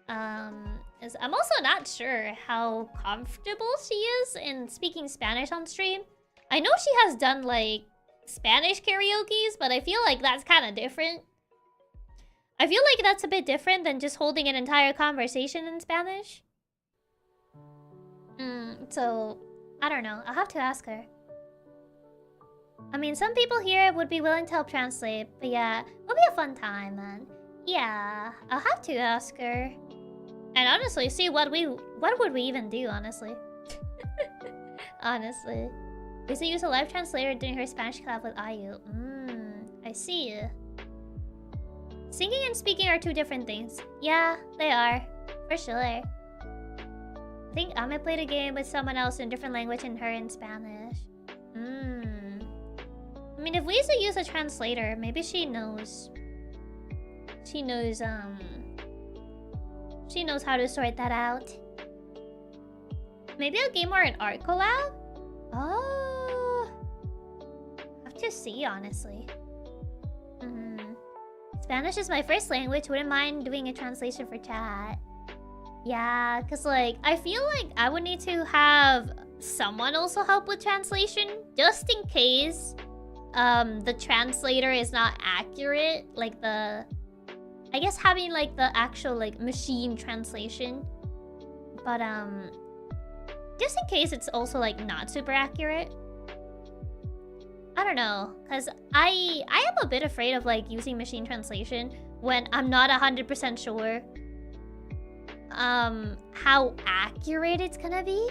I'm also not sure how comfortable she is in speaking Spanish on stream. I know she has done like Spanish karaoke's, but I feel like that's kind of different. I feel like that's a bit different than just holding an entire conversation in Spanish. So, I don't know. I'll have to ask her. I mean, some people here would be willing to help translate, but yeah, it'll be a fun time, man. Yeah, I'll have to ask her. And honestly, see what would we even do, honestly? Honestly. We used to use a live translator during her Spanish collab with IU. I see. Singing and speaking are 2 different things. Yeah, they are. For sure. I think Ame played a game with someone else in a different language and her in Spanish. I mean, if we used to use a translator, maybe she knows. She knows how to sort that out. Maybe a game or an art collab? Oh. Have to see, honestly. Spanish is my first language. Wouldn't mind doing a translation for chat. Yeah, because like, I feel like I would need to have someone also help with translation. Just in case the translator is not accurate. Like the... I guess having like the actual like machine translation. But just in case it's also like not super accurate. I don't know, because I am a bit afraid of like using machine translation when I'm not 100% sure how accurate it's gonna be.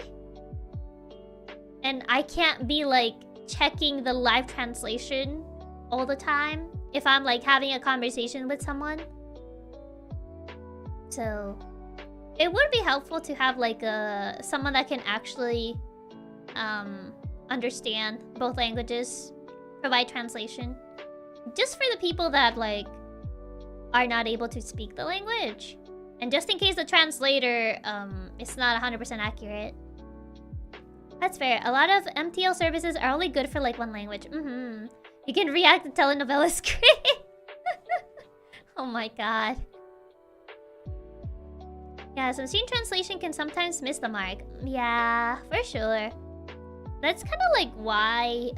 And I can't be like checking the live translation all the time if I'm like having a conversation with someone. So it would be helpful to have like someone that can actually understand both languages, provide translation. Just for the people that like are not able to speak the language. And just in case the translator is not 100% accurate. That's fair. A lot of MTL services are only good for like one language. You can react to telenovela script. Oh my god. Yeah, so machine translation can sometimes miss the mark. Yeah, for sure. That's kind of like why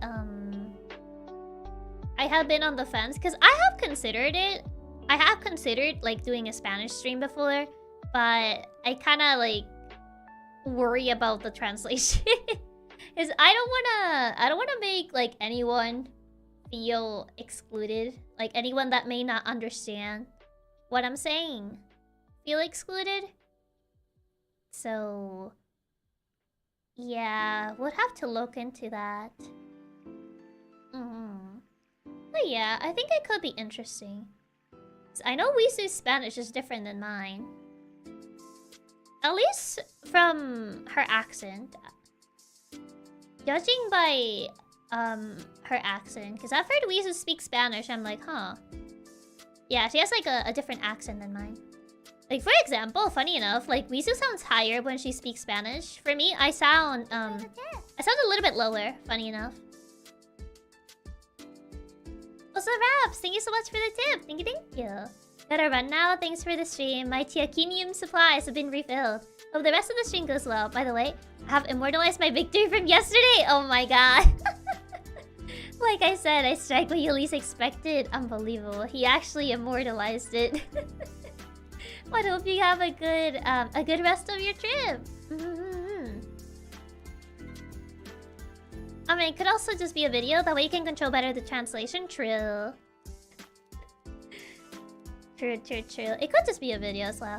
I have been on the fence, because I have considered it. I have considered like doing a Spanish stream before, but I kind of like worry about the translation. Because I don't wanna make like anyone feel excluded, like anyone that may not understand what I'm saying feel excluded. So yeah, we'll have to look into that. But yeah, I think it could be interesting. I know Wisu's Spanish is different than mine. At least from her accent. Judging by her accent, because I've heard Wisu speak Spanish, I'm like, huh. Yeah, she has like a different accent than mine. Like for example, funny enough, like Wisu sounds higher when she speaks Spanish. For me, I sound a little bit lower, funny enough. Also, Raps, thank you so much for the tip. Thank you. Gotta run now. Thanks for the stream. My Chiakinium supplies have been refilled. Hope the rest of the stream goes well. By the way, I have immortalized my victory from yesterday. Oh my god. Like I said, I strike what you least expected. Unbelievable. He actually immortalized it. But hope you have a good rest of your trip. I mean, it could also just be a video. That way you can control better the translation. True. True. It could just be a video as well.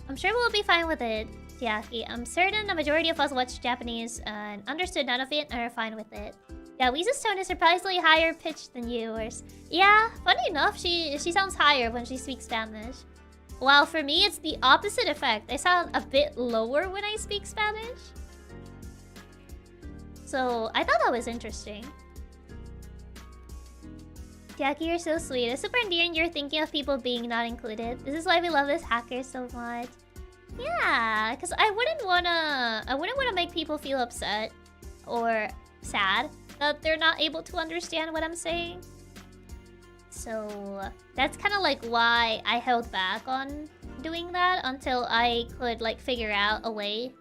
I'm sure we'll be fine with it, Chiaki. I'm certain the majority of us watch Japanese and understood none of it and are fine with it. Yeah, Wisu's tone is surprisingly higher pitched than yours. Yeah, funny enough, she sounds higher when she speaks Spanish. While for me, it's the opposite effect. I sound a bit lower when I speak Spanish. So, I thought that was interesting. Chiaki, you're so sweet. It's super endearing you're thinking of people being not included. This is why we love this hacker so much. Yeah, because I wouldn't wanna make people feel upset or sad that they're not able to understand what I'm saying. So that's kind of like why I held back on doing that until I could like figure out a way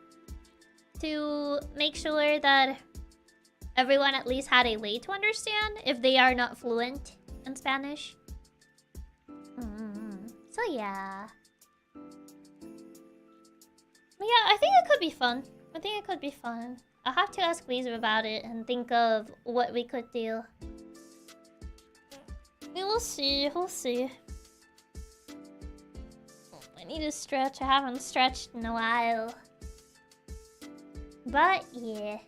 to make sure that everyone at least had a way to understand if they are not fluent in Spanish. So yeah. But yeah, I think it could be fun. I'll have to ask Weezer about it and think of what we could do. We'll see. I need to stretch. I haven't stretched in a while. But yeah.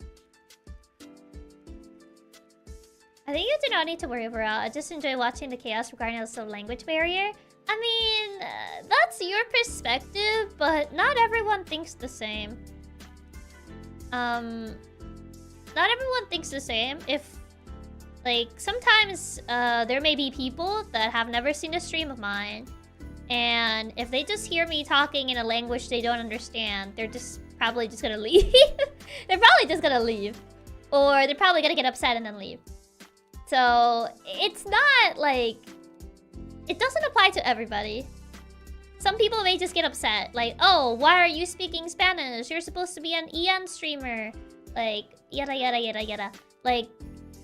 I think you do not need to worry overall. I just enjoy watching the chaos regardless of language barrier. I mean, that's your perspective, but not everyone thinks the same. Not everyone thinks the same. If Like, sometimes there may be people that have never seen a stream of mine. And if they just hear me talking in a language they don't understand, they're just probably just gonna leave. They're probably just gonna leave. Or they're probably gonna get upset and then leave. So, it's not like... It doesn't apply to everybody. Some people may just get upset. Like, oh, why are you speaking Spanish? You're supposed to be an EN streamer. Like, yada yada yada yada. Like,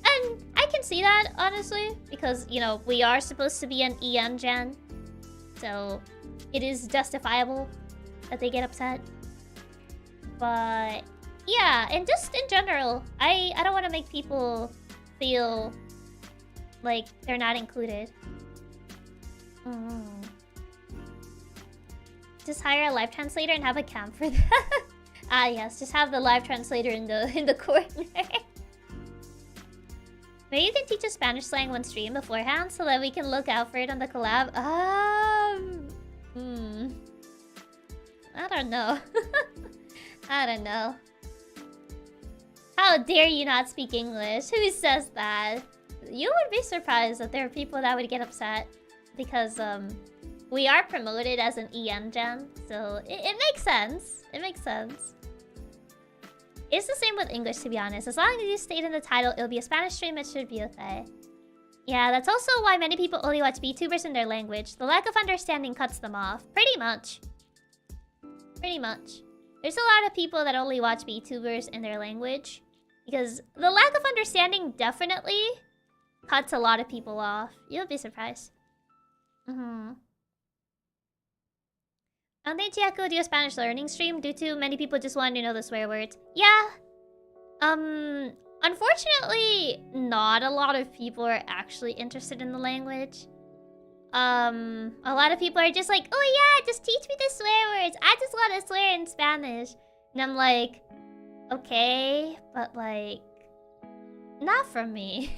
and I can see that, honestly. Because, you know, we are supposed to be an EN gen. So, it is justifiable that they get upset. But, yeah, and just in general, I don't want to make people feel like they're not included. Just hire a live translator and have a cam for that. Ah, yes, just have the live translator in the corner. Maybe you can teach us Spanish slang one stream beforehand so that we can look out for it on the collab. I don't know. I don't know. How dare you not speak English? Who says that? You would be surprised that there are people that would get upset. Because, we are promoted as an EN gen. So, it makes sense. It makes sense. It's the same with English, to be honest. As long as you state in the title, it'll be a Spanish stream, it should be okay. Yeah, that's also why many people only watch VTubers in their language. The lack of understanding cuts them off. Pretty much. Pretty much. There's a lot of people that only watch VTubers in their language. Because the lack of understanding definitely cuts a lot of people off. You'll be surprised. I don't think Chiaki will do a Spanish learning stream due to many people just wanting to know the swear words. Yeah. Unfortunately, not a lot of people are actually interested in the language. A lot of people are just like, oh yeah, just teach me the swear words. I just want to swear in Spanish. And I'm like, okay, but like, not from me.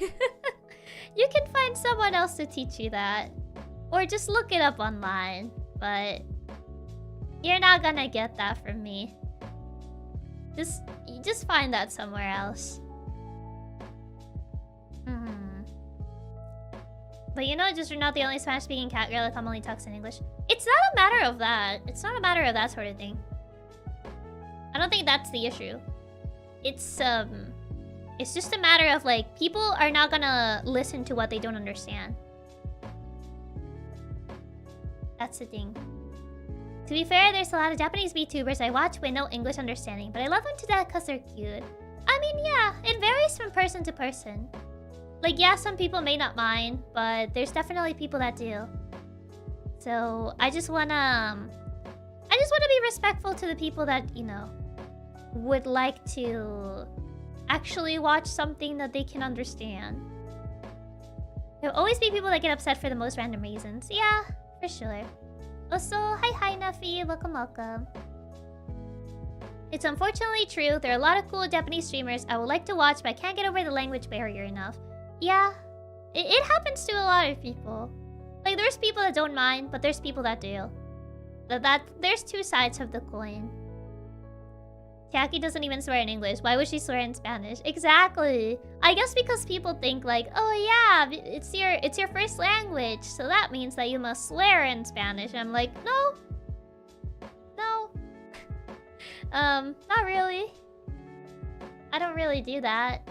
You can find someone else to teach you that. Or just look it up online. But you're not gonna get that from me. Just find that somewhere else. But you know, just you're not the only Spanish-speaking cat girl that commonly talks in English. It's not a matter of that. It's not a matter of that sort of thing. I don't think that's the issue. It's just a matter of like, people are not gonna listen to what they don't understand. That's the thing. To be fair, there's a lot of Japanese VTubers I watch with no English understanding, but I love them to death because they're cute. I mean, yeah, it varies from person to person. Like, yeah, some people may not mind, but there's definitely people that do. So, I just wanna be respectful to the people that, you know, would like to actually watch something that they can understand. There'll always be people that get upset for the most random reasons. Yeah, for sure. Also, hi Nuffy, welcome. It's unfortunately true, there are a lot of cool Japanese streamers I would like to watch, but I can't get over the language barrier enough. Yeah, it happens to a lot of people. Like, there's people that don't mind, but there's people that do. There's two sides of the coin. Chiaki doesn't even swear in English. Why would she swear in Spanish? Exactly. I guess because people think like, oh yeah, it's your first language, so that means that you must swear in Spanish. And I'm like, no. No. Not really. I don't really do that.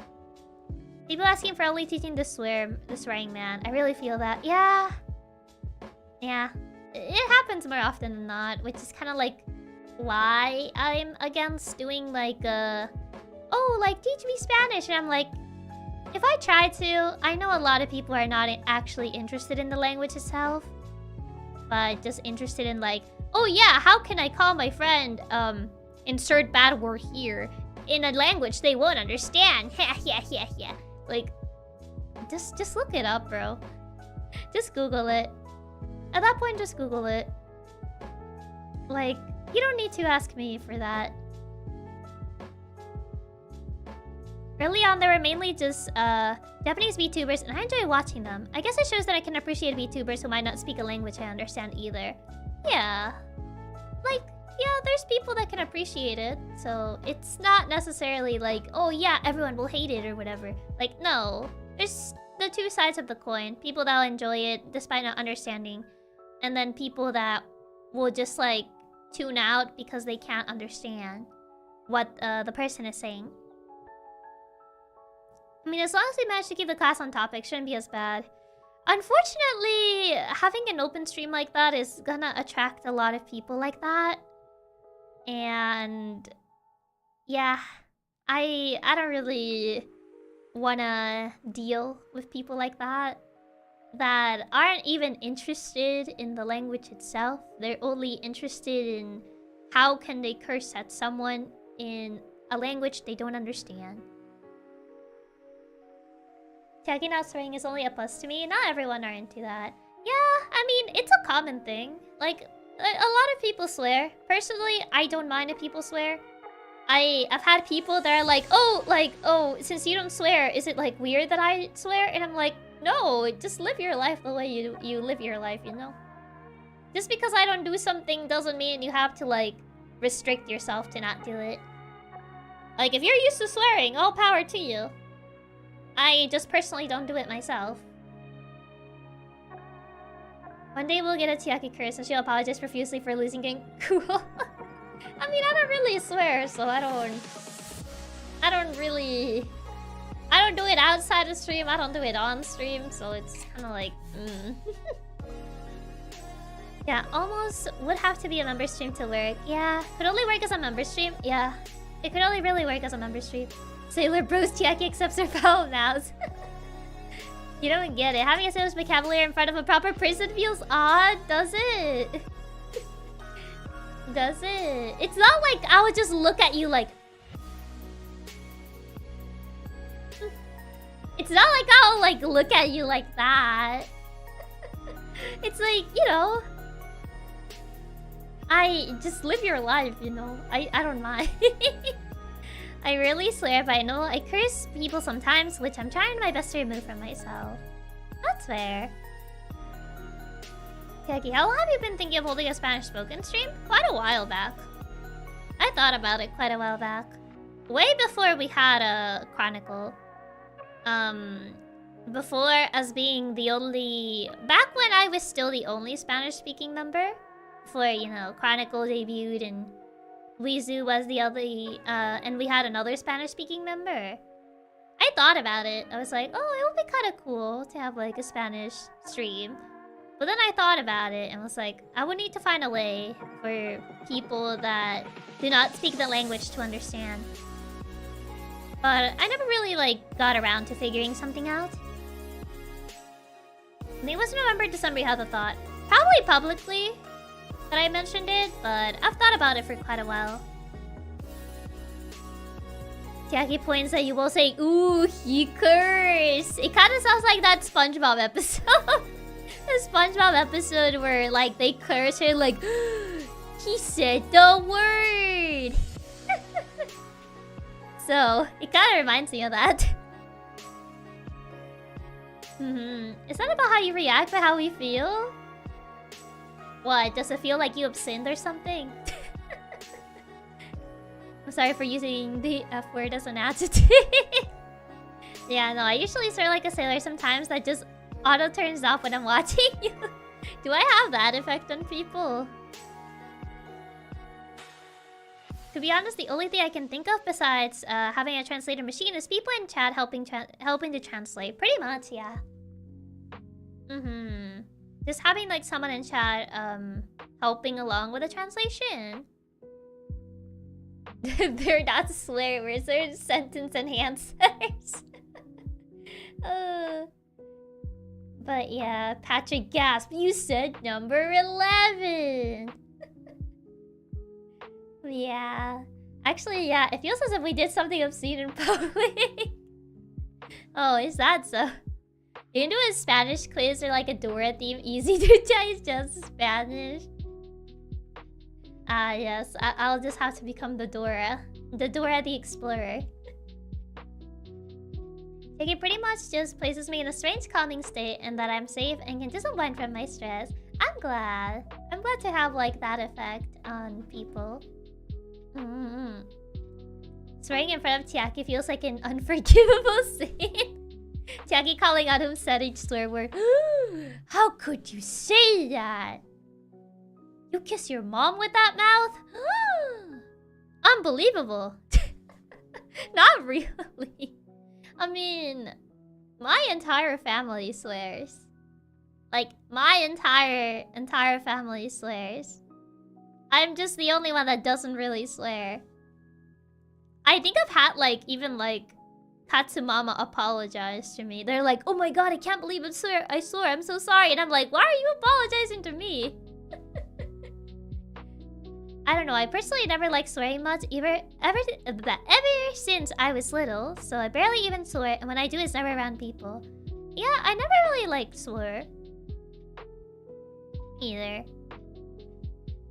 People asking for only teaching the swearing man. I really feel that. Yeah. Yeah. It happens more often than not, which is kind of like why I'm against doing like oh, like teach me Spanish. And I'm like, if I try to, I know a lot of people are not actually interested in the language itself, but just interested in like, oh yeah, how can I call my friend insert bad word here in a language they won't understand. Yeah. Like, just look it up, bro. Just Google it. At that point, just Google it. Like, you don't need to ask me for that. Early on, there were mainly just Japanese VTubers, and I enjoy watching them. I guess it shows that I can appreciate VTubers who might not speak a language I understand either. Yeah. Like, yeah, there's people that can appreciate it, so it's not necessarily like, oh yeah, everyone will hate it or whatever. Like, no. There's the two sides of the coin. People that'll enjoy it despite not understanding. And then people that will just like tune out because they can't understand what the person is saying. I mean, as long as we manage to keep the class on topic, shouldn't be as bad. Unfortunately, having an open stream like that is gonna attract a lot of people like that. And yeah, I don't really wanna deal with people like that aren't even interested in the language itself. They're only interested in how can they curse at someone in a language they don't understand. Tagging out swearing is only a plus to me. Not everyone are into that. Yeah, I mean, it's a common thing. Like, a lot of people swear. Personally, I don't mind if people swear. I've had people that are like, oh, since you don't swear, is it like weird that I swear? And I'm like, no, just live your life the way you live your life, you know? Just because I don't do something doesn't mean you have to like restrict yourself to not do it. Like, if you're used to swearing, all power to you. I just personally don't do it myself. One day we'll get a Chiaki curse and she'll apologize profusely for losing game. Cool. I mean, I don't really swear, so I don't do it outside the stream, I don't do it on stream, so it's kind of like, Yeah, almost would have to be a member stream to work. Yeah, could only work as a member stream. Yeah, it could only really work as a member stream. Sailor Bros Chiaki accepts her foul mouths. You don't get it. Having a sailor's vocabulary in front of a proper person feels odd, does it? Does it? It's not like I would just look at you like... It's not like I'll like look at you like that. It's like, you know... I just live your life, you know? I don't mind. I rarely swear, but I know I curse people sometimes, which I'm trying my best to remove from myself. That's fair. Chiaki, how long have you been thinking of holding a Spanish spoken stream? Quite a while back. I thought about it quite a while back. Way before we had a Chronicle. Before us being the only... Back when I was still the only Spanish-speaking member. Before, you know, Chronicle debuted and... Weezu was the other, and we had another Spanish-speaking member. I thought about it. I was like, oh, it would be kind of cool to have, like, a Spanish stream. But then I thought about it and was like, I would need to find a way for people that do not speak the language to understand. But I never really, like, got around to figuring something out. And it was November, December, you had the thought. Probably publicly that I mentioned it, but I've thought about it for quite a while. Chiaki points that you will say, ooh, he cursed. It kind of sounds like that SpongeBob episode. The SpongeBob episode where, like, they curse her, like, he said the word. So, it kind of reminds me of that. Is that about how you react by how we feel? What, does it feel like you have sinned or something? I'm sorry for using the F word as an adjective. Yeah, no, I usually swear like a sailor sometimes that just auto turns off when I'm watching you. Do I have that effect on people? To be honest, the only thing I can think of besides having a translator machine is people in chat helping to translate. Pretty much, yeah. Just having like someone in chat helping along with the translation. They're not swear words, they're sentence enhancers. But yeah, Patrick gasped. You said number 11. Yeah. Actually, yeah, it feels as if we did something obscene in public. Oh, is that so? You can do a Spanish quiz or like a Dora theme. Easy to change just Spanish. Yes. I'll just have to become the Dora. The Dora the Explorer. It pretty much just places me in a strange calming state and that I'm safe and can just unwind from my stress. I'm glad. I'm glad to have like that effect on people. Swearing in front of Chiaki feels like an unforgivable sin. Chiaki calling out himself each swear word. How could you say that? You kiss your mom with that mouth? Unbelievable. Not really. I mean, my entire family swears. Like, my entire family swears. I'm just the only one that doesn't really swear. I think I've had, like, even, like, Katsumama apologize to me. They're like, oh my god, I can't believe I swear, I'm so sorry. And I'm like, why are you apologizing to me? I don't know, I personally never liked swearing much ever since I was little. So I barely even swear, and when I do, it's never around people. Yeah, I never really liked swear. Either.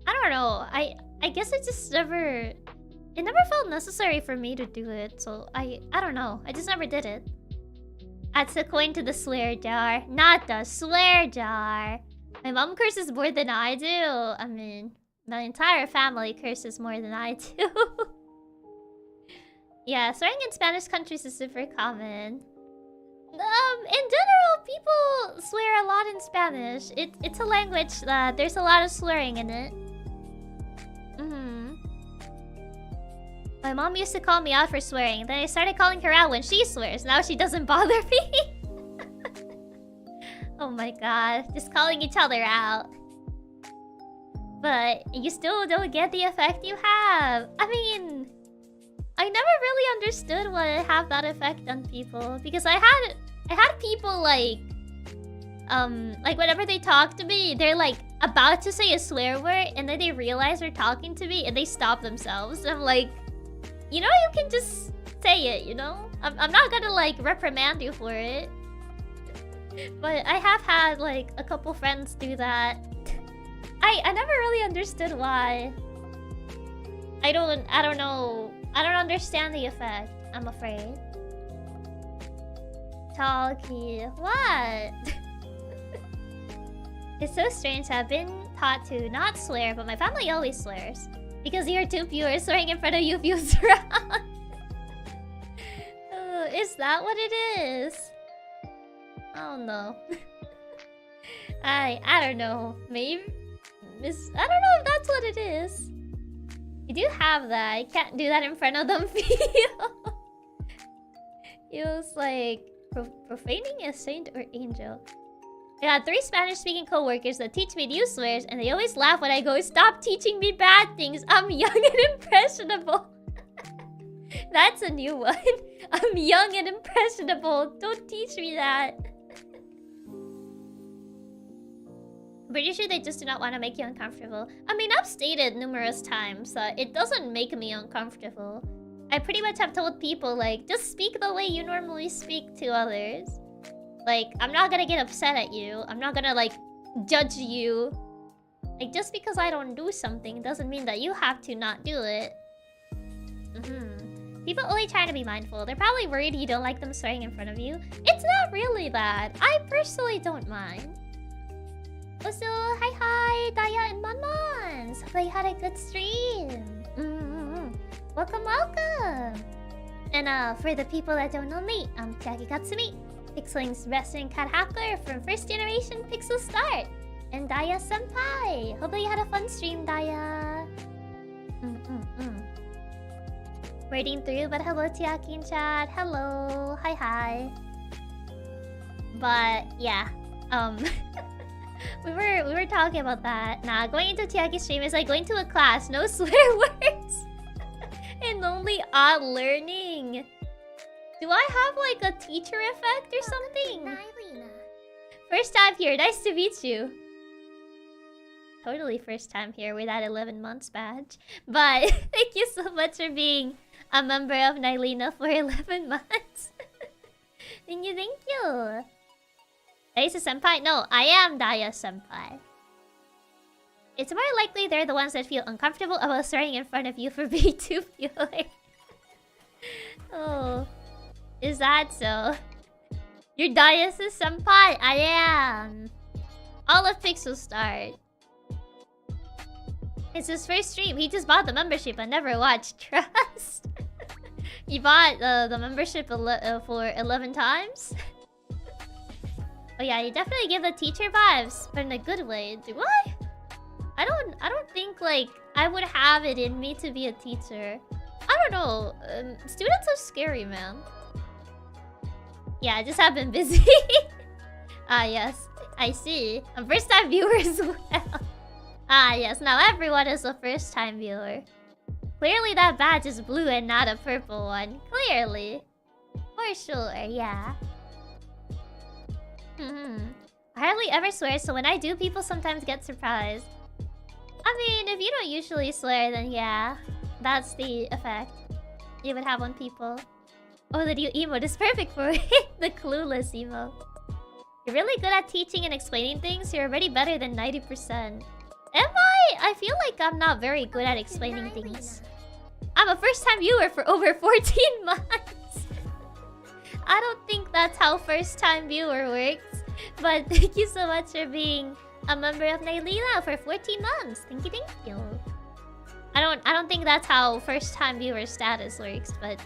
I don't know, I guess I just never... It never felt necessary for me to do it, so I don't know. I just never did it. Adds a coin to the swear jar. Not the swear jar. My mom curses more than I do. I mean, the entire family curses more than I do. Yeah, swearing in Spanish countries is super common. In general, people swear a lot in Spanish. It's a language that there's a lot of swearing in it. My mom used to call me out for swearing. Then I started calling her out when she swears. Now she doesn't bother me. Oh my god. Just calling each other out. But you still don't get the effect you have. I mean... I never really understood why I have that effect on people. Because I had people like whenever they talk to me, they're like about to say a swear word. And then they realize they're talking to me and they stop themselves. I'm like... You know, you can just say it, you know? I'm not gonna, like, reprimand you for it. But I have had, like, a couple friends do that. I never really understood why. I don't know. I don't understand the effect, I'm afraid. Talkie. What? It's so strange. I've been taught to not swear, but my family always swears. Because you're too pure, swearing in front of you feels wrong. Is that what it is? I don't know. I don't know. Maybe... I don't know if that's what it is. You do have that. I can't do that in front of them. Feels like... profaning a saint or angel. I had 3 Spanish-speaking co-workers that teach me new swears, and they always laugh when I go, stop teaching me bad things. I'm young and impressionable. That's a new one. I'm young and impressionable. Don't teach me that. Pretty sure they just do not want to make you uncomfortable. I mean, I've stated numerous times that it doesn't make me uncomfortable. I pretty much have told people, like, just speak the way you normally speak to others. Like, I'm not gonna get upset at you. I'm not gonna, like, judge you. Like, just because I don't do something doesn't mean that you have to not do it. People only try to be mindful. They're probably worried you don't like them swearing in front of you. It's not really that. I personally don't mind. Also, hi, Daya and Monmons. Hope you had a good stream. Welcome. And for the people that don't know me, I'm Chiaki Katsumi. PixelLink's resident cat hacker from first generation PixelStart. And Daya Senpai. Hopefully you had a fun stream, Daya. Waiting through, but hello Chiaki in chat. Hello. Hi. But yeah. we were talking about that. Nah, going into Chiaki's stream is like going to a class, no swear words. And only odd learning. Do I have like a teacher effect or something? First time here, nice to meet you. Totally first time here with that 11 months badge. But thank you so much for being a member of Nylina for 11 months. Thank you. Daya Senpai? No, I am Daya Senpai. It's more likely they're the ones that feel uncomfortable about swearing in front of you for being too pure. Oh. Is that so? You're Daya Senpai? I am. All of PixelStart. It's his first stream. He just bought the membership and never watched. Trust. He bought the membership for 11 times. Oh yeah, you definitely give the teacher vibes, but in a good way. Do I? I don't think like I would have it in me to be a teacher. I don't know. Students are scary, man. Yeah, I just have been busy. Ah, yes. I see. A first-time viewer as well. Ah, yes. Now everyone is a first-time viewer. Clearly that badge is blue and not a purple one. Clearly. For sure, yeah. I hardly ever swear, so when I do, people sometimes get surprised. I mean, if you don't usually swear, then yeah. That's the effect you would have on people. Oh, the new emote is perfect for it. The clueless emote. You're really good at teaching and explaining things. You're already better than 90%. Am I? I feel like I'm not very good at explaining things. I'm a first-time viewer for over 14 months. I don't think that's how first-time viewer works. But thank you so much for being a member of Nailina for 14 months. Thank you, thank you. I don't think that's how first-time viewer status works, but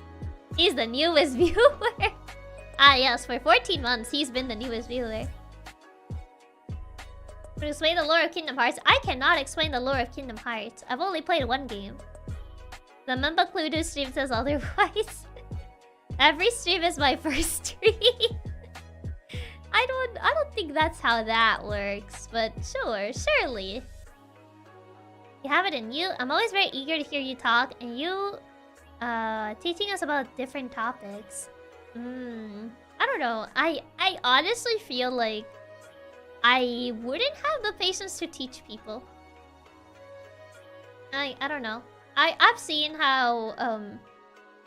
he's the newest viewer. Ah, yes, for 14 months, he's been the newest viewer. To explain the lore of Kingdom Hearts, I cannot explain the lore of Kingdom Hearts. I've only played one game. The Memba Cluedo stream says otherwise. Every stream is my first stream. I don't think that's how that works, but sure, surely. You have it in you. I'm always very eager to hear you talk, and you teaching us about different topics. I don't know. I honestly feel like I wouldn't have the patience to teach people. I don't know. I've seen how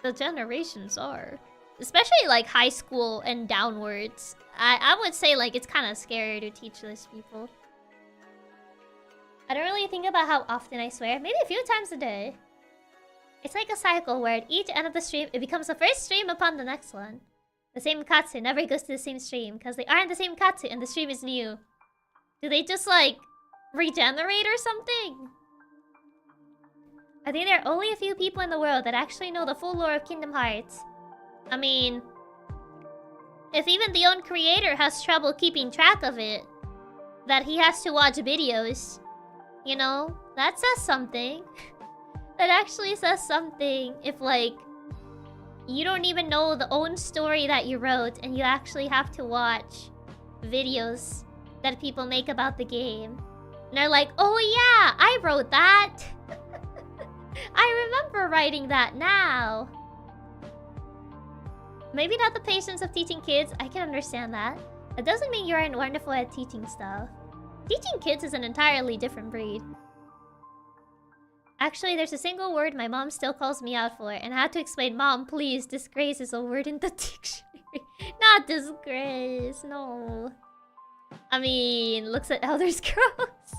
the generations are. Especially like high school and downwards. I would say like it's kind of scary to teach those people. I don't really think about how often I swear. Maybe a few times a day. It's like a cycle where at each end of the stream, it becomes the first stream upon the next one. The same katsu never goes to the same stream because they aren't the same katsu and the stream is new. Do they just like regenerate or something? I think there are only a few people in the world that actually know the full lore of Kingdom Hearts. I mean, if even the own creator has trouble keeping track of it, that he has to watch videos, you know, that says something. That actually says something if, like, you don't even know the own story that you wrote and you actually have to watch videos that people make about the game. And they're like, oh yeah, I wrote that. I remember writing that now. Maybe not the patience of teaching kids. I can understand that. That doesn't mean you aren't wonderful at teaching stuff. Teaching kids is an entirely different breed. Actually, there's a single word my mom still calls me out for, and I had to explain, Mom, please, disgrace is a word in the dictionary. Not disgrace, no. I mean, looks at Elder Scrolls.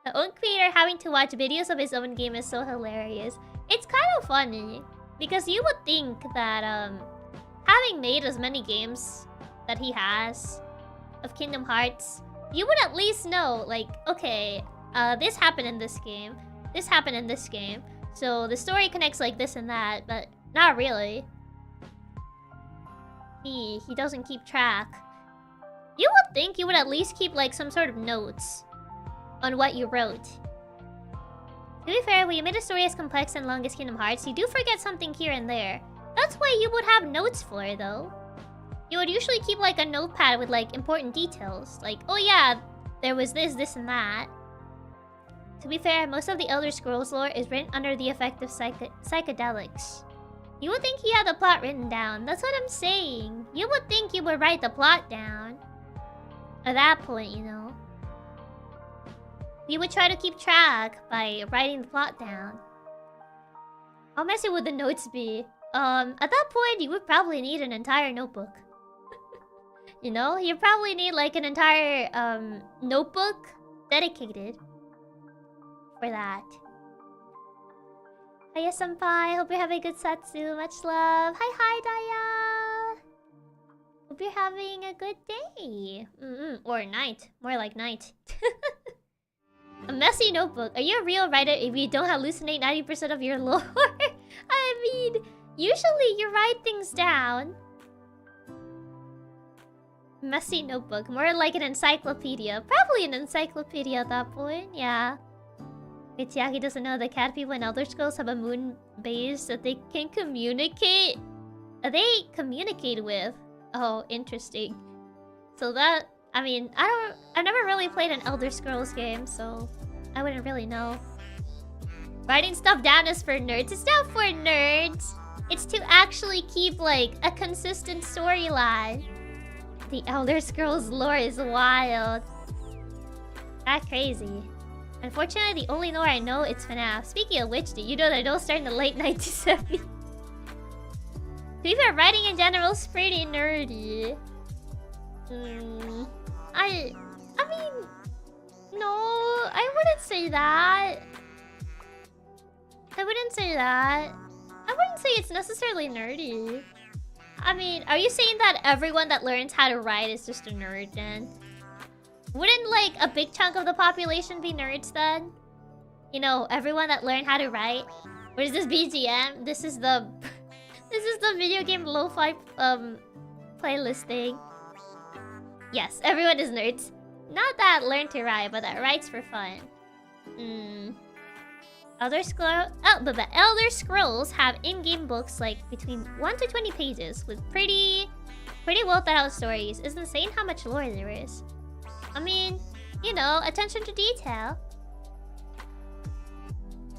The own creator having to watch videos of his own game is so hilarious. It's kind of funny, because you would think that, having made as many games that he has of Kingdom Hearts, you would at least know, like, okay, this happened in this game. This happened in this game. So the story connects like this and that, but not really. He doesn't keep track. You would think you would at least keep like some sort of notes on what you wrote. To be fair, when you made a story as complex and long as Kingdom Hearts, you do forget something here and there. That's why you would have notes for it, though. You would usually keep like a notepad with like important details. Like, oh yeah, there was this, this, and that. To be fair, most of the Elder Scrolls lore is written under the effect of psychedelics. You would think he had the plot written down. That's what I'm saying. You would think you would write the plot down. At that point, you know. You would try to keep track by writing the plot down. How messy would the notes be? At that point, you would probably need an entire notebook. You know? You probably need like an entire, notebook dedicated for that. Hiya senpai, hope you're having a good Satsu. Much love. Hi Daya. Hope you're having a good day. Or night. More like night. A messy notebook. Are you a real writer if you don't hallucinate 90% of your lore? I mean, usually you write things down. Messy notebook. More like an encyclopedia. Probably an encyclopedia at that point, yeah. Wait, Chiaki doesn't know that cat people in Elder Scrolls have a moon base that they can communicate. They communicate with. Oh, interesting. So that, I mean, I've never really played an Elder Scrolls game, so I wouldn't really know. Writing stuff down is for nerds. It's not for nerds. It's to actually keep, like, a consistent storyline. The Elder Scrolls lore is wild. That's crazy. Unfortunately, the only lore I know is FNAF. Speaking of which, do you know that it all started in the late 1970s? To be fair, writing in general is pretty nerdy. I mean, no, I wouldn't say that. I wouldn't say that. I wouldn't say it's necessarily nerdy. I mean, are you saying that everyone that learns how to write is just a nerd then? Wouldn't, like, a big chunk of the population be nerds then? You know, everyone that learned how to write? What is this BGM? This is the... this is the video game lo-fi, playlist thing. Yes, everyone is nerds. Not that learn to write, but that writes for fun. Elder Scrolls have in-game books like between 1 to 20 pages with pretty well thought out stories. It's insane how much lore there is. I mean, you know, attention to detail.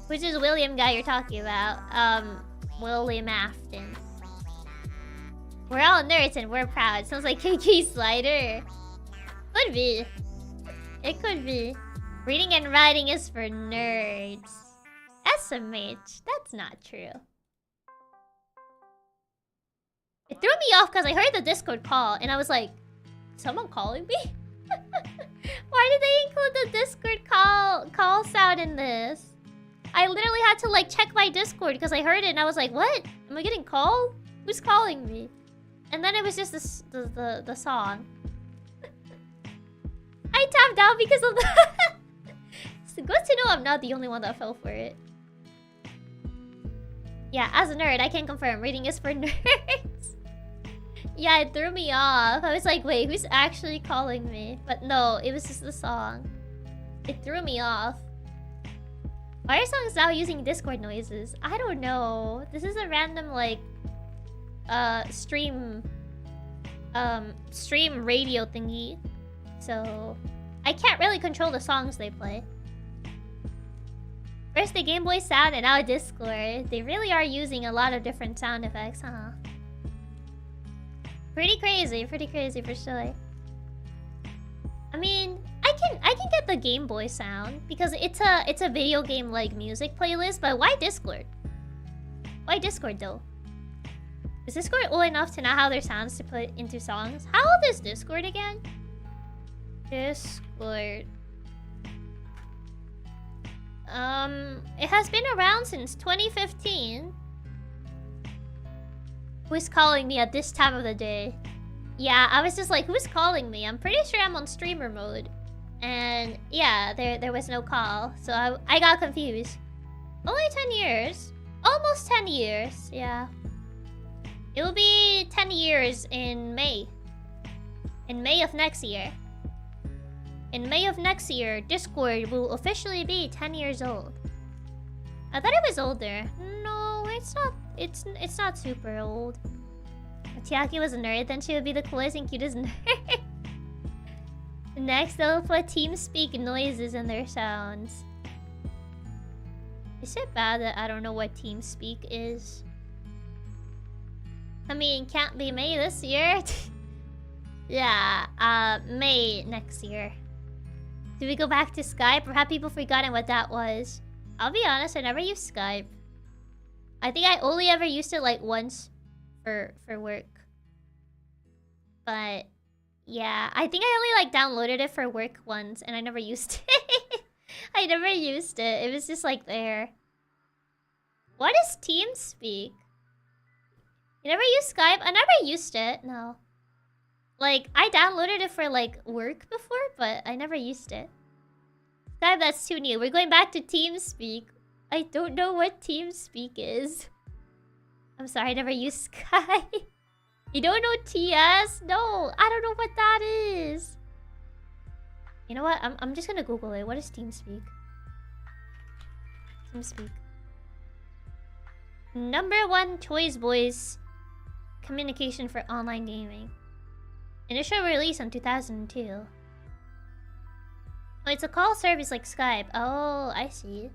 Which is William guy you're talking about? William Afton. We're all nerds and we're proud. Sounds like KK Slider. Could be. It could be. Reading and writing is for nerds. SMH. That's not true. It threw me off because I heard the Discord call and I was like, someone calling me? Why did they include the Discord call sound in this? I literally had to like check my Discord because I heard it and I was like, what? Am I getting called? Who's calling me? And then it was just the song. I tapped out because of that. It's good to know I'm not the only one that fell for it. Yeah, as a nerd, I can confirm reading is for nerds. Yeah, it threw me off. I was like, wait, who's actually calling me? But no, it was just the song. It threw me off. Why are songs now using Discord noises? I don't know. This is a random, like, stream radio thingy. So, I can't really control the songs they play. First the Game Boy sound and now Discord. They really are using a lot of different sound effects, huh? Pretty crazy for sure. I mean, I can get the Game Boy sound because it's a video game like music playlist, but why Discord? Why Discord though? Is Discord old enough to know how their sounds to put into songs? How old is Discord again? Discord. It has been around since 2015. Who's calling me at this time of the day? Yeah, I was just like, who's calling me? I'm pretty sure I'm on streamer mode. And yeah, there was no call. So I got confused. Only 10 years. Almost 10 years, yeah. It will be 10 years in May. In May of next year. In May of next year, Discord will officially be 10 years old. I thought it was older. No, it's not. It's not super old. If Chiaki was a nerd, then she would be the coolest and cutest nerd. Next, they'll put TeamSpeak noises in their sounds. Is it bad that I don't know what TeamSpeak is? I mean, can't be May this year. Yeah, May next year. Do we go back to Skype? Or have people forgotten what that was? I'll be honest, I never used Skype. I think I only ever used it like once for work. But yeah, I think I only like downloaded it for work once and I never used it. I never used it. It was just like there. What is TeamSpeak? You never used Skype? I never used it, no. Like, I downloaded it for, like, work before, but I never used it. Skype, that's too new. We're going back to TeamSpeak. I don't know what TeamSpeak is. I'm sorry, I never used Skype. You don't know TS? No, I don't know what that is. You know what? I'm just gonna Google it. What is TeamSpeak? TeamSpeak. #1 choice voice communication for online gaming. Initial release in 2002. Oh, it's a call service like Skype. Oh, I see.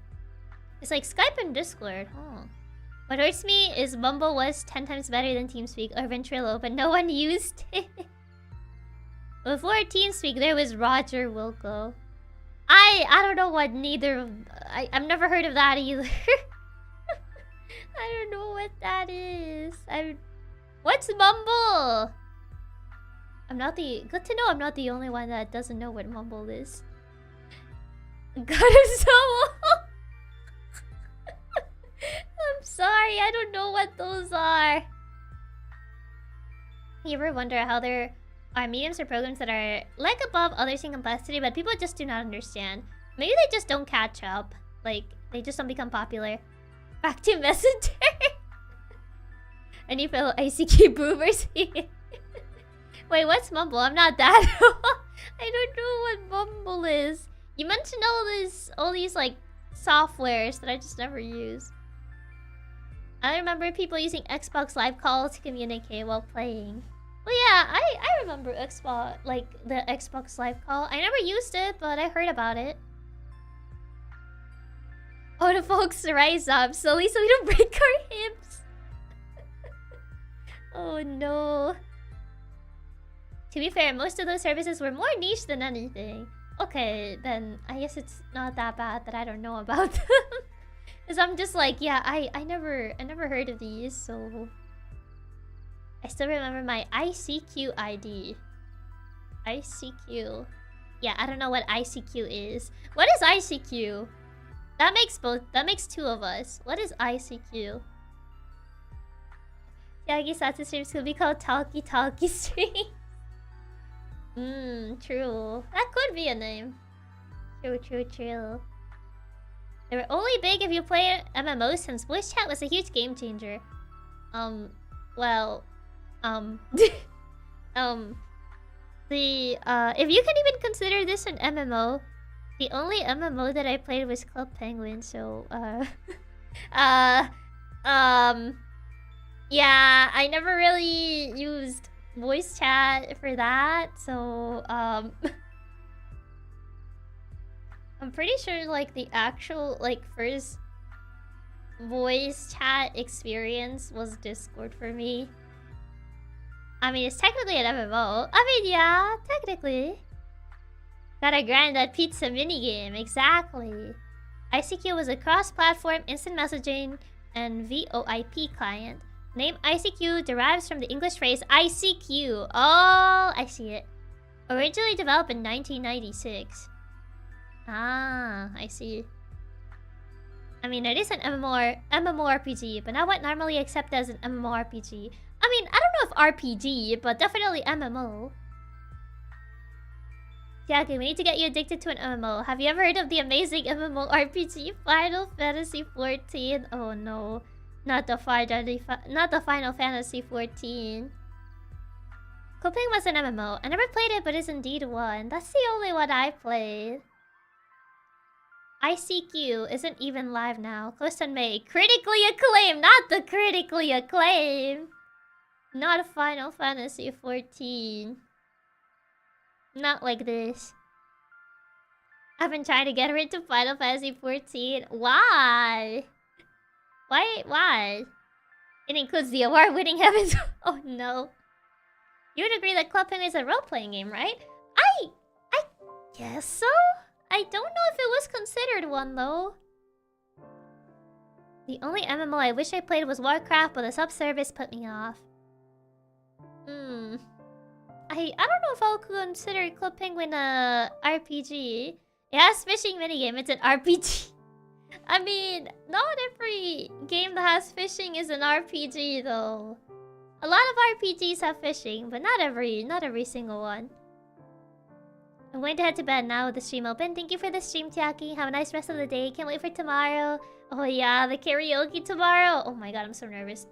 It's like Skype and Discord. Huh. What hurts me is Mumble was 10 times better than TeamSpeak or Ventrilo, but no one used it. Before TeamSpeak, there was Roger Wilco. I don't know what neither... I've never heard of that either. I don't know what that is. What's Mumble? Good to know I'm not the only one that doesn't know what Mumble is. God, I'm so old. I'm sorry, I don't know what those are. You ever wonder how there are mediums or programs that are like above others in complexity, but people just do not understand? Maybe they just don't catch up. Like, they just don't become popular. Back to Messenger. Any fellow ICQ boomers here? Wait, what's Mumble? I'm not that old. I don't know what Mumble is. You mentioned all these like softwares that I just never use. I remember people using Xbox Live Call to communicate while playing. Well, yeah, I remember Xbox, like the Xbox Live Call. I never used it, but I heard about it. Oh, the folks rise up slowly so we don't break our hips. Oh no. To be fair, most of those services were more niche than anything. Okay, then I guess it's not that bad that I don't know about them. Because I'm just like, yeah, I never heard of these, so... I still remember my ICQ ID. ICQ. Yeah, I don't know what ICQ is. What is ICQ? That makes two of us. What is ICQ? Chiaki Satsu streams could be called Talkie Talkie stream. True. That could be a name. True. They were only big if you play MMOs since voice chat was a huge game changer. If you can even consider this an MMO, the only MMO that I played was Club Penguin, so, yeah, I never really used voice chat for that, so, I'm pretty sure, like, the actual, like, first voice chat experience was Discord for me. I mean, it's technically an MMO. I mean, yeah, technically. Gotta grind that pizza minigame, exactly. ICQ was a cross-platform instant messaging and VoIP client. Name ICQ derives from the English phrase ICQ. Oh, I see it. Originally developed in 1996. Ah, I see. I mean, it is an MMORPG, but not what normally accepted as an MMORPG. I mean, I don't know if RPG, but definitely MMO. Chiaki, we need to get you addicted to an MMO. Have you ever heard of the amazing MMORPG Final Fantasy XIV? Oh no, not the Final Fantasy XIV. Coping was an MMO. I never played it, but it's indeed one. That's the only one I played. ICQ isn't even live now. Close on May. Critically acclaimed, not the critically acclaimed. Not Final Fantasy XIV. Not like this. I've been trying to get her into Final Fantasy XIV. Why? Why? It includes the award-winning Heavens. Oh no. You would agree that Club Penguin is a role-playing game, right? I guess so? I don't know if it was considered one though. The only MMO I wish I played was Warcraft, but the sub-service put me off. I don't know if I'll consider Club Penguin a RPG. It has fishing minigame, it's an RPG. I mean, not every game that has fishing is an RPG though. A lot of RPGs have fishing, but not every single one. I'm going to head to bed now with the stream open. Thank you for the stream, Chiaki. Have a nice rest of the day. Can't wait for tomorrow. Oh yeah, the karaoke tomorrow. Oh my god, I'm so nervous.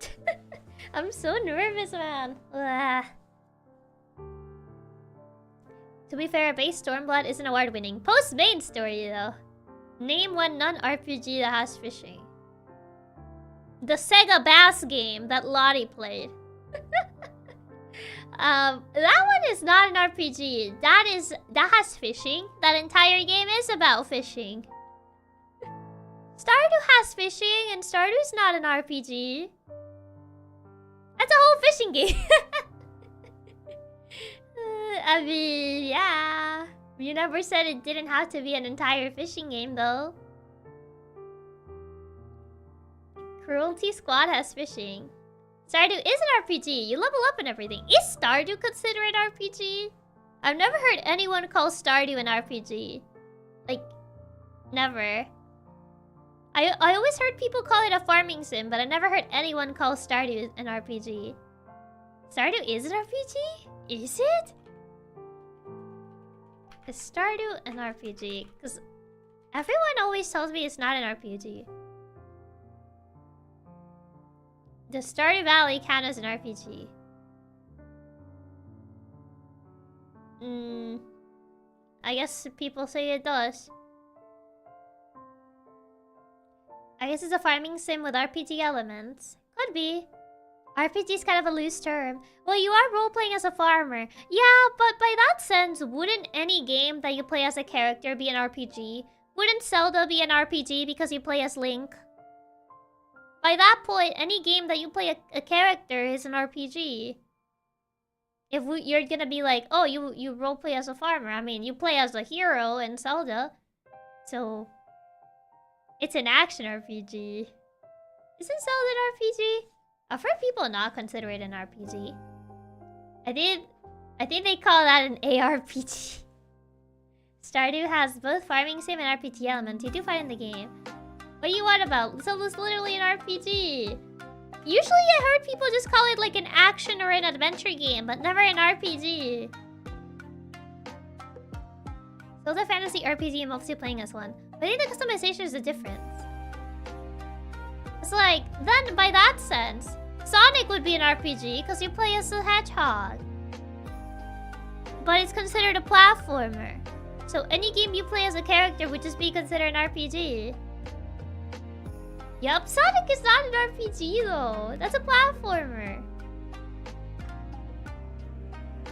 I'm so nervous, man. Ugh. To be fair, base Stormblood isn't award-winning. Post-main story, though. Name one non-RPG that has fishing. The Sega Bass game that Lottie played. That one is not an RPG. That has fishing. That entire game is about fishing. Stardew has fishing, and Stardew's not an RPG. That's a whole fishing game. I mean, yeah. You never said it didn't have to be an entire fishing game, though. Cruelty Squad has fishing. Stardew is an RPG. You level up and everything. Is Stardew considered an RPG? I've never heard anyone call Stardew an RPG. Like, never. I always heard people call it a farming sim, but I never heard anyone call Stardew an RPG. Stardew is an RPG? Is it? Is Stardew an RPG? Because everyone always tells me it's not an RPG. Does Stardew Valley count as an RPG? I guess people say it does. I guess it's a farming sim with RPG elements. Could be. RPG is kind of a loose term. Well, you are role-playing as a farmer. Yeah, but by that sense, wouldn't any game that you play as a character be an RPG? Wouldn't Zelda be an RPG because you play as Link? By that point, any game that you play a character is an RPG. If you're gonna be like, oh, you roleplay as a farmer. I mean, you play as a hero in Zelda. So, it's an action RPG. Isn't Zelda an RPG? I've heard people not consider it an RPG. I think they call that an ARPG. Stardew has both farming sim and RPG elements. You do find in the game. What are you on about? Zelda's literally an RPG. Usually I heard people just call it like an action or an adventure game, but never an RPG. Zelda Fantasy RPG and mostly playing as one. But I think the customization is the difference. It's like, then by that sense, Sonic would be an RPG because you play as a hedgehog. But it's considered a platformer. So any game you play as a character would just be considered an RPG. Yup, Sonic is not an RPG though. That's a platformer.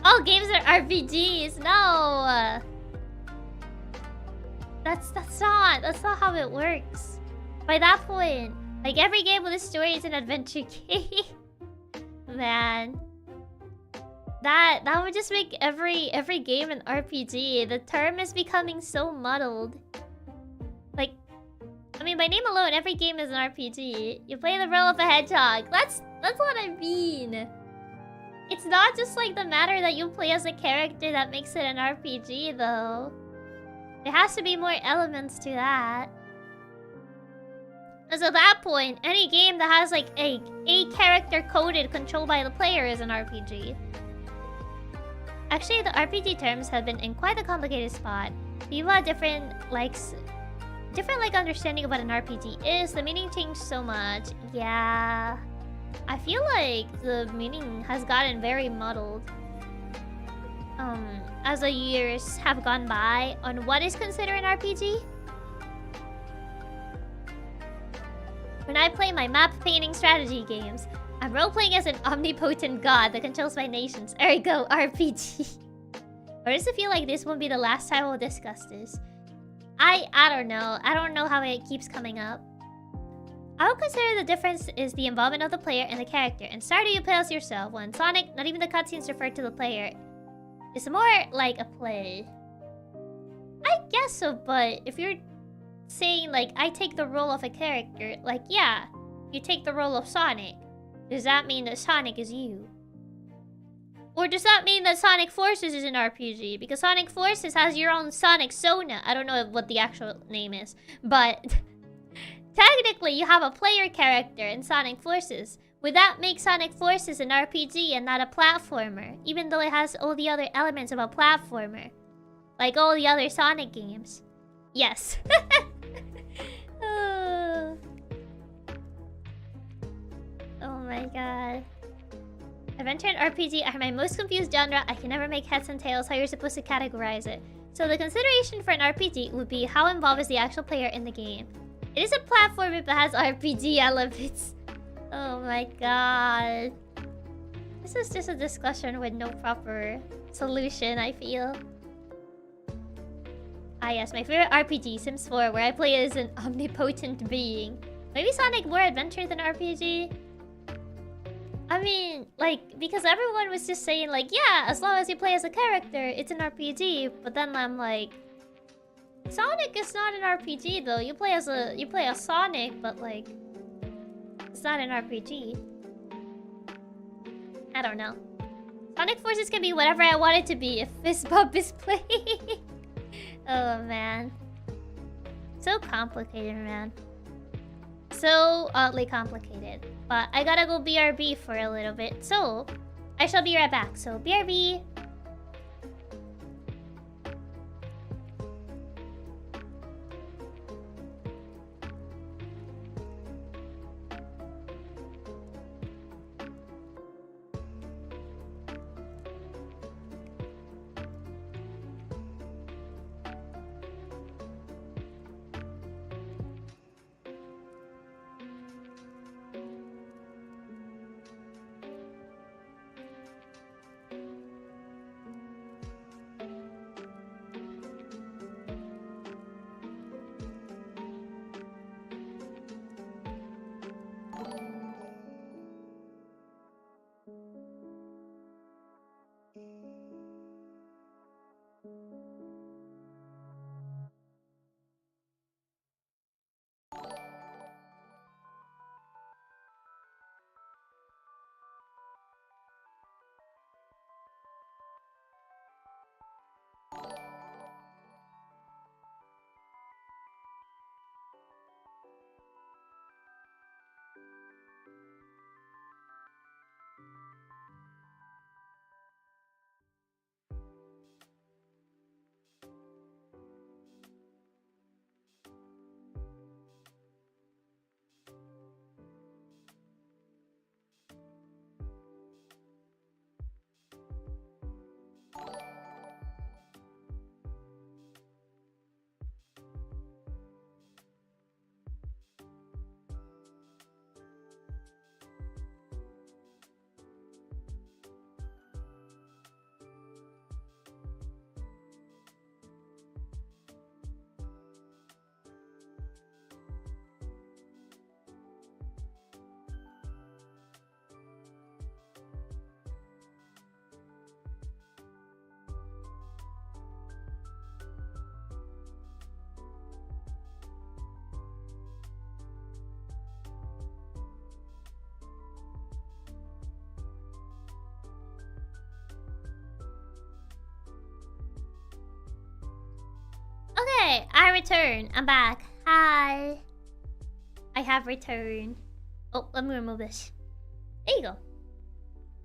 All games are RPGs. No. That's not how it works. By that point, like every game with a story is an adventure game. Man. That would just make every game an RPG. The term is becoming so muddled. Like, I mean, by name alone, every game is an RPG. You play the role of a hedgehog. That's what I mean. It's not just like the matter that you play as a character that makes it an RPG, though. There has to be more elements to that. Because at that point, any game that has like a character coded controlled by the player is an RPG. Actually, the RPG terms have been in quite a complicated spot. People have different understanding of what an RPG is. The meaning changed so much. Yeah. I feel like the meaning has gotten very muddled. As the years have gone by on what is considered an RPG. When I play my map painting strategy games, I'm role-playing as an omnipotent god that controls my nations. Ergo, RPG. Or does it feel like this won't be the last time we'll discuss this? I don't know. I don't know how it keeps coming up. I would consider the difference is the involvement of the player and the character. In Stardew, you play as yourself. When Sonic, not even the cutscenes refer to the player. It's more like a play. I guess so, but if you're saying, like, I take the role of a character, like, yeah, you take the role of Sonic. Does that mean that Sonic is you? Or does that mean that Sonic Forces is an RPG? Because Sonic Forces has your own Sonic Sona. I don't know what the actual name is. But technically, you have a player character in Sonic Forces. Would that make Sonic Forces an RPG and not a platformer? Even though it has all the other elements of a platformer. Like all the other Sonic games. Yes. Oh my god. Adventure and RPG are my most confused genre. I can never make heads and tails how you're supposed to categorize it. So the consideration for an RPG would be how involved is the actual player in the game. It is a platformer but has RPG elements. Oh my god. This is just a discussion with no proper solution, I feel. Ah yes, my favorite RPG, Sims 4, where I play as an omnipotent being. Maybe Sonic more adventure than RPG? I mean, like, because everyone was just saying, like, yeah, as long as you play as a character, it's an RPG. But then I'm like, Sonic is not an RPG though. You play as Sonic, but like, it's not an RPG. I don't know. Sonic Forces can be whatever I want it to be if Fist Bump is playing. Oh man. So complicated, man. So oddly complicated. But I gotta go BRB for a little bit. So, I shall be right back. So, BRB. Okay, I return. I'm back. Hi. I have returned. Oh, let me remove this. There you go.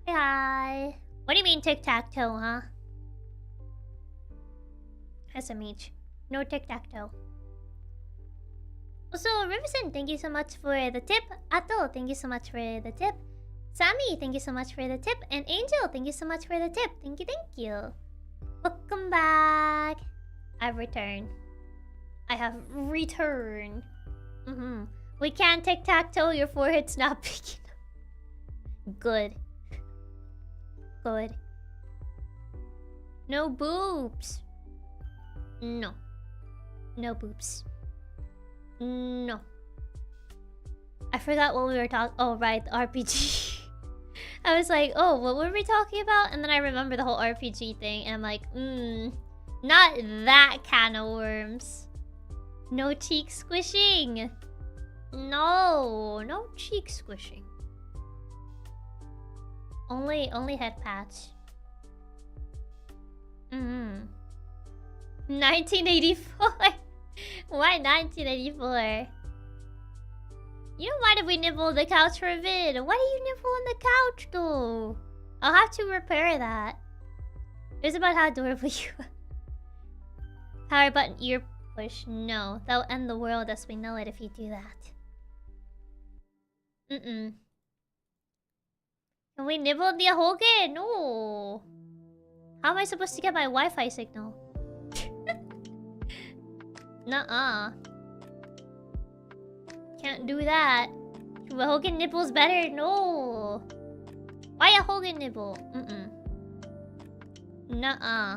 Hey, hi. What do you mean tic-tac-toe, huh? SMH. No tic-tac-toe. Also, Riverson, thank you so much for the tip. Ato, thank you so much for the tip. Sammy, thank you so much for the tip. And Angel, thank you so much for the tip. Thank you, thank you. Welcome back. I've returned. I have returned. We can't tic-tac-toe, your forehead's not big enough. Good. Good. No boobs. No. No boobs. No. I forgot what we were talking. Oh, right, RPG. I was like, oh, what were we talking about? And then I remember the whole RPG thing, and I'm like, not that can of worms. No cheek squishing. No cheek squishing. Only head pats. 1984. Why 1984? You don't mind if we nibble on the couch for a bit. Why do you nibble on the couch though? I'll have to repair that. It's about how adorable you are. Power button ear push. No, that'll end the world as we know it if you do that. You Can we nibble the ahoge? No. How am I supposed to get my Wi-Fi signal? Nuh-uh. Can't do that. Ahoge nibble's better. No. Why a ahoge nibble? Nuh-uh.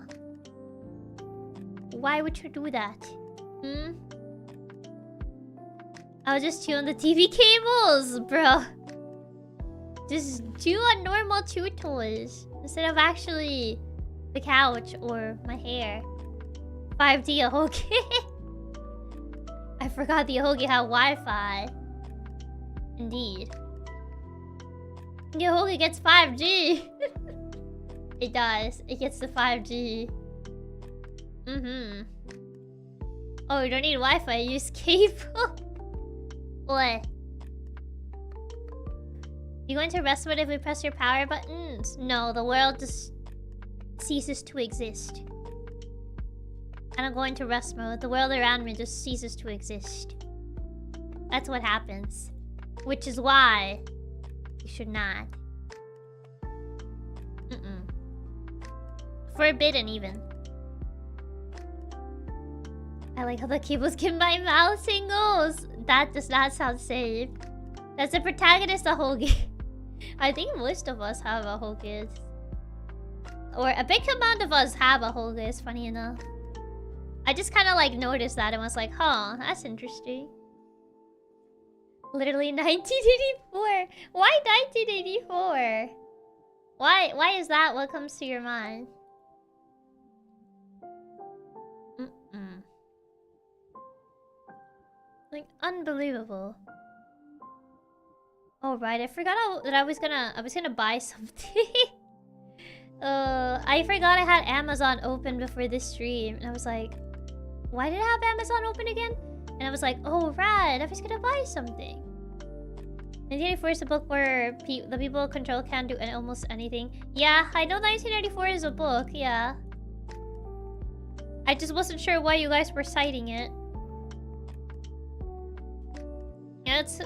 Why would you do that? I was just chewing the TV cables, bro. Just chew on normal chew toys instead of actually the couch or my hair. 5G ahoge. I forgot the ahoge had Wi-Fi. Indeed. The ahoge gets 5G. It does. It gets the 5G. Oh, you don't need Wi-Fi. Use cable. What? You going to rest mode if we press your power buttons? No, the world just ceases to exist. And I'm going to rest mode. The world around me just ceases to exist. That's what happens. Which is why you should not. Forbidden even. I like how the cables give my mouth tingles. That does not sound safe. That's the protagonist ahoge. I think most of us have ahoges. Or a big amount of us have ahoges, funny enough. I just kind of like noticed that and was like, huh, that's interesting. Literally 1984. Why 1984? Why is that what comes to your mind? Like, unbelievable. Oh right, I forgot that I was gonna buy something. I forgot I had Amazon open before this stream, and I was like, why did I have Amazon open again? And I was like, oh right, I was gonna buy something. 1984 is a book where the people control can do almost anything. Yeah, I know 1994 is a book, yeah. I just wasn't sure why you guys were citing it. Yeah, it's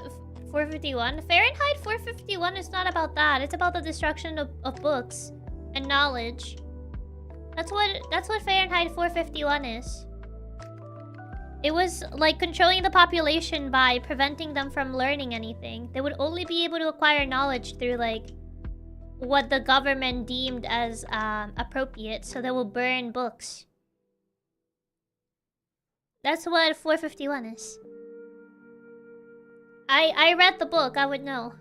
451. Fahrenheit 451 is not about that. It's about the destruction of books and knowledge. That's what Fahrenheit 451 is. It was like controlling the population by preventing them from learning anything. They would only be able to acquire knowledge through like what the government deemed as appropriate, so they will burn books. That's what 451 is. I read the book, I would know.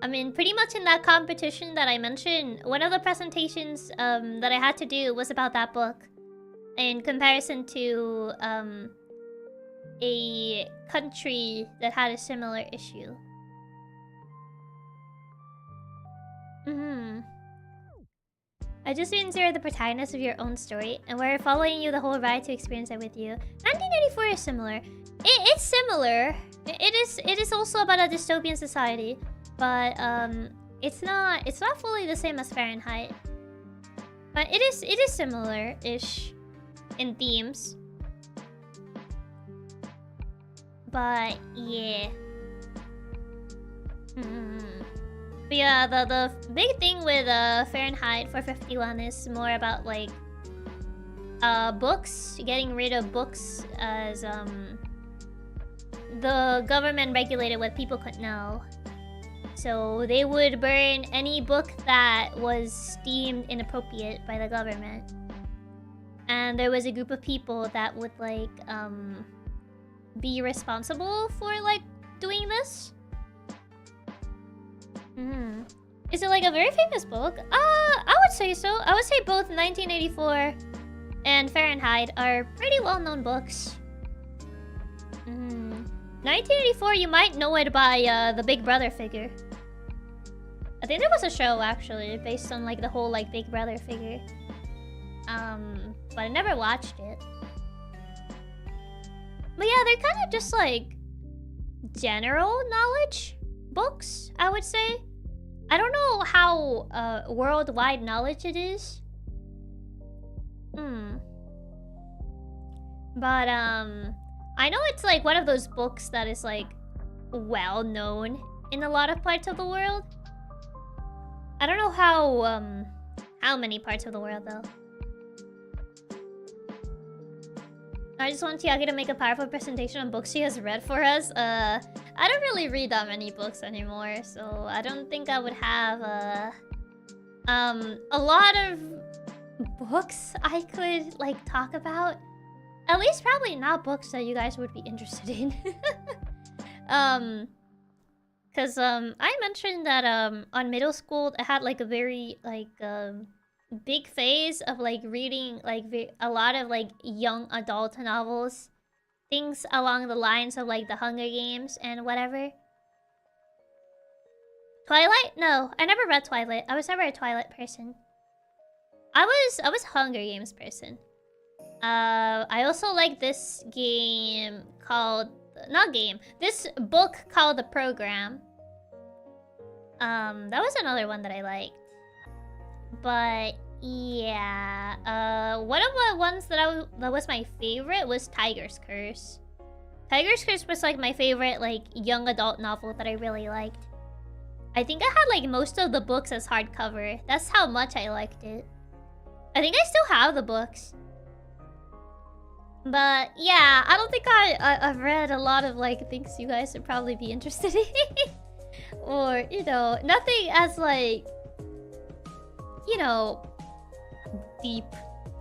I mean, pretty much in that competition that I mentioned, one of the presentations that I had to do was about that book. In comparison to a country that had a similar issue. I just enjoy the protagonist of your own story, and we're following you the whole ride to experience it with you. 1984 is similar. It's similar. It is also about a dystopian society, but it's not fully the same as Fahrenheit. But it is similar-ish in themes. But yeah. But yeah, the big thing with Fahrenheit 451 is more about like books, getting rid of books as the government regulated what people could know. So they would burn any book that was deemed inappropriate by the government. And there was a group of people that would like be responsible for like doing this. Is it like a very famous book? I would say so. I would say both 1984 and Fahrenheit are pretty well-known books. 1984, you might know it by the Big Brother figure. I think there was a show actually based on like the whole like Big Brother figure. But I never watched it. But yeah, they're kind of just like general knowledge books, I would say. I don't know how worldwide knowledge it is. But I know it's like one of those books that is like well known in a lot of parts of the world. I don't know how many parts of the world though. I just want Chiaki to make a powerful presentation on books she has read for us. I don't really read that many books anymore, so I don't think I would have a lot of books I could like talk about. At least probably not books that you guys would be interested in. Cause I mentioned that on middle school I had like a very like big phase of like reading like a lot of like young adult novels, things along the lines of like the Hunger Games and whatever. Twilight? No, I never read Twilight. I was never a Twilight person. I was a Hunger Games person. I also like this game called this book called The Program. That was another one that I liked. But yeah, one of the ones that was my favorite was Tiger's Curse. Tiger's Curse was like my favorite like young adult novel that I really liked. I think I had like most of the books as hardcover. That's how much I liked it. I think I still have the books. But yeah, I don't think I've read a lot of like things you guys would probably be interested in. Or, you know, nothing as like, you know, deep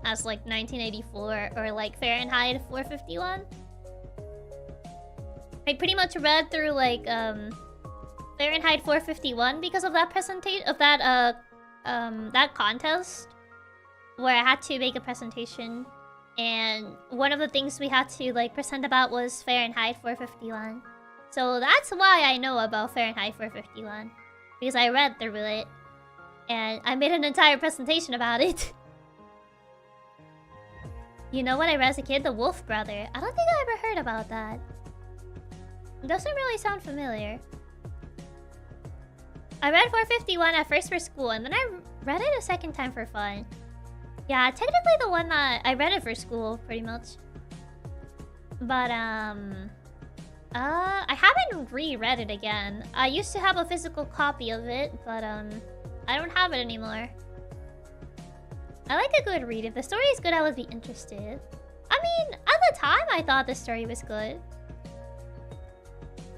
as like 1984 or like Fahrenheit 451. I pretty much read through like Fahrenheit 451 because of that presentation of that contest where I had to make a presentation, and one of the things we had to like present about was Fahrenheit 451. So that's why I know about Fahrenheit 451, because I read through it and I made an entire presentation about it. You know what I read as a kid? The Wolf Brother. I don't think I ever heard about that. It doesn't really sound familiar. I read 451 at first for school, and then I read it a second time for fun. Yeah, technically the one that I read it for school, pretty much. But, I haven't reread it again. I used to have a physical copy of it, but, I don't have it anymore. I like a good read. If the story is good, I would be interested. I mean, at the time, I thought the story was good.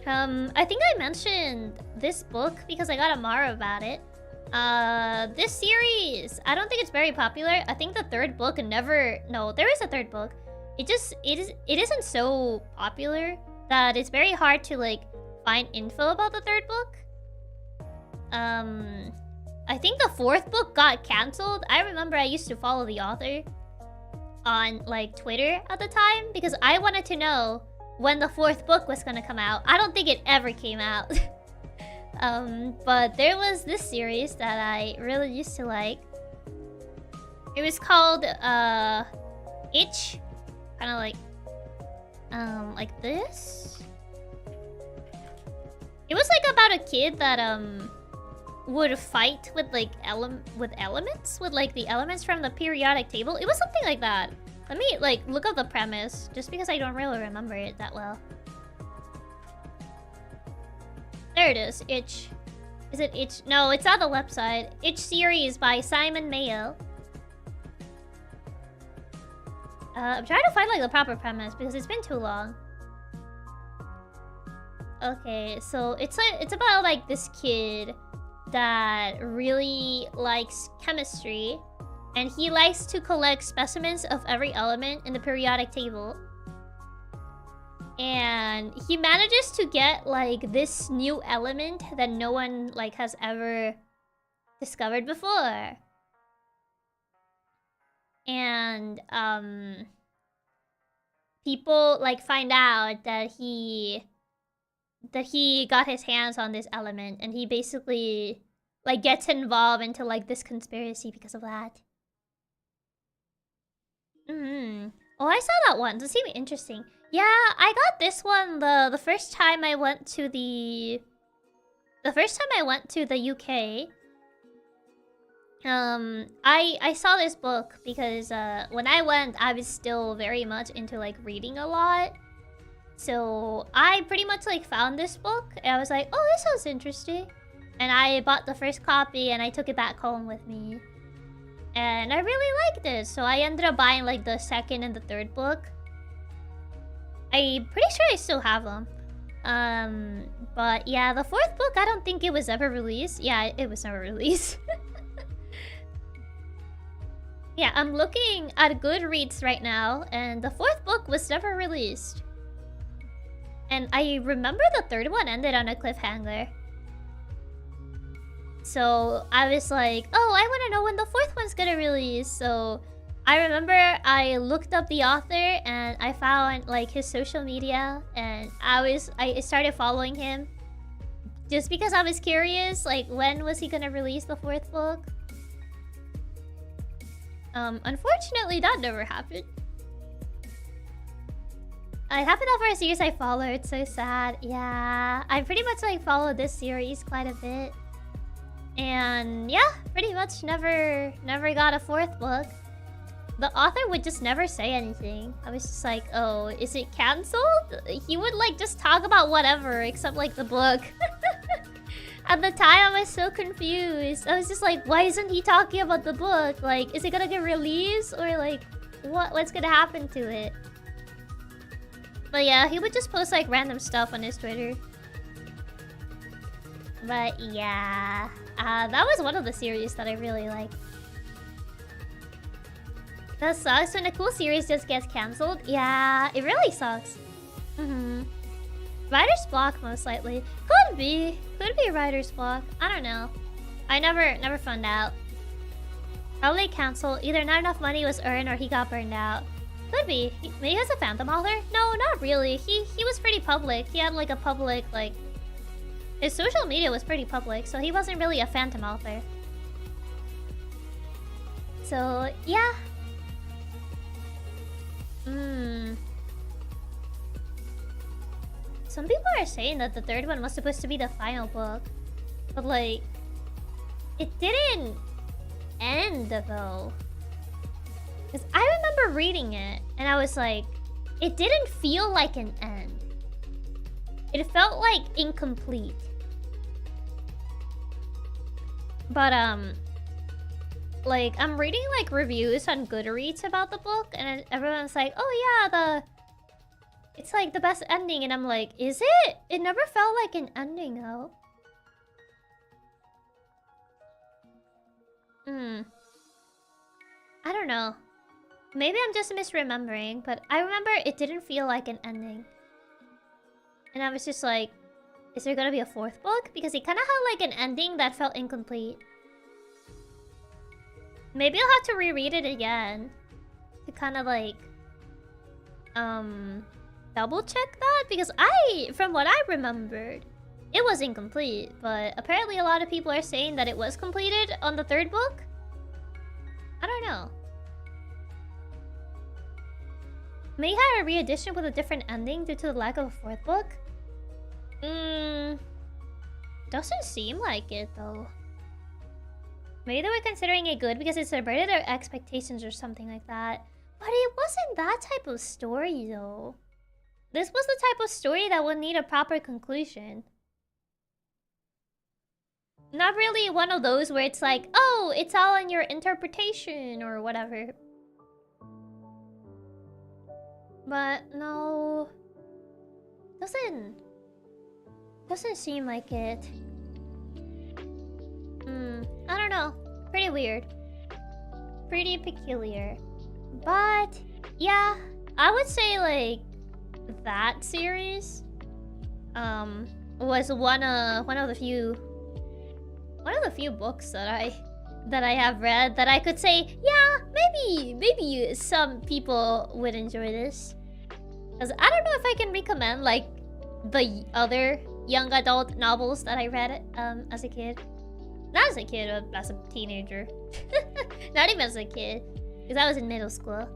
I think I mentioned this book because I got a Mara about it. This series, I don't think it's very popular. I think the third book no, there is a third book. It isn't so popular that it's very hard to like find info about the third book. I think the fourth book got cancelled. I remember I used to follow the author on like Twitter at the time because I wanted to know when the fourth book was gonna come out. I don't think it ever came out. But there was this series that I really used to like. It was called Itch. Kind of like this. It was like about a kid that would fight with like elements, with like the elements from the periodic table. It was something like that. Let me like look up the premise just because I don't really remember it that well. There it is, Itch. Is it Itch? No, it's on the website. Itch series by Simon Mayo. I'm trying to find like the proper premise because it's been too long. Okay, so it's about like this kid that really likes chemistry, and he likes to collect specimens of every element in the periodic table. And he manages to get like this new element that no one like has ever discovered before. And people like find out that he got his hands on this element, and he basically like gets involved into like this conspiracy because of that. Oh, I saw that one. Does it seem interesting? Yeah, I got this one the first time I went to the UK. I saw this book because when I went, I was still very much into like reading a lot. So I pretty much like found this book and I was like, oh, this sounds interesting. And I bought the first copy and I took it back home with me. And I really liked it, so I ended up buying like the second and the third book. I'm pretty sure I still have them. But yeah, the fourth book, I don't think it was ever released. Yeah, it was never released. Yeah, I'm looking at Goodreads right now, and the fourth book was never released. And I remember the third one ended on a cliffhanger. So I was like, oh, I want to know when the fourth one's gonna release. So I remember I looked up the author and I found like his social media, and I started following him just because I was curious, like when was he gonna release the fourth book? Unfortunately that never happened. It happened over a series I followed. It's so sad. Yeah, I pretty much like followed this series quite a bit. And yeah, pretty much never got a fourth book. The author would just never say anything. I was just like, oh, is it cancelled? He would like just talk about whatever except like the book. At the time, I was so confused. I was just like, why isn't he talking about the book? Like, is it gonna get released? Or like, what's gonna happen to it? But yeah, he would just post like random stuff on his Twitter. But yeah, that was one of the series that I really liked. That sucks when a cool series just gets cancelled. Yeah, it really sucks. Writer's block, most likely. Could be writer's block. I don't know. I never found out. Probably canceled. Either not enough money was earned or he got burned out. Could be. Maybe he was a phantom author? No, not really. He was pretty public. He had like a public, like... His social media was pretty public, so he wasn't really a phantom author. So, yeah. Some people are saying that the third one was supposed to be the final book. But like... It didn't end, though. Because I remember reading it, and I was like... It didn't feel like an end. It felt like incomplete. But, like, I'm reading, like, reviews on Goodreads about the book, and everyone's like, oh yeah, it's, like, the best ending, and I'm like, is it? It never felt like an ending, though. I don't know. Maybe I'm just misremembering, but I remember it didn't feel like an ending. And I was just like, is there gonna be a fourth book? Because it kind of had like an ending that felt incomplete. Maybe I'll have to reread it again to kind of like double check that, because from what I remembered, it was incomplete, but apparently a lot of people are saying that it was completed on the third book. I don't know. May have a re-edition with a different ending due to the lack of a fourth book? Doesn't seem like it, though. Maybe they were considering it good because it subverted their expectations or something like that. But it wasn't that type of story, though. This was the type of story that would need a proper conclusion. Not really one of those where it's like, oh, it's all in your interpretation or whatever. But no, doesn't seem like it. I don't know. Pretty weird. Pretty peculiar. But yeah, I would say like that series was one of the few books that I have read that I could say, yeah, maybe some people would enjoy this. Because I don't know if I can recommend like the other young adult novels that I read as a kid. Not as a kid, but as a teenager. Not even as a kid, because I was in middle school.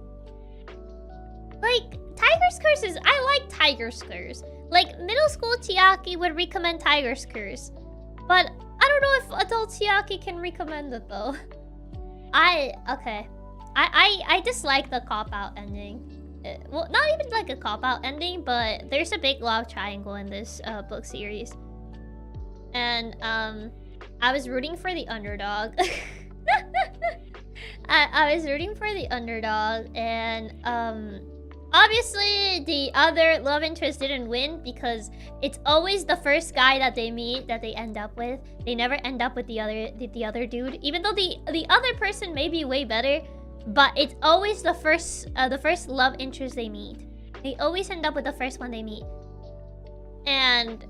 Like, Tiger's Curse I like Tiger's Curse. Like, middle school Chiaki would recommend Tiger's Curse. But I don't know if adult Chiaki can recommend it, though. I dislike the cop-out ending. Well, not even like a cop-out ending, but there's a big love triangle in this book series. And, I was rooting for the underdog. I was rooting for the underdog, and obviously the other love interest didn't win because it's always the first guy that they meet that they end up with. They never end up with the other dude, even though the other person may be way better, but it's always the first love interest they meet. They always end up with the first one they meet. And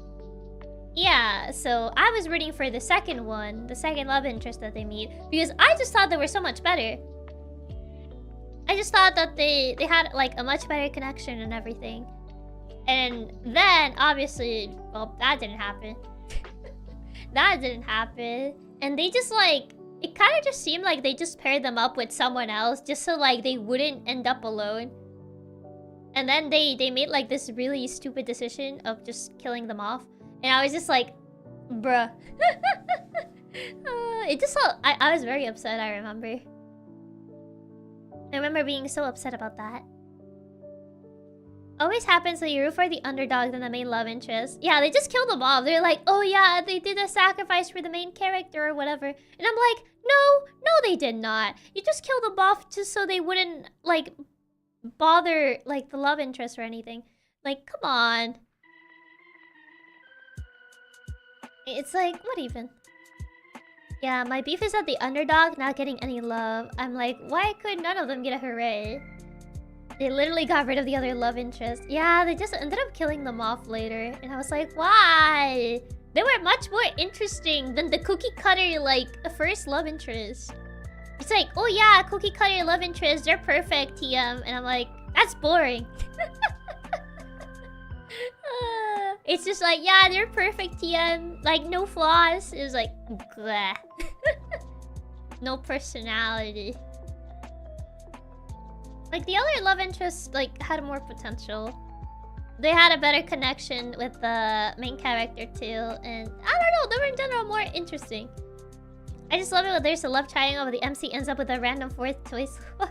yeah, so I was rooting for the second one, the second love interest that they meet, because I just thought they were so much better. I just thought that they had like a much better connection and everything. And then obviously, well, that didn't happen. That didn't happen. And they just like, it kind of just seemed like they just paired them up with someone else just so like they wouldn't end up alone. And then they made like this really stupid decision of just killing them off. And I was just like, bruh. It just felt... I was very upset, I remember. I remember being so upset about that. Always happens that you root for the underdog than the main love interest. Yeah, they just killed them off. They're like, oh yeah, they did a sacrifice for the main character or whatever. And I'm like, no, they did not. You just killed them off just so they wouldn't, like, bother, like, the love interest or anything. Like, come on. It's like, what even? Yeah, my beef is that the underdog not getting any love. I'm like, why could none of them get a hooray? They literally got rid of the other love interest. Yeah, they just ended up killing them off later. And I was like, why? They were much more interesting than the cookie cutter, like, first love interest. It's like, oh yeah, cookie cutter love interest, they're perfect, TM. And I'm like, that's boring. It's just like, yeah, they're perfect, TM. Like, no flaws. It was like, bleh. No personality. Like, the other love interests, like, had more potential. They had a better connection with the main character, too. And, I don't know, they were in general more interesting. I just love it when there's a love triangle where the MC ends up with a random fourth choice. I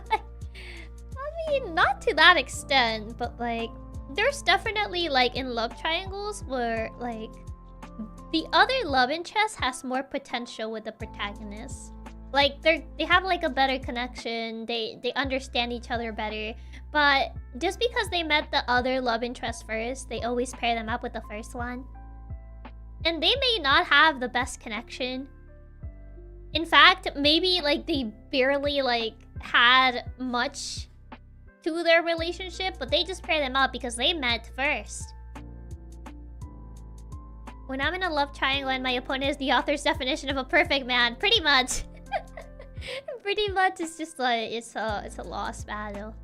mean, not to that extent, but, like... There's definitely, like, in love triangles where, like, the other love interest has more potential with the protagonist. Like, they have, like, a better connection. They understand each other better. But just because they met the other love interest first, they always pair them up with the first one. And they may not have the best connection. In fact, maybe, like, they barely, like, had much... to their relationship, but they just pair them up because they met first. When I'm in a love triangle and my opponent is the author's definition of a perfect man, pretty much. Pretty much, it's just like, it's a lost battle.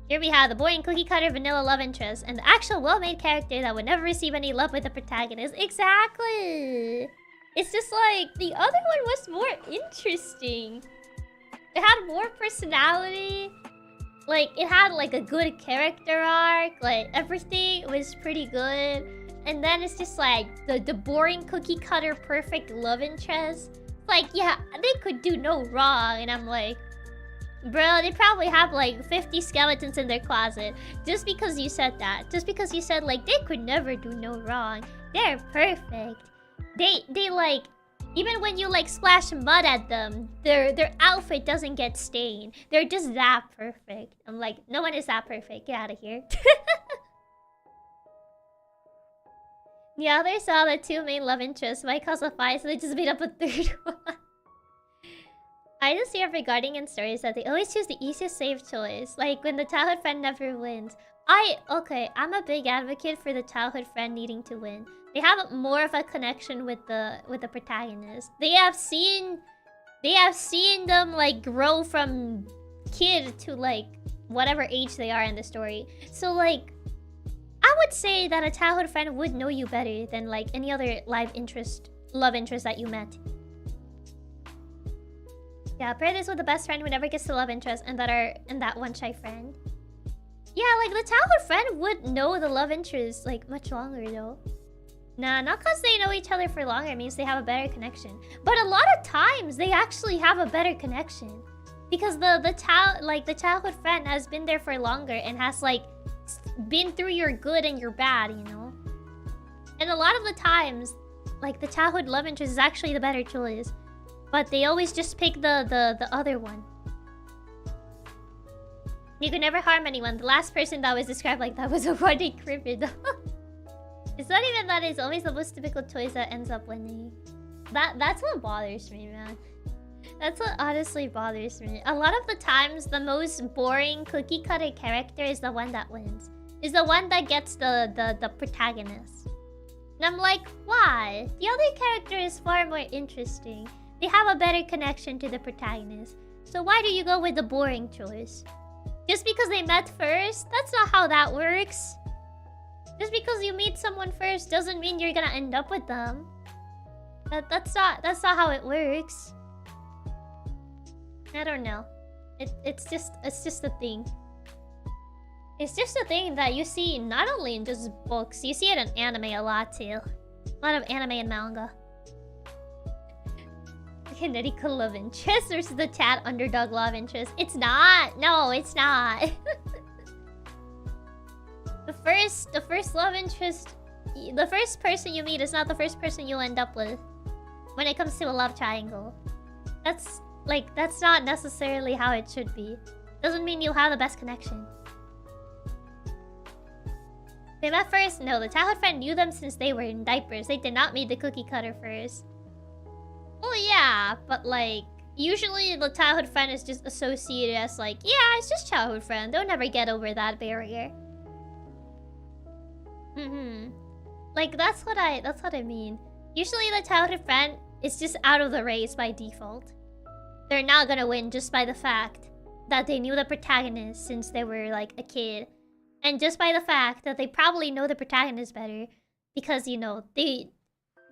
Here we have the boring cookie cutter vanilla love interest and the actual well-made character that would never receive any love with the protagonist. Exactly! It's just like, the other one was more interesting. It had more personality. Like, it had, like, a good character arc. Like, everything was pretty good. And then it's just, like, the boring cookie-cutter perfect love interest. Like, yeah, they could do no wrong. And I'm like, bro, they probably have, like, 50 skeletons in their closet. Just because you said that. Just because you said, like, they could never do no wrong. They're perfect. They like... Even when you, like, splash mud at them, their outfit doesn't get stained. They're just that perfect. I'm like, no one is that perfect. Get out of here. The others saw the two main love interests. Why cause a fight? So they just made up a third one. I just hear regarding in stories that they always choose the easiest safe choice. Like, when the childhood friend never wins. Okay, I'm a big advocate for the childhood friend needing to win. They have more of a connection with the protagonist. They have seen them, like, grow from kid to, like, whatever age they are in the story. So, like, I would say that a childhood friend would know you better than, like, any other love interest that you met. Yeah, pair this with the best friend who never gets the love interest and that one shy friend. Yeah, like, the childhood friend would know the love interest, like, much longer, though. Nah, not because they know each other for longer. It means they have a better connection. But a lot of times, they actually have a better connection. Because the childhood friend has been there for longer and has, like, been through your good and your bad, you know? And a lot of the times, like the childhood love interest is actually the better choice. But they always just pick the other one. You could never harm anyone. The last person that was described like that was a running criminal. It's not even that, it's always the most typical choice that ends up winning. That's what bothers me, man. That's what honestly bothers me. A lot of the times, the most boring cookie cutter character is the one that wins. Is the one that gets the protagonist. And I'm like, why? The other character is far more interesting. They have a better connection to the protagonist. So why do you go with the boring choice? Just because they met first? That's not how that works. Just because you meet someone first doesn't mean you're gonna end up with them. That's not how it works. I don't know. It's just a thing. It's just a thing that you see not only in just books, you see it in anime a lot too. A lot of anime and manga. Kinetic love interest versus the chat underdog love interest. It's not. No, it's not. The first love interest, the first person you meet is not the first person you'll end up with. When it comes to a love triangle. That's not necessarily how it should be. Doesn't mean you'll have the best connection. They met first? No, the childhood friend knew them since they were in diapers. They did not meet the cookie cutter first. Well, yeah, but like, usually the childhood friend is just associated as like, yeah, it's just childhood friend. They'll never get over that barrier. Like, that's what I mean. Usually the childhood friend is just out of the race by default. They're not gonna win just by the fact that they knew the protagonist since they were like a kid. And just by the fact that they probably know the protagonist better. Because, you know, they...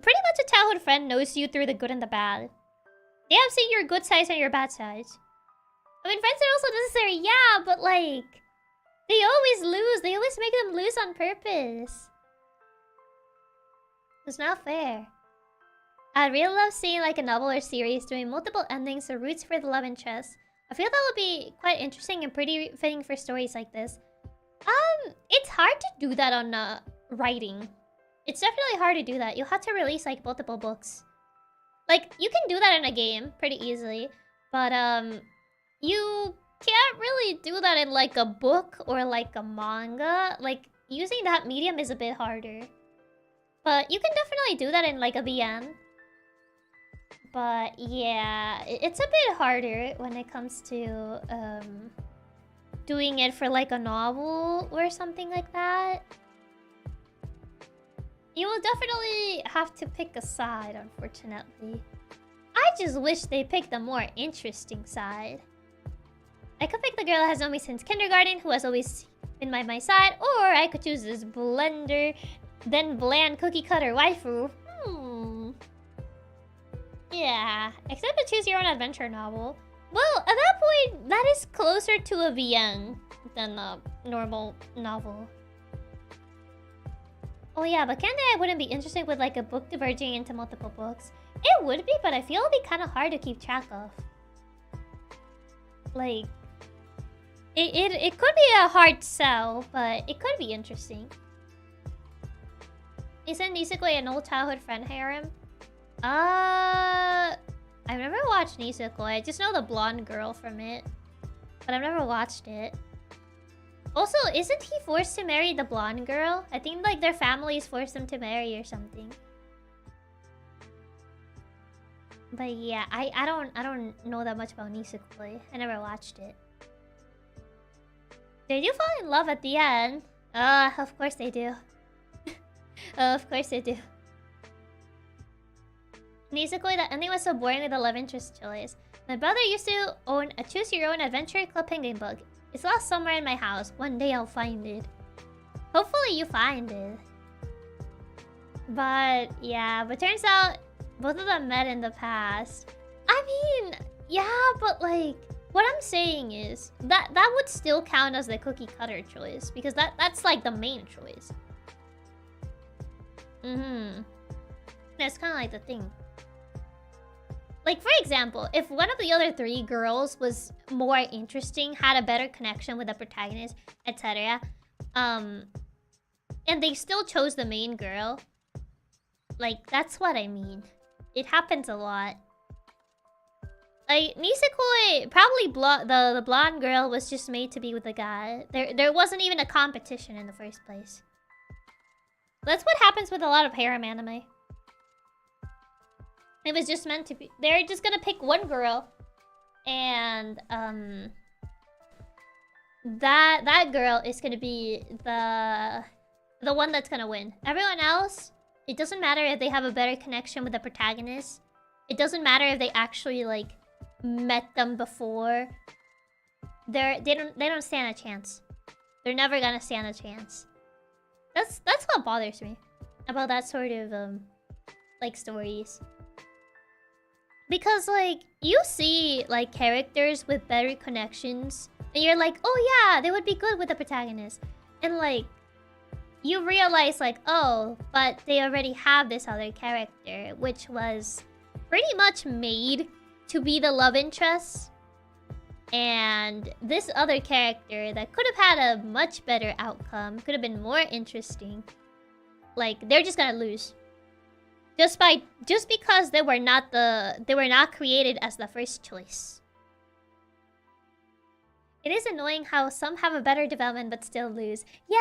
Pretty much a childhood friend knows you through the good and the bad. They have seen your good sides and your bad sides. I mean, friends are also necessary, yeah, but like... They always lose. They always make them lose on purpose. It's not fair. I'd really love seeing like a novel or series doing multiple endings or roots for the love interest. I feel that would be quite interesting and pretty fitting for stories like this. It's hard to do that on writing. It's definitely hard to do that. You'll have to release like multiple books. Like, you can do that in a game pretty easily. But you can't really do that in like a book or like a manga. Like, using that medium is a bit harder. But you can definitely do that in like a VN. But yeah, it's a bit harder when it comes to doing it for like a novel or something like that. You will definitely have to pick a side, unfortunately. I just wish they picked a more interesting side. I could pick the girl that has known me since kindergarten, who has always been by my side, or I could choose this blender, then bland cookie cutter waifu. Yeah, except to choose your own adventure novel. Well, at that point, that is closer to a VN than a normal novel. Oh yeah, but Candide wouldn't be interesting with like a book diverging into multiple books. It would be, but I feel it'd be kind of hard to keep track of. Like, it could be a hard sell, but it could be interesting. Isn't Nisekoi an old childhood friend harem? I've never watched Nisekoi. I just know the blonde girl from it. But I've never watched it. Also, isn't he forced to marry the blonde girl? I think like their families forced him to marry or something. But yeah, I don't know that much about Nisekoi. I never watched it. Did you fall in love at the end? Of course they do. Of course they do. Nisekoi, the ending was so boring with the love interest choice. My brother used to own a choose your own adventure Club Penguin book. It's lost somewhere in my house. One day I'll find it. Hopefully you find it. But yeah, but turns out both of them met in the past. I mean, yeah, but like, what I'm saying is that would still count as the cookie cutter choice because that's like the main choice. That's kind of like the thing. Like, for example, if one of the other three girls was more interesting, had a better connection with the protagonist, etc., and they still chose the main girl, Like, that's what I mean. It happens a lot. Like, Nisekoi, probably the blonde girl was just made to be with the guy. There wasn't even a competition in the first place. That's what happens with a lot of harem anime. It was just meant to be. They're just gonna pick one girl. And, that girl is gonna be the one that's gonna win. Everyone else, it doesn't matter if they have a better connection with the protagonist. It doesn't matter if they actually, like, met them before. They don't stand a chance. They're never gonna stand a chance. That's what bothers me about that sort of like stories. Because like you see like characters with better connections and you're like, oh yeah, they would be good with the protagonist. And like you realize like, oh, but they already have this other character, which was pretty much made to be the love interest. And this other character that could have had a much better outcome, could have been more interesting. Like, they're just gonna lose. Just because they were not created as the first choice. It is annoying how some have a better development but still lose. Yeah,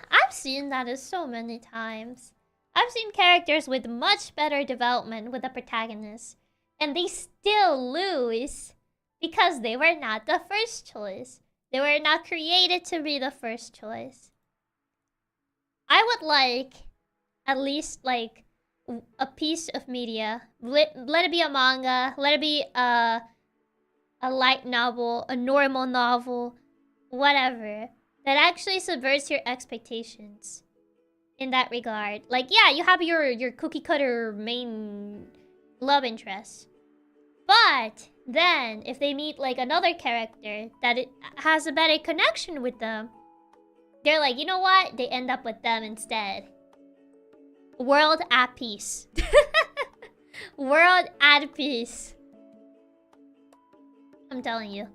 I've seen that so many times. I've seen characters with much better development with the protagonist, and they still lose because they were not the first choice. They were not created to be the first choice. I would like at least like a piece of media. Let it be a manga, let it be a light novel, a normal novel, whatever, that actually subverts your expectations in that regard. Like, yeah, you have your cookie cutter main love interest. But then, if they meet like another character that it has a better connection with them, they're like, you know what? They end up with them instead. World at peace. World at peace. I'm telling you.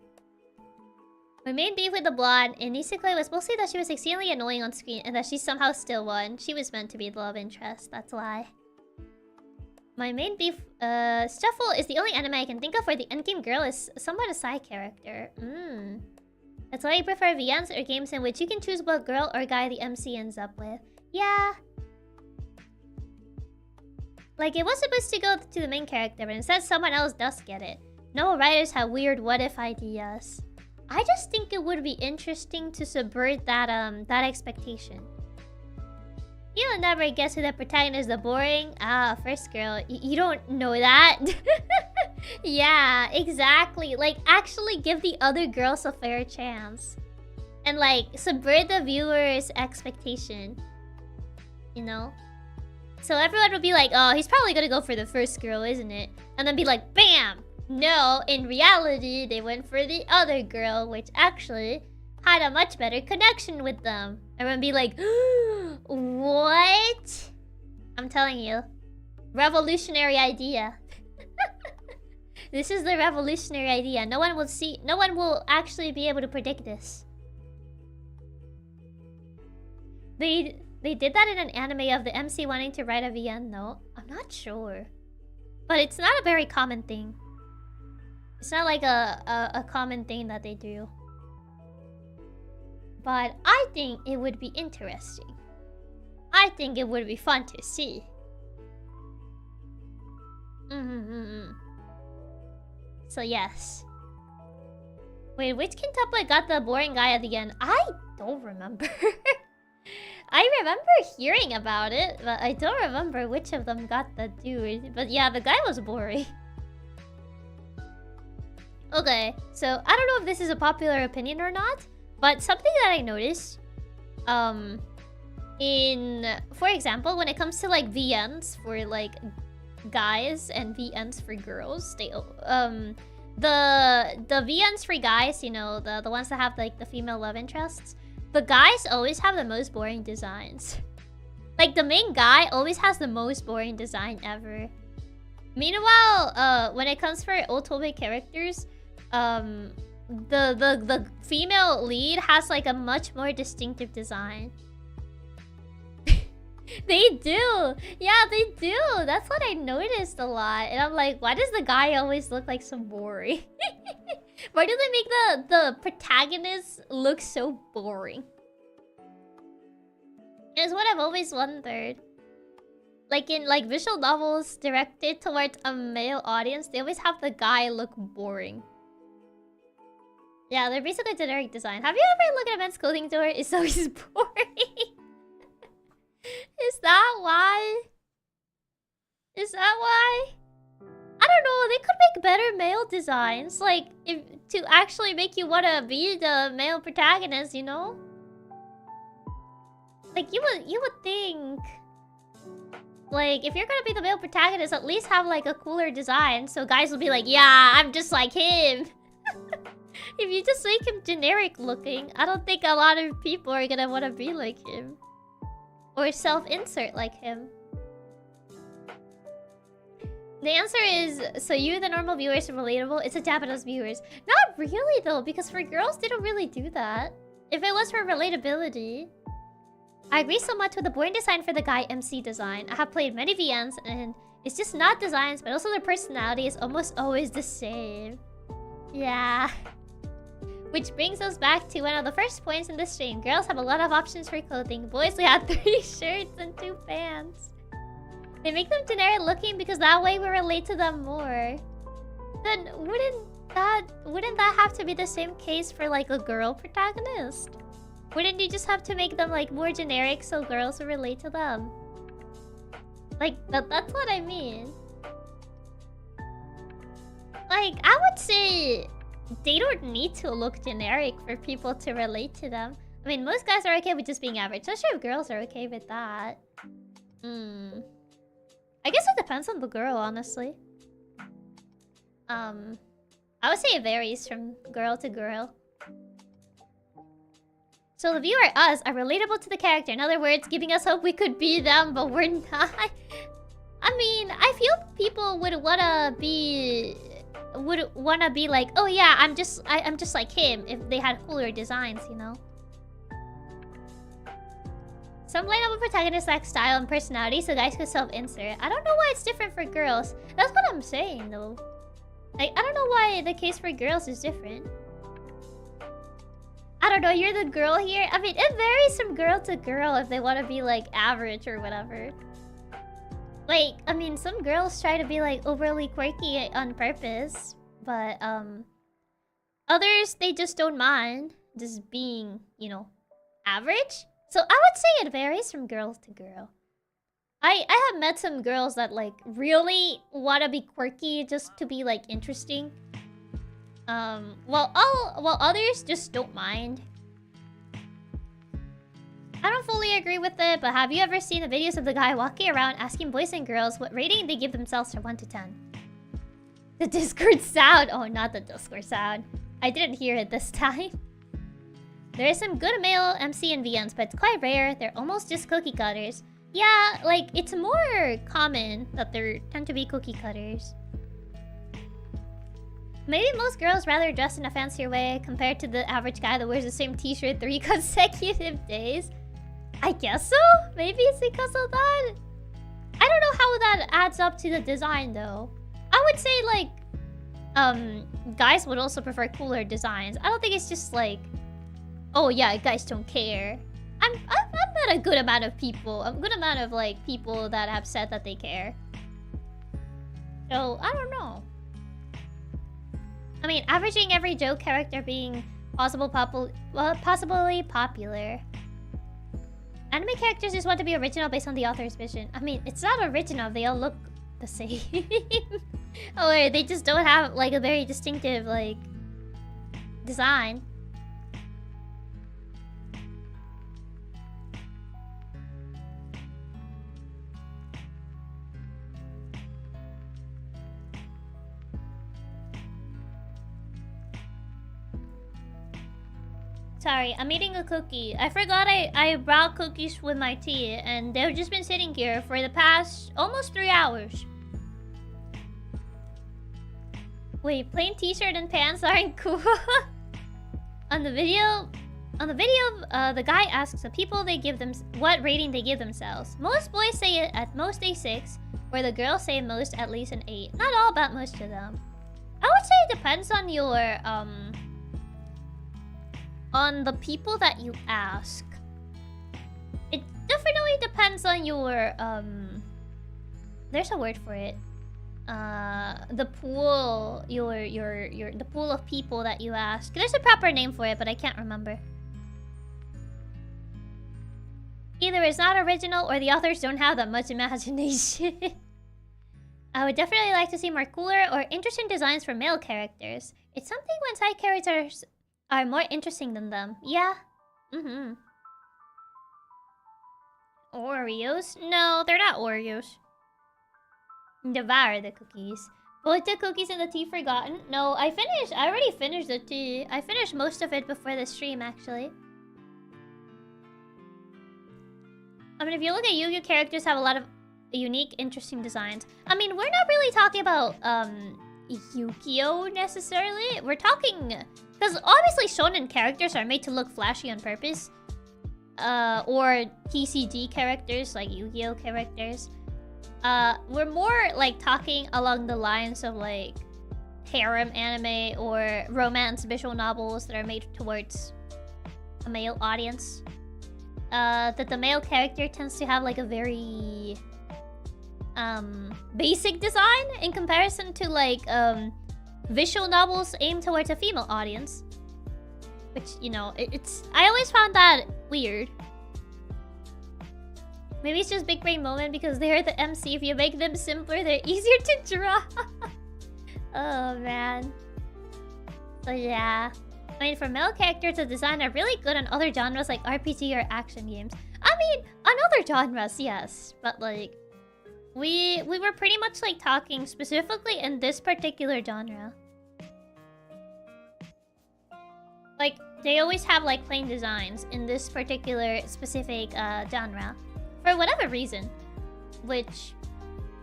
My main beef with the blonde in Nisekoi was mostly that she was exceedingly annoying on screen and that she somehow still won. She was meant to be the love interest, that's why. My main beef, Shuffle is the only anime I can think of where the endgame girl is somewhat a side character. That's why I prefer VNs or games in which you can choose what girl or guy the MC ends up with. Yeah. Like, it was supposed to go to the main character, but instead someone else does get it. No writers have weird what-if ideas. I just think it would be interesting to subvert that expectation. You'll never guess who the protagonist is. The boring first girl. You don't know that. Yeah, exactly. Like, actually give the other girls a fair chance. And like, subvert the viewer's expectation. You know? So everyone would be like, oh, he's probably gonna go for the first girl, isn't it? And then be like, bam! No, in reality, they went for the other girl, which actually had a much better connection with them. Everyone be like, what? I'm telling you. Revolutionary idea. This is the revolutionary idea. No one will actually be able to predict this. They did that in an anime of the MC wanting to write a VN note. I'm not sure. But it's not a very common thing. It's not like a common thing that they do. But I think it would be interesting. I think it would be fun to see. So yes. Wait, which Quintuple got the boring guy at the end? I don't remember. I remember hearing about it, but I don't remember which of them got the dude. But yeah, the guy was boring. Okay, so I don't know if this is a popular opinion or not, but something that I noticed, for example, when it comes to like VNs for like guys and VNs for girls, they the VNs for guys, you know, the ones that have like the female love interests, the guys always have the most boring designs. Like the main guy always has the most boring design ever. Meanwhile, when it comes for otome characters, the female lead has like a much more distinctive design. They do. Yeah, they do. That's what I noticed a lot. And I'm like, why does the guy always look like so boring? Why do they make the protagonist look so boring? Is what I've always wondered. Like in visual novels directed towards a male audience, they always have the guy look boring. Yeah, they're basically generic design. Have you ever looked at a men's clothing store? It's always boring. Is that why? Is that why? I don't know. They could make better male designs, like to actually make you wanna be the male protagonist. You know, like you would think, like if you're gonna be the male protagonist, at least have like a cooler design, so guys will be like, yeah, I'm just like him. If you just make him generic looking, I don't think a lot of people are gonna wanna be like him. Or self-insert like him. The answer is, so you, the normal viewers, are relatable. It's a Japanese viewers. Not really, though, because for girls, they don't really do that. If it was for relatability. I agree so much with the boring design for the guy MC design. I have played many VNs, and it's just not designs, but also their personality is almost always the same. Yeah. Which brings us back to one of the first points in the stream. Girls have a lot of options for clothing. Boys, we had 3 shirts and 2 pants. They make them generic looking because that way we relate to them more. Then wouldn't that have to be the same case for like a girl protagonist? Wouldn't you just have to make them like more generic so girls will relate to them? Like that's what I mean. Like I would say they don't need to look generic for people to relate to them. I mean, most guys are okay with just being average. Especially if girls are okay with that. I guess it depends on the girl, honestly. I would say it varies from girl to girl. So the viewer, us, are relatable to the character. In other words, giving us hope we could be them, but we're not. I mean, I feel people would wanna be like, oh yeah, I'm just like him if they had cooler designs, you know. Some lineable protagonists lack style and personality, so guys could self-insert. I don't know why it's different for girls. That's what I'm saying, though. Like, I don't know why the case for girls is different. I don't know, you're the girl here? I mean, it varies from girl to girl if they want to be, like, average or whatever. Like, I mean, some girls try to be, like, overly quirky on purpose. But, others, they just don't mind just being, you know, average. So I would say it varies from girl to girl. I have met some girls that like really want to be quirky just to be like interesting. While others just don't mind. I don't fully agree with it, but have you ever seen the videos of the guy walking around asking boys and girls what rating they give themselves from 1 to 10? The Discord sound. Oh, not the Discord sound. I didn't hear it this time. There is some good male MC and VNs, but it's quite rare. They're almost just cookie cutters. Yeah, like, it's more common that there tend to be cookie cutters. Maybe most girls rather dress in a fancier way compared to the average guy that wears the same t-shirt 3 consecutive days. I guess so? Maybe it's because of that? I don't know how that adds up to the design, though. I would say, like, guys would also prefer cooler designs. I don't think it's just, like, oh yeah, guys don't care. I've met a good amount of people. A good amount of like people that have said that they care. So I don't know. I mean, averaging every joke character being possibly popular. Anime characters just want to be original based on the author's vision. I mean, it's not original. They all look the same. Oh wait, they just don't have like a very distinctive like design. Sorry, I'm eating a cookie. I forgot I brought cookies with my tea, and they've just been sitting here for the past almost 3 hours. Wait, plain t-shirt and pants aren't cool? On the video, On the video, the guy asks the people what rating they give themselves. Most boys say it at most a 6, where the girls say most at least an 8. Not all about most of them. I would say it depends on your on the people that you ask. It definitely depends on your there's a word for it. The pool, the pool of people that you ask. There's a proper name for it, but I can't remember. Either it's not original or the authors don't have that much imagination. I would definitely like to see more cooler or interesting designs for male characters. It's something when side characters are more interesting than them. Yeah. Oreos? No, they're not Oreos. Devour the cookies. Put the cookies in the tea forgotten? No, I already finished the tea. I finished most of it before the stream, actually. I mean, if you look at Yu-Gi-Oh! Characters have a lot of unique, interesting designs. I mean, we're not really talking about Yu-Gi-Oh! Necessarily. We're talking... Because obviously shonen characters are made to look flashy on purpose. Or TCG characters, like Yu-Gi-Oh! Characters. We're more like talking along the lines of like harem anime or romance visual novels that are made towards a male audience. That the male character tends to have like a very basic design in comparison to like visual novels aimed towards a female audience. Which, you know, I always found that weird. Maybe it's just big brain moment because they're the MC. If you make them simpler, they're easier to draw. Oh, man. So, yeah. I mean, for male characters, the design are really good on other genres like RPG or action games. I mean, on other genres, yes. But, like, we were pretty much, like, talking specifically in this particular genre. Like, they always have, like, plain designs in this particular specific genre. For whatever reason. Which,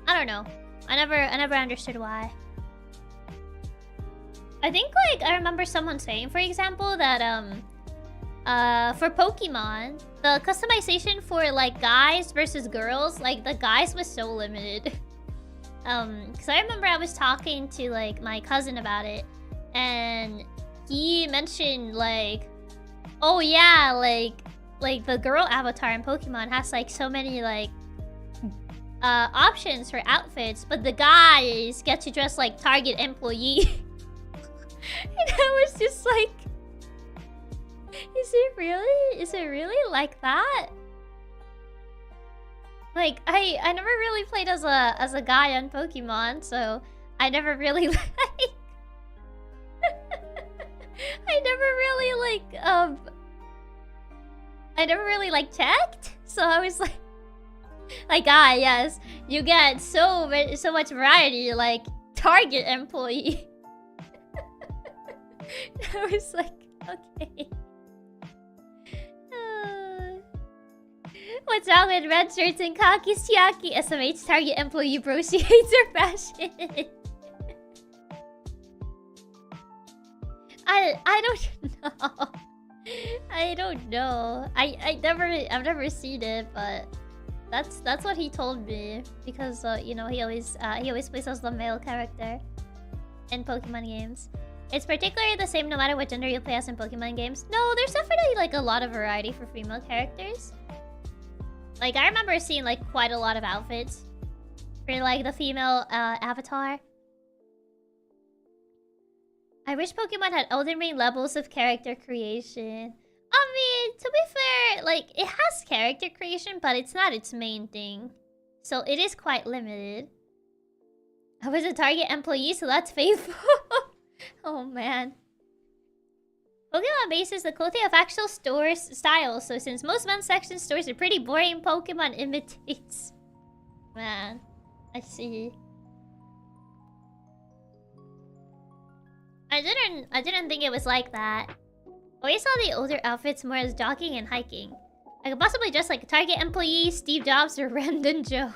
I don't know. I never understood why. I think, like, I remember someone saying, for example, that, for Pokemon, the customization for, like, guys versus girls, like, the guys was so limited. Because I remember I was talking to, like, my cousin about it, and he mentioned, like, oh, yeah, like, the girl avatar in Pokemon has, like, so many, like, options for outfits, but the guys get to dress like Target employee. And I was just like, is it really? Is it really like that? Like, I never really played as a guy on Pokemon, so I never really like I never really checked. So I was like yes, you get so much variety like Target employee. I was like, okay. What's wrong with red shirts and khakis? Chiaki, SMH Target employee bro, she hates her fashion. I don't know. I don't know. I've never seen it, but that's what he told me because you know, he always plays as the male character in Pokemon games. It's particularly the same no matter what gender you play as in Pokemon games. No, there's definitely like a lot of variety for female characters. Like, I remember seeing like quite a lot of outfits for like the female avatar. I wish Pokemon had Elden Ring levels of character creation. I mean, to be fair, like, it has character creation, but it's not its main thing. So it is quite limited. I was a Target employee, so that's faithful. Oh, man. Pokemon bases the quality of actual store style, so since most men's section stores are pretty boring, Pokemon imitates. Man, I see. I didn't think it was like that. Always saw the older outfits more as jogging and hiking. I could possibly dress like a Target employee, Steve Jobs, or Random Joe.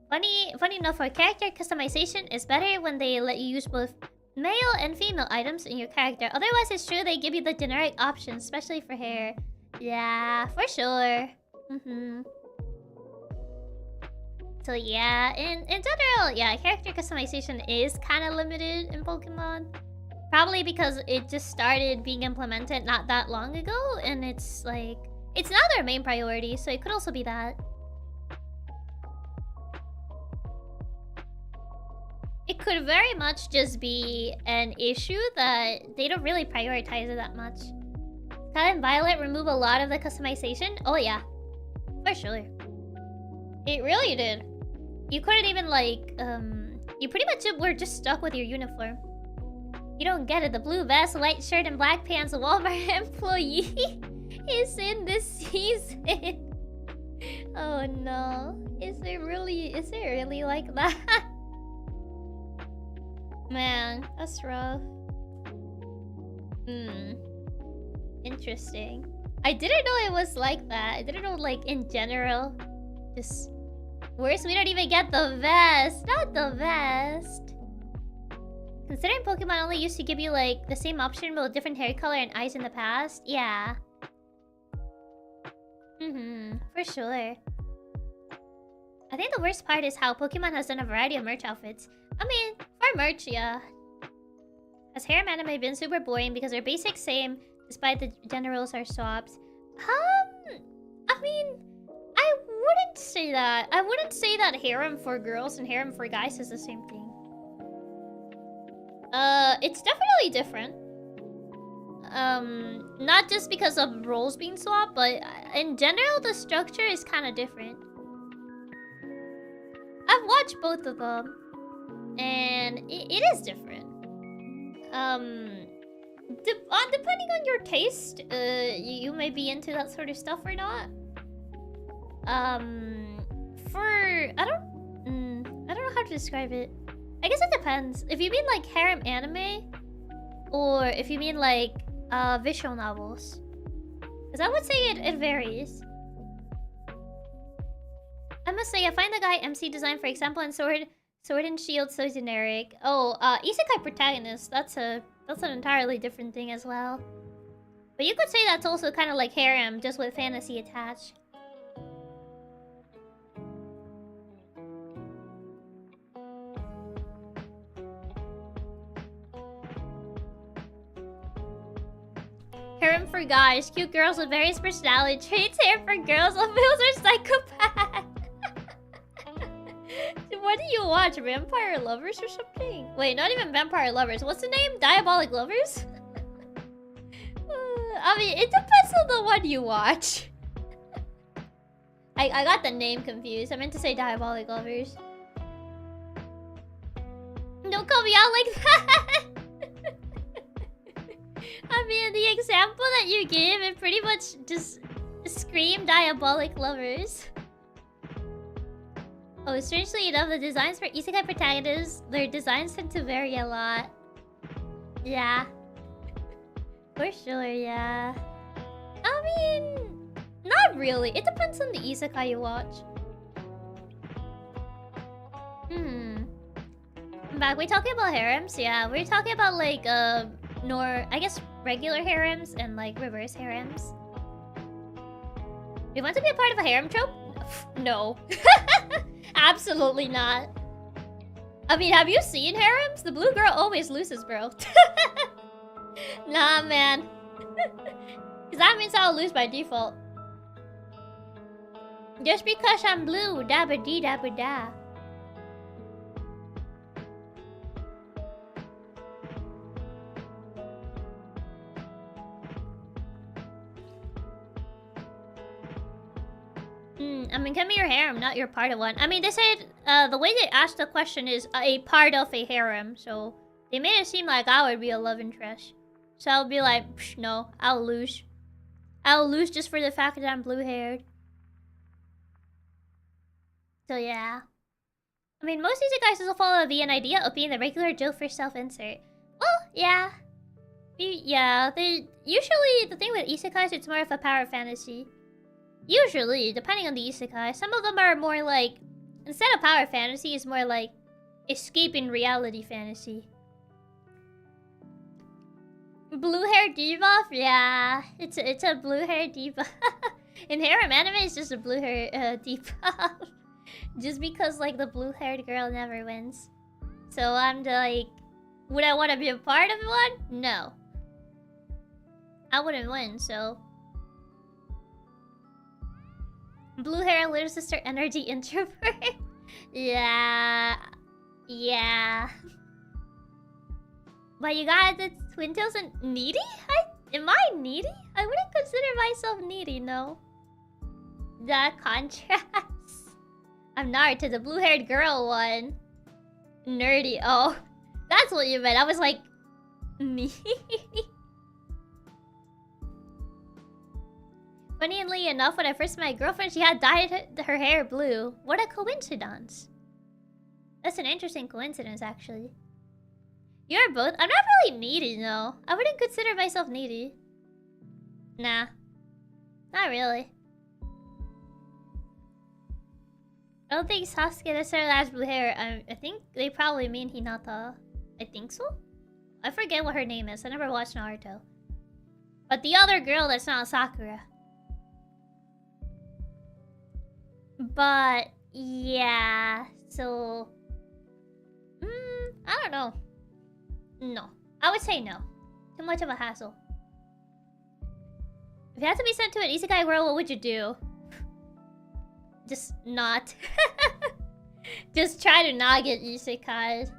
Funny enough, for character customization is better when they let you use both male and female items in your character. Otherwise, it's true they give you the generic options, especially for hair. Yeah, for sure. So yeah, in general, yeah, character customization is kind of limited in Pokemon. Probably because it just started being implemented not that long ago, and it's like... It's not their main priority, so it could also be that. It could very much just be an issue that they don't really prioritize it that much. Scarlet and Violet remove a lot of the customization? Oh yeah, for sure. It really did. You couldn't even like, you pretty much were just stuck with your uniform. You don't get it. The blue vest, white shirt, and black pants Walmart employee is in this season. Oh no. Is it really like that? Man, that's rough. Interesting. I didn't know it was like that. I didn't know, like, in general. Just... Worse, we don't even get the vest. Not the vest. Considering Pokemon only used to give you, like, the same option but with different hair color and eyes in the past. Yeah. For sure. I think the worst part is how Pokemon has done a variety of merch outfits. I mean, for merch, yeah. Has harem anime been super boring because they're basic same despite the generals are swaps? I mean, I wouldn't say that. I wouldn't say that harem for girls and harem for guys is the same thing. It's definitely different. Not just because of roles being swapped, but in general, the structure is kind of different. I've watched both of them, and it is different. Depending on your taste, you may be into that sort of stuff or not. I don't know how to describe it. I guess it depends. If you mean like harem anime, or if you mean like visual novels, because I would say it varies. I must say, I find the guy MC design, for example, in Sword and Shield so generic. Oh, isekai protagonist. That's an entirely different thing as well. But you could say that's also kind of like harem, just with fantasy attached. Harem for guys, cute girls with various personality traits. Harem for girls, all males are psychopaths. What do you watch? Vampire Lovers or something? Wait, not even Vampire Lovers. What's the name? Diabolic Lovers? I mean, it depends on the one you watch. I got the name confused. I meant to say Diabolic Lovers. Don't call me out like that! I mean, the example that you gave, it pretty much just screamed Diabolic Lovers. Oh, strangely enough, the designs for isekai protagonists, their designs tend to vary a lot. Yeah. For sure, yeah. I mean, not really. It depends on the isekai you watch. Back, we're talking about harems? Yeah, we're talking about like, I guess regular harems and like reverse harems. You want to be a part of a harem trope? No. Absolutely not. I mean, have you seen harems? The blue girl always loses, bro. Nah, man. Because that means I'll lose by default. Just because I'm blue, dabba dee dabba da. I mean, come your harem, not your part of one. I mean, they said, the way they asked the question is a part of a harem, so they made it seem like I would be a love interest. So I'll be like, no, I'll lose. I'll lose just for the fact that I'm blue-haired. So yeah. I mean, most isekais also follow the idea of being the regular Joe for self-insert. Well, yeah. Yeah, usually, the thing with isekais, it's more of a power fantasy. Usually, depending on the isekai, some of them are more like... Instead of power fantasy, it's more like escaping reality fantasy. Blue hair debuff? Yeah, it's a blue hair debuff. In harem anime, it's just a blue hair debuff. Just because like the blue haired girl never wins. So I'm like, would I want to be a part of one? No. I wouldn't win, so. Blue hair, little sister energy introvert. Yeah. Yeah. But you got the twin tails and needy? Am I needy? I wouldn't consider myself needy, no. The contrast. I'm Naruto, the blue-haired girl one. Nerdy. Oh, that's what you meant. I was like, me. Funnily enough, when I first met my girlfriend, she had dyed her hair blue. What a coincidence. That's an interesting coincidence, actually. You're both. I'm not really needy, though. I wouldn't consider myself needy. Nah. Not really. I don't think Sasuke necessarily has blue hair. I think they probably mean Hinata. I think so? I forget what her name is. I never watched Naruto. But the other girl that's not Sakura. But, yeah. So... I don't know. No. I would say no. Too much of a hassle. If you had to be sent to an isekai world, what would you do? Just not. Just try to not get isekai.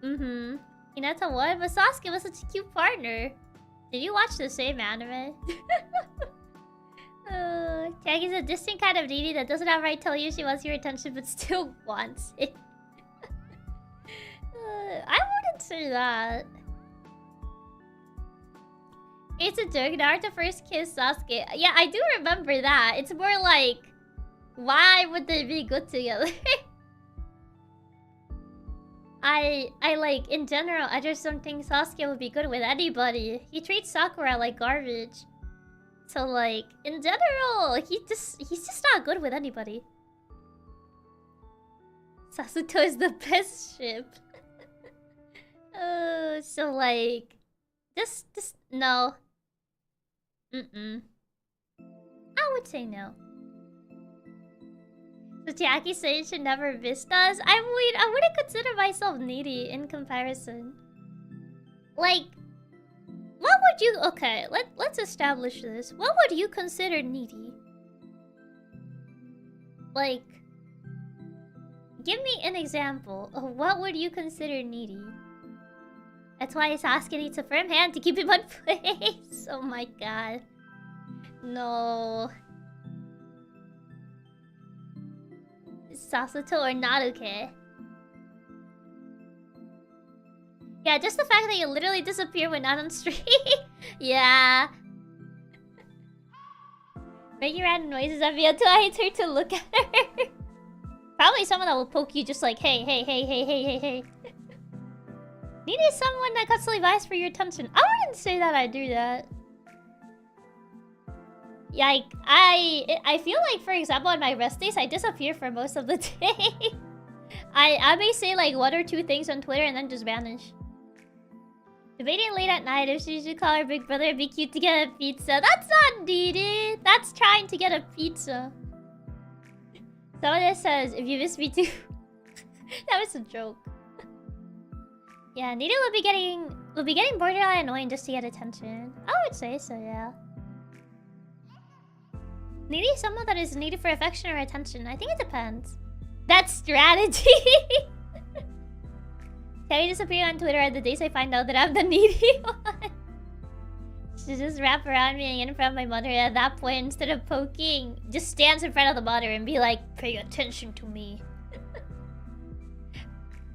Hinata what? But Sasuke was such a cute partner. Did you watch the same anime? Chiaki's a distant kind of needy that doesn't outright tell you she wants your attention but still wants it. I wouldn't say that. It's a joke. Naruto first kissed Sasuke. Yeah, I do remember that. It's more like, why would they be good together? I like, in general, I just don't think Sasuke would be good with anybody. He treats Sakura like garbage. So like, in general, he's just not good with anybody. Sasuke is the best ship. So like, just no. I would say no. So Chiaki says should never miss us. I wouldn't consider myself needy in comparison. Like, what would you... Okay, let's establish this. What would you consider needy? Like, give me an example of what would you consider needy? That's why Sasuke needs a firm hand to keep him on place. Oh my god. No. Sasuke or Naruke? Yeah, just the fact that you literally disappear when not on stream. Yeah. Making random noises at me until I turn to look at her. Probably someone that will poke you just like, hey. Needed someone that constantly vies for your attention. I wouldn't say that I do that. Like, I feel like, for example, on my rest days, I disappear for most of the day. I may say like 1 or 2 things on Twitter and then just vanish. Debating late at night if she should call her big brother, it'd be cute to get a pizza. That's not needy. That's trying to get a pizza. Someone that says, if you miss me too. That was a joke. Yeah, needy will be getting borderline annoying just to get attention. I would say so, yeah. Needy is someone that is needed for affection or attention. I think it depends. That's strategy. Can you disappear on Twitter at the days I find out that I'm the needy one? She just wrap around me and get in front of my mother, and at that point, instead of poking, just stands in front of the mother and be like, pay attention to me.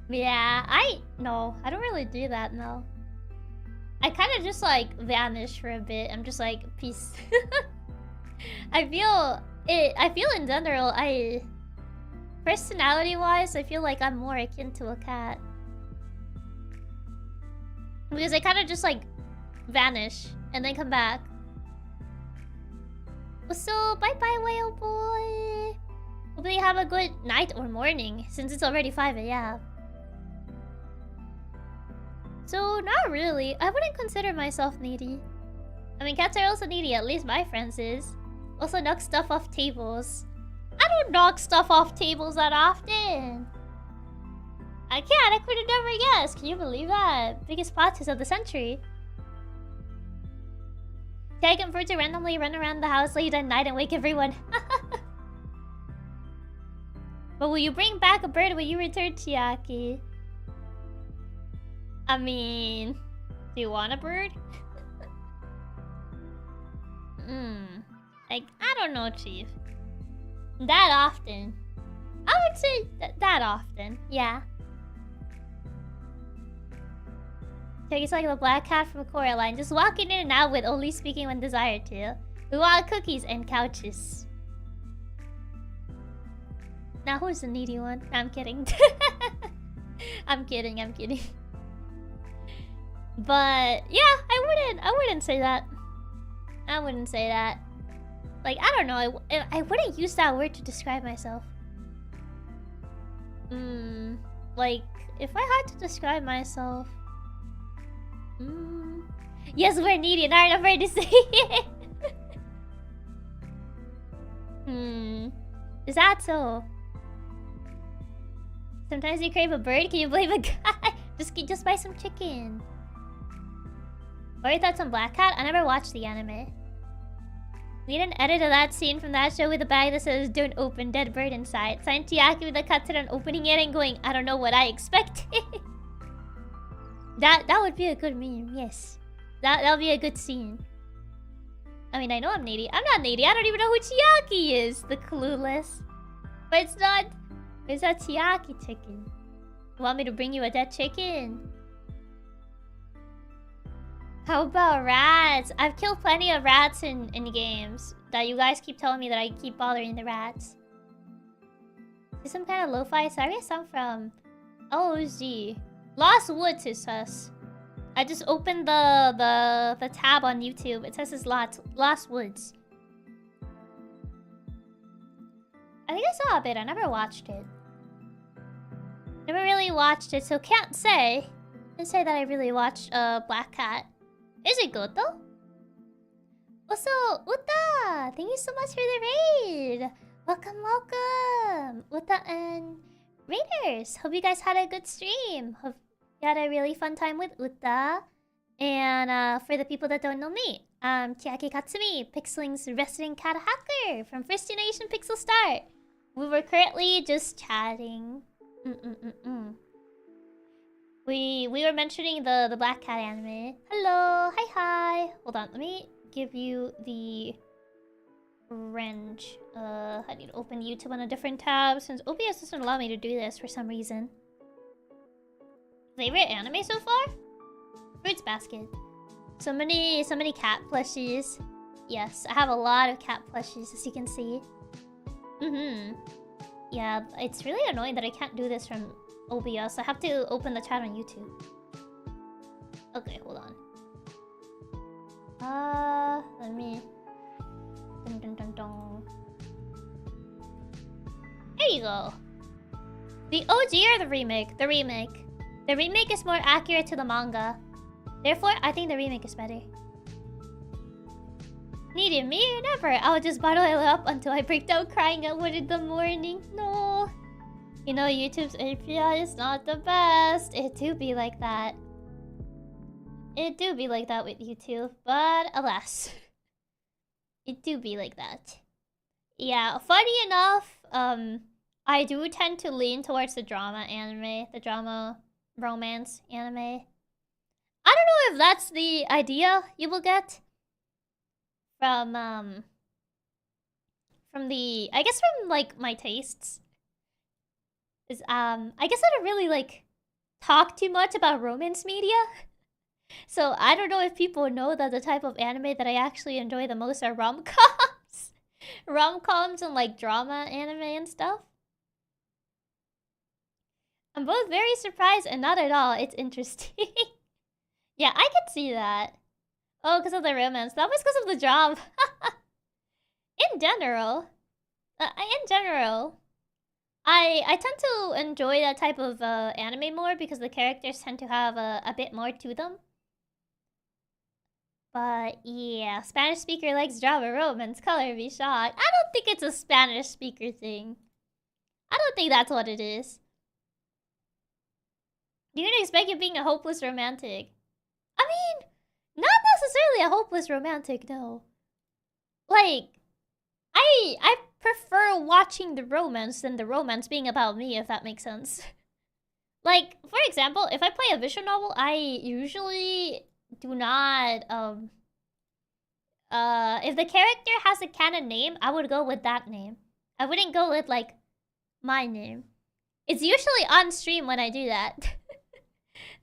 Yeah, no, I don't really do that, no. I kind of just like vanish for a bit. I'm just like, peace. I feel in general, personality-wise, I feel like I'm more akin to a cat. Because I kind of just like vanish and then come back. So, bye-bye, whale boy. Hopefully you have a good night or morning, since it's already 5 AM. So, not really. I wouldn't consider myself needy. I mean, cats are also needy, at least my friends is. Also knock stuff off tables. I don't knock stuff off tables that often. I can't, I could have never guessed. Can you believe that? Biggest plot twist of the century. Tag him for to randomly run around the house late at night and wake everyone. But will you bring back a bird when you return, Chiaki? I mean, do you want a bird? Like, I don't know, Chief. That often. I would say that often, yeah. It's like the black cat from Coraline, just walking in and out with only speaking when desired to. We want cookies and couches. Now who's the needy one? No, I'm kidding. I'm kidding. But yeah, I wouldn't say that. I wouldn't say that. Like, I don't know. I wouldn't use that word to describe myself. Like, if I had to describe myself. Yes, we're needy and aren't afraid to say it. Is that so? Sometimes you crave a bird. Can you blame a guy? Just buy some chicken. Or you thought some black cat? I never watched the anime. We need an edit of that scene from that show with a bag that says "Don't open, dead bird inside." Signed Chiaki with a cut on opening it and going, "I don't know what I expected." That would be a good meme. Yes, that would be a good scene. I mean, I know I'm needy. I'm not needy. I don't even know who Chiaki is. The clueless. But it's not. It's a Chiaki chicken. You want me to bring you a dead chicken? How about rats? I've killed plenty of rats in games. That you guys keep telling me that I keep bothering the rats. Is some kind of lo-fi? Sorry, sound from OG. Lost Woods, it says. I just opened the tab on YouTube. It says it's Lost Woods. I think I saw a bit. I never watched it. Never really watched it, so can't say that I really watched Black Cat. Is it good though? Also, Uta! Thank you so much for the raid! Welcome! Uta and Raiders! Hope you guys had a good stream. Hope you had a really fun time with Uta. And for the people that don't know me, I'm Chiaki Katsumi, PixelLink's resident cat hacker from First Generation PixelStart. We were currently just chatting. We were mentioning the Black Cat anime. Hello, hi. Hold on, let me give you the wrench. I need to open YouTube on a different tab since OBS doesn't allow me to do this for some reason. Favorite anime so far? Fruits Basket. So many cat plushies. Yes, I have a lot of cat plushies, as you can see. Yeah, it's really annoying that I can't do this from OBS. I have to open the chat on YouTube. Okay, hold on. Let me... There you go. The OG or the remake? The remake. The remake is more accurate to the manga. Therefore, I think the remake is better. Needed me or never. I'll just bottle it up until I break down crying at 1 in the morning. No. You know, YouTube's API is not the best. It do be like that. It do be like that with YouTube, but alas. It do be like that. Yeah, funny enough, I do tend to lean towards the drama anime, the drama romance anime. I don't know if that's the idea you will get from the, I guess from like my tastes. Is I guess I don't really like talk too much about romance media. So I don't know if people know that the type of anime that I actually enjoy the most are rom-coms. Rom-coms and like drama anime and stuff. I'm both very surprised and not at all. It's interesting. Yeah, I can see that. Oh, because of the romance. That was because of the job. In general, I tend to enjoy that type of anime more because the characters tend to have a bit more to them. But yeah, Spanish speaker likes drama, romance, color, be shocked. I don't think it's a Spanish speaker thing. I don't think that's what it is. You're gonna expect you being a hopeless romantic. I mean, not necessarily a hopeless romantic, no. Like, I prefer watching the romance than the romance being about me, if that makes sense. Like, for example, if I play a visual novel, I usually do not, if the character has a canon name, I would go with that name. I wouldn't go with, like, my name. It's usually on stream when I do that.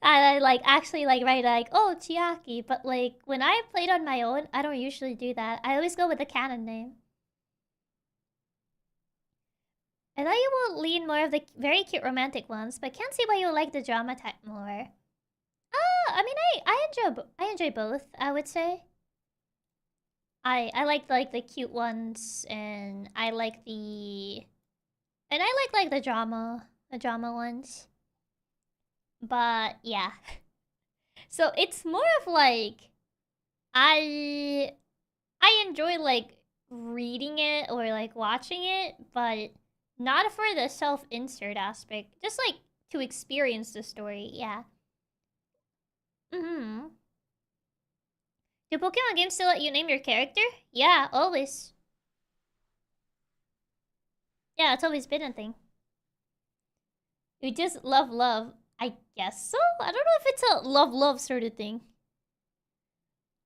I like actually like write like, oh, Chiaki, but like when I played on my own, I don't usually do that. I always go with the canon name. I thought you will lean more of the very cute romantic ones, but can't see why you like the drama type more. I mean, I enjoy both. I would say. I like the cute ones, and I like the drama ones. But yeah, so it's more of like I enjoy like reading it or like watching it, but not for the self-insert aspect. Just like to experience the story, yeah. Mm-hmm. Do Pokemon games still let you name your character? Yeah, always. Yeah, it's always been a thing. You just love. I guess so? I don't know if it's a love sort of thing.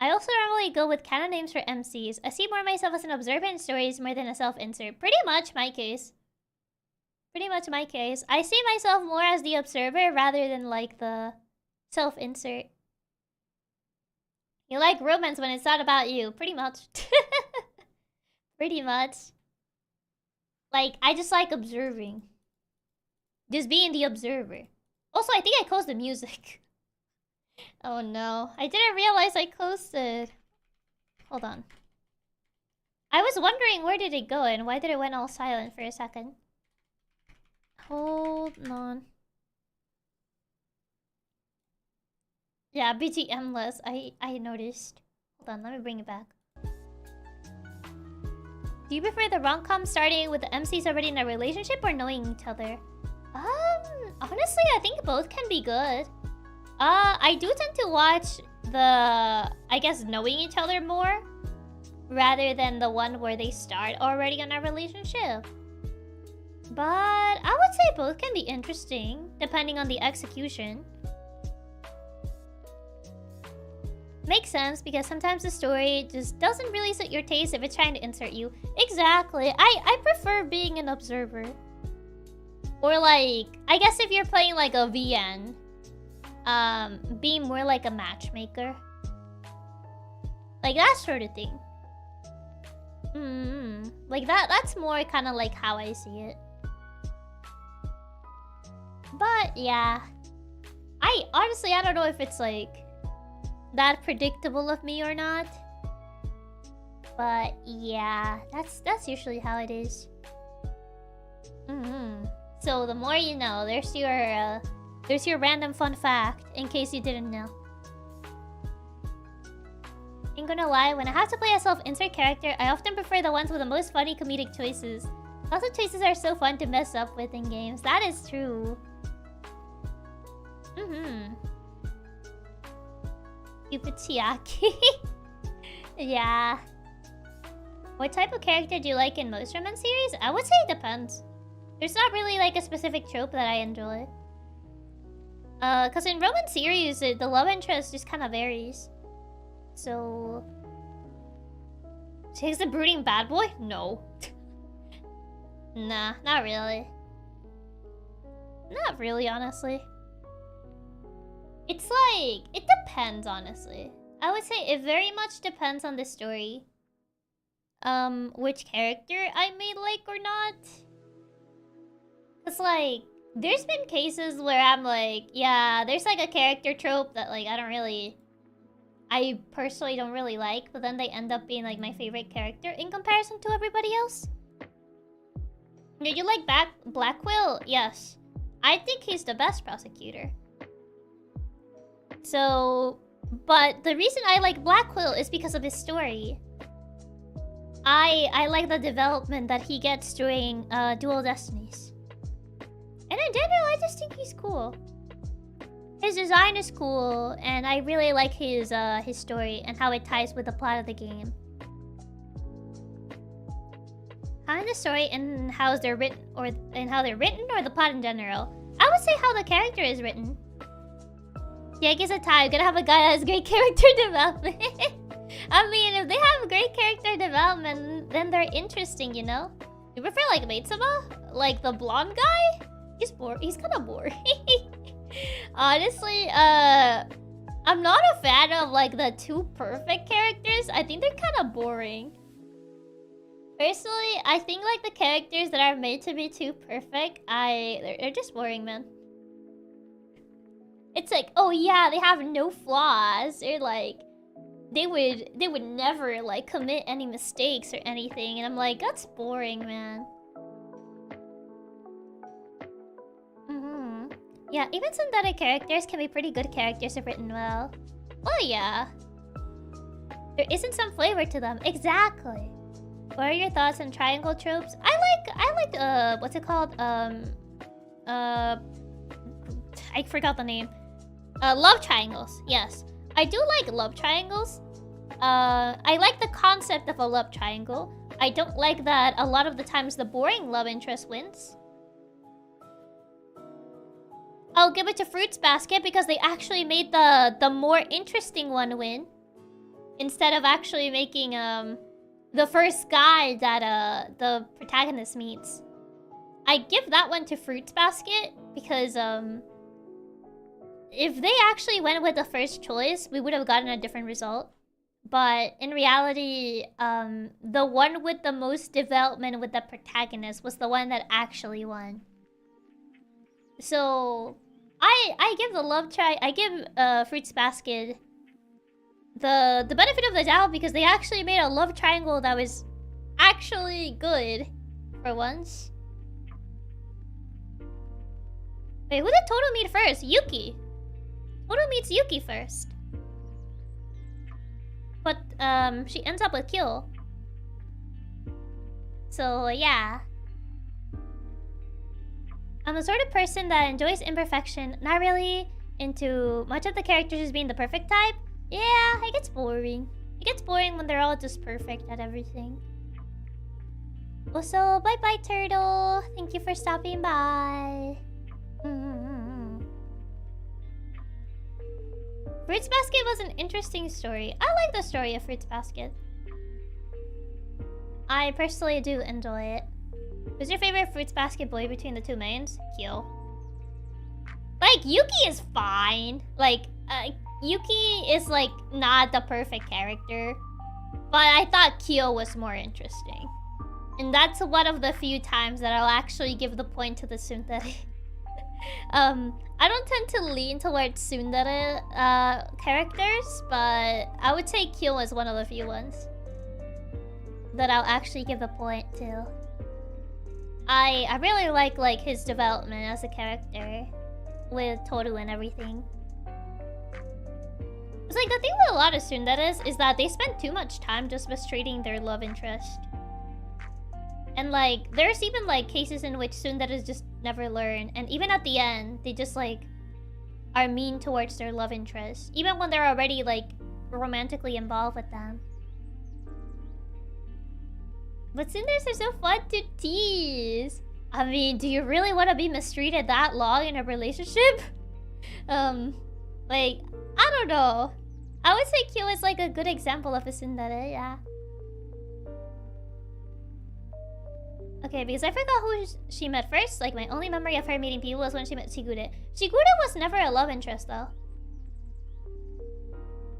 I also normally go with canon names for MCs. I see more myself as an observer in stories more than a self-insert. Pretty much my case. I see myself more as the observer rather than like the self-insert. You like romance when it's not about you. Pretty much. Pretty much. Like, I just like observing. Just being the observer. Also, I think I closed the music. Oh no. I didn't realize I closed it. Hold on. I was wondering where did it go and why did it went all silent for a second. Hold on. Yeah, BGM-less. I noticed. Hold on, let me bring it back. Do you prefer the rom-com starting with the MCs already in a relationship or knowing each other? Honestly, I think both can be good. I do tend to watch the, I guess, knowing each other more rather than the one where they start already in a relationship. But I would say both can be interesting, depending on the execution. Makes sense, because sometimes the story just doesn't really suit your taste if it's trying to insert you. Exactly. I prefer being an observer. Or like, I guess if you're playing like a VN, being more like a matchmaker. Like that sort of thing. Like that's more kind of like how I see it. But yeah. Honestly, I don't know if it's like that predictable of me or not. But yeah, that's usually how it is. So the more you know, there's your random fun fact in case you didn't know. Ain't gonna lie, when I have to play a self-insert character, I often prefer the ones with the most funny comedic choices. Lots of choices are so fun to mess up with in games. That is true. Stupid Chiaki. Yeah. What type of character do you like in most romance series? I would say it depends. There's not really like a specific trope that I enjoy. Cause in romance series, the love interest just kind of varies. So... Takes the brooding bad boy? No. Nah, not really. Not really, honestly. It's like... It depends, honestly. I would say it very much depends on the story. Which character I may like or not. Cause like... There's been cases where I'm like... Yeah, there's like a character trope that like I personally don't really like. But then they end up being like my favorite character in comparison to everybody else. Do you like Black Quill? Yes. I think he's the best prosecutor. So, but the reason I like Black Quill is because of his story. I like the development that he gets during Dual Destinies. And in general, I just think he's cool. His design is cool, and I really like his story and how it ties with the plot of the game. How in the story and how they're written, or the plot in general. I would say how the character is written. Yeah, I guess a tie. Gotta have a guy that has great character development. I mean, if they have great character development, then they're interesting, you know? You prefer like Maitsuma? Like the blonde guy? He's kind of boring. Honestly, I'm not a fan of like the two perfect characters. I think they're kind of boring. Personally, I think like the characters that are made to be too perfect, they're just boring, man. It's like, oh yeah, they have no flaws. They're like, they would never like commit any mistakes or anything, and I'm like, that's boring, man. Yeah, even synthetic characters can be pretty good characters if written well. Well, yeah. There isn't some flavor to them. Exactly. What are your thoughts on triangle tropes? I like what's it called? I forgot the name. Love triangles. Yes. I do like love triangles. I like the concept of a love triangle. I don't like that a lot of the times the boring love interest wins. I'll give it to Fruits Basket because they actually made the more interesting one win. Instead of actually making the first guy that the protagonist meets. I give that one to Fruits Basket because if they actually went with the first choice, we would have gotten a different result. But in reality, the one with the most development with the protagonist was the one that actually won. So I give Fruits Basket the benefit of the doubt because they actually made a love triangle that was actually good for once. Wait, who did Toto meet first? Yuki. Toto meets Yuki first. But she ends up with Kyo. So yeah. I'm the sort of person that enjoys imperfection, not really into much of the characters as being the perfect type. Yeah, it gets boring. It gets boring when they're all just perfect at everything. Also, bye-bye, Turtle. Thank you for stopping by. Fruits Basket was an interesting story. I like the story of Fruits Basket. I personally do enjoy it. Who's your favorite Fruits Basket boy between the two mains? Kyo. Like, Yuki is fine. Like, Yuki is, like, not the perfect character. But I thought Kyo was more interesting. And that's one of the few times that I'll actually give the point to the tsundere. I don't tend to lean towards tsundere characters, but I would say Kyo is one of the few ones that I'll actually give the point to. I really like his development as a character with Toru and everything. It's like the thing with a lot of tsunderes is that they spend too much time just mistreating their love interest. And like there's even like cases in which tsunderes just never learn, and even at the end they just like are mean towards their love interest, even when they're already like romantically involved with them. But tsunderes are so fun to tease. I mean, do you really want to be mistreated that long in a relationship? Like, I don't know. I would say Kyo is like a good example of a tsundere, yeah. Okay, because I forgot who she met first. Like, my only memory of her meeting people was when she met Shigure. Shigure was never a love interest, though.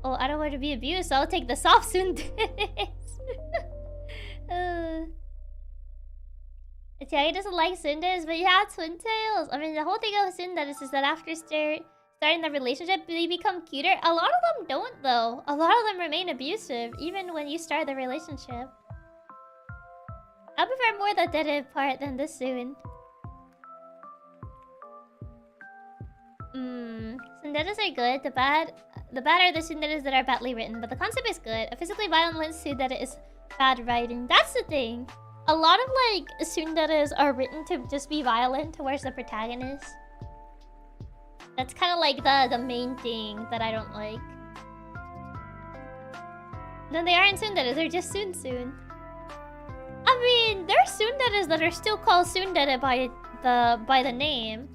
Oh, I don't want to be abused, so I'll take the soft tsunderes. Chiaki doesn't like tsunderes, but yeah, twin tails. I mean, the whole thing of tsunderes is that after starting the relationship, they become cuter. A lot of them don't, though. A lot of them remain abusive, even when you start the relationship. I prefer more the dere part than the soon. Sunderes are good. The bad are the sunderes that are badly written, but the concept is good. A physically violent tsundere is bad writing. That's the thing. A lot of like tsunderes are written to just be violent towards the protagonist. That's kind of like the main thing that I don't like. Then they aren't tsunderes, they're just soon. I mean, there are tsunderes that are still called tsundere by the name.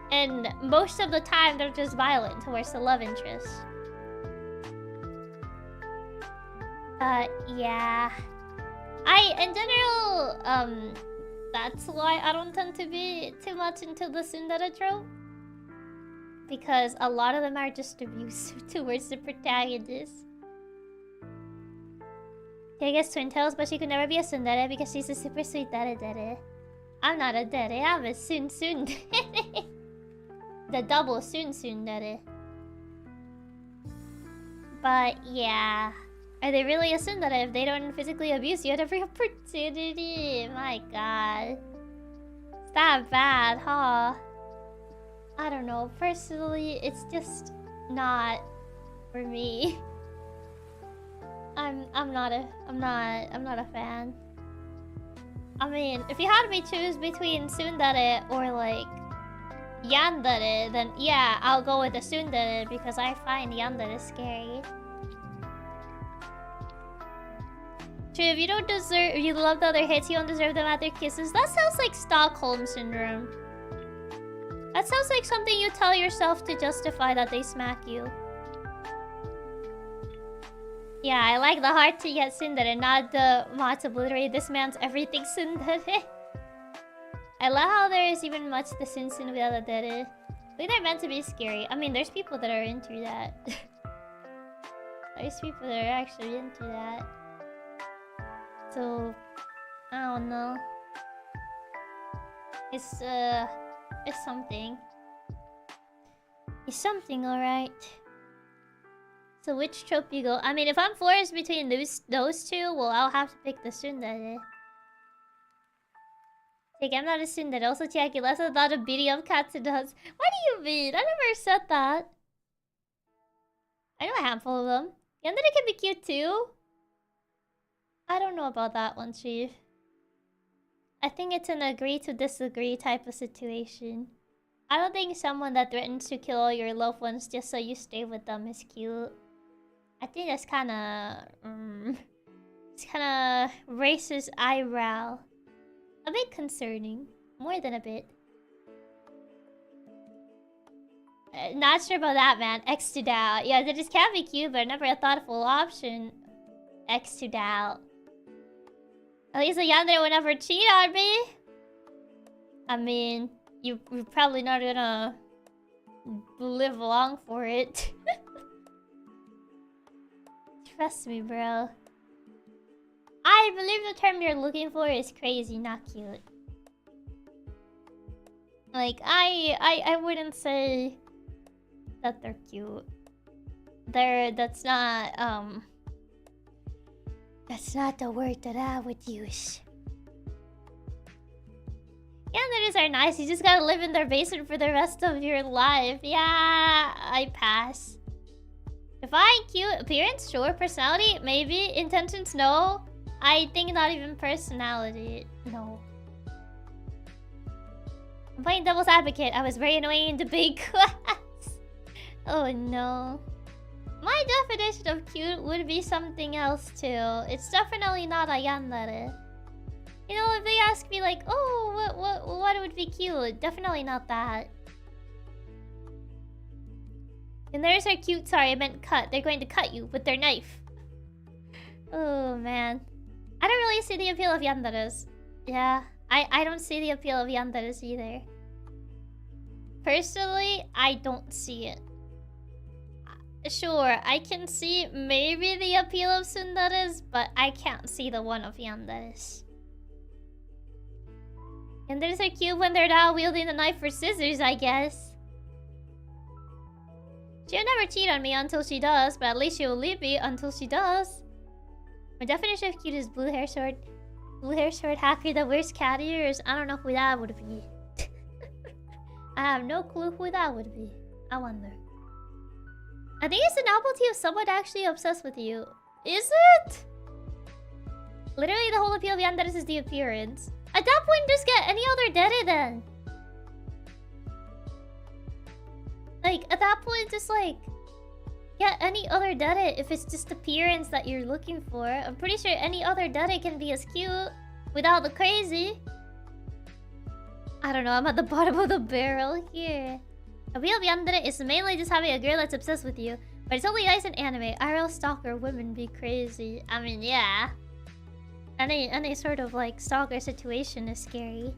And most of the time, they're just violent towards the love interest. Yeah. In general, that's why I don't tend to be too much into the tsundere trope. Because a lot of them are just abusive towards the protagonist. She gets twin tails, but she could never be a tsundere because she's a super sweet dere. I'm not a dere, I'm a soon dere. The double soon dere. But yeah. Are they really a tsundere if they don't physically abuse you at every opportunity? My god. It's that bad, huh? I don't know. Personally, it's just not for me. I'm not a fan. I mean, if you had me choose between tsundere or like yandere, then yeah, I'll go with the tsundere because I find yandere scary. True, if you don't deserve, you love the other hits, you don't deserve them at their kisses. That sounds like Stockholm Syndrome. That sounds like something you tell yourself to justify that they smack you. Yeah, I like the hard to get tsundere, not the mats obliterate this man's everything tsundere. I love how there is even much the sun without a dere. I think they're meant to be scary. I mean, there's people that are into that. There's people that are actually into that. So, I don't know. It's something. It's something, alright. So which trope you go? I mean, if I'm forced between those two, well, I'll have to pick the tsundere. Like, I'm not a tsundere. Also, Chiaki, less than thought of beating up Katsu does. What do you mean? I never said that. I know a handful of them. Yandere can be cute too. I don't know about that one, Chief. I think it's an agree to disagree type of situation. I don't think someone that threatens to kill all your loved ones just so you stay with them is cute. I think that's kinda... it's kinda... raises eyebrow. A bit concerning. More than a bit. Not sure about that, man. X to doubt. Yeah, they just can be cute, but never a thoughtful option. X to doubt. At least the yandere would never cheat on me. I mean, you're probably not gonna live long for it. Trust me, bro. I believe the term you're looking for is crazy, not cute. Like, I wouldn't say that they're cute. That's not the word that I would use. Yanderes are nice, you just gotta live in their basement for the rest of your life. Yeah, I pass. Define cute. Appearance? Sure. Personality? Maybe. Intentions? No. I think not even personality. No. I'm playing devil's advocate. I was very annoying in debate class. Oh no. My definition of cute would be something else too. It's definitely not a yandere. You know, if they ask me like, oh, what would be cute? Definitely not that. And theirs are cute. Sorry, I meant cut. They're going to cut you with their knife. Oh, man. I don't really see the appeal of yanderes. Yeah, I don't see the appeal of yanderes either. Personally, I don't see it. Sure, I can see maybe the appeal of tsunderes, but I can't see the one of yanderes. Yanderes are cute when they're not wielding the knife or scissors, I guess. She'll never cheat on me until she does, but at least she'll leave me until she does. My definition of cute is blue hair sword. Blue hair short hacker that wears cat ears. I don't know who that would be. I have no clue who that would be. I wonder. I think it's the novelty of someone actually obsessed with you. Is it? Literally the whole appeal of Yandere is the appearance. At that point, just get any other dere then. Like, at that point, just like... get any other dere if it's just appearance that you're looking for. I'm pretty sure any other dere can be as cute without the crazy. I don't know, I'm at the bottom of the barrel here. Appeal of Yandere is mainly just having a girl that's obsessed with you. But it's only nice in anime. IRL stalker women be crazy. I mean, yeah. Any sort of like stalker situation is scary.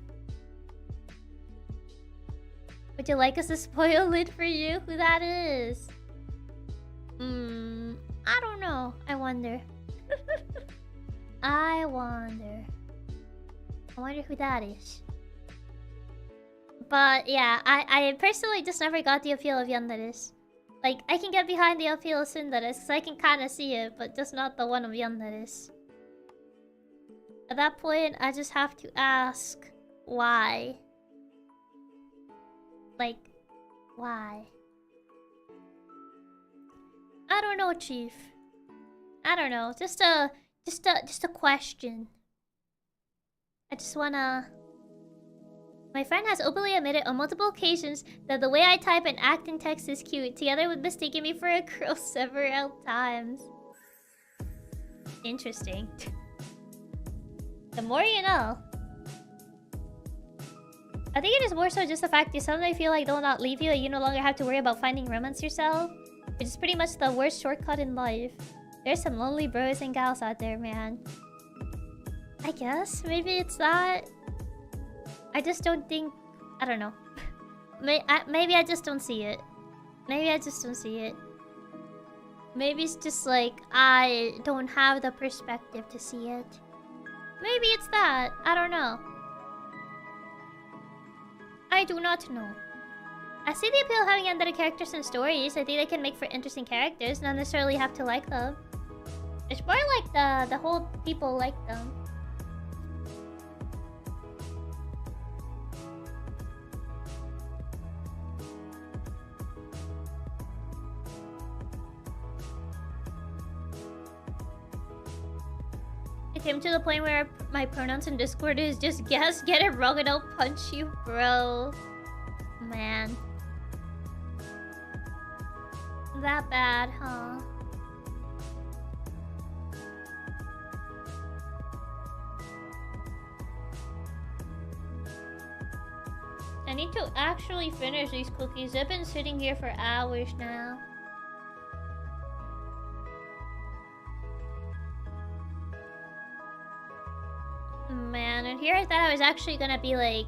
Would you like us to spoil it for you? Who that is? I don't know. I wonder. I wonder who that is. But yeah, I personally just never got the appeal of yanderes. Like, I can get behind the appeal of tsunderes because I can kind of see it, but just not the one of yanderes. At that point, I just have to ask, why? Like, why? I don't know, Chief. I don't know. Just a question. I just wanna... My friend has openly admitted on multiple occasions that the way I type and act in text is cute, together with mistaking me for a girl several times. Interesting. The more you know. I think it is more so just the fact you suddenly feel like they'll not leave you and you no longer have to worry about finding romance yourself. Which is pretty much the worst shortcut in life. There's some lonely bros and gals out there, man. I guess. Maybe it's that. I just don't think... I don't know. Maybe I just don't see it. Maybe I just don't see it. Maybe it's just like I don't have the perspective to see it. Maybe it's that. I don't know. I do not know. I see the appeal of having yandere characters and stories. I think they can make for interesting characters, not necessarily have to like them. It's more like the whole people like them. It came to the point where my pronouns in Discord is just guess, get it wrong and I'll punch you, bro. Man. That bad, huh? I need to actually finish these cookies. I've been sitting here for hours now. Man, and here I thought I was actually gonna be like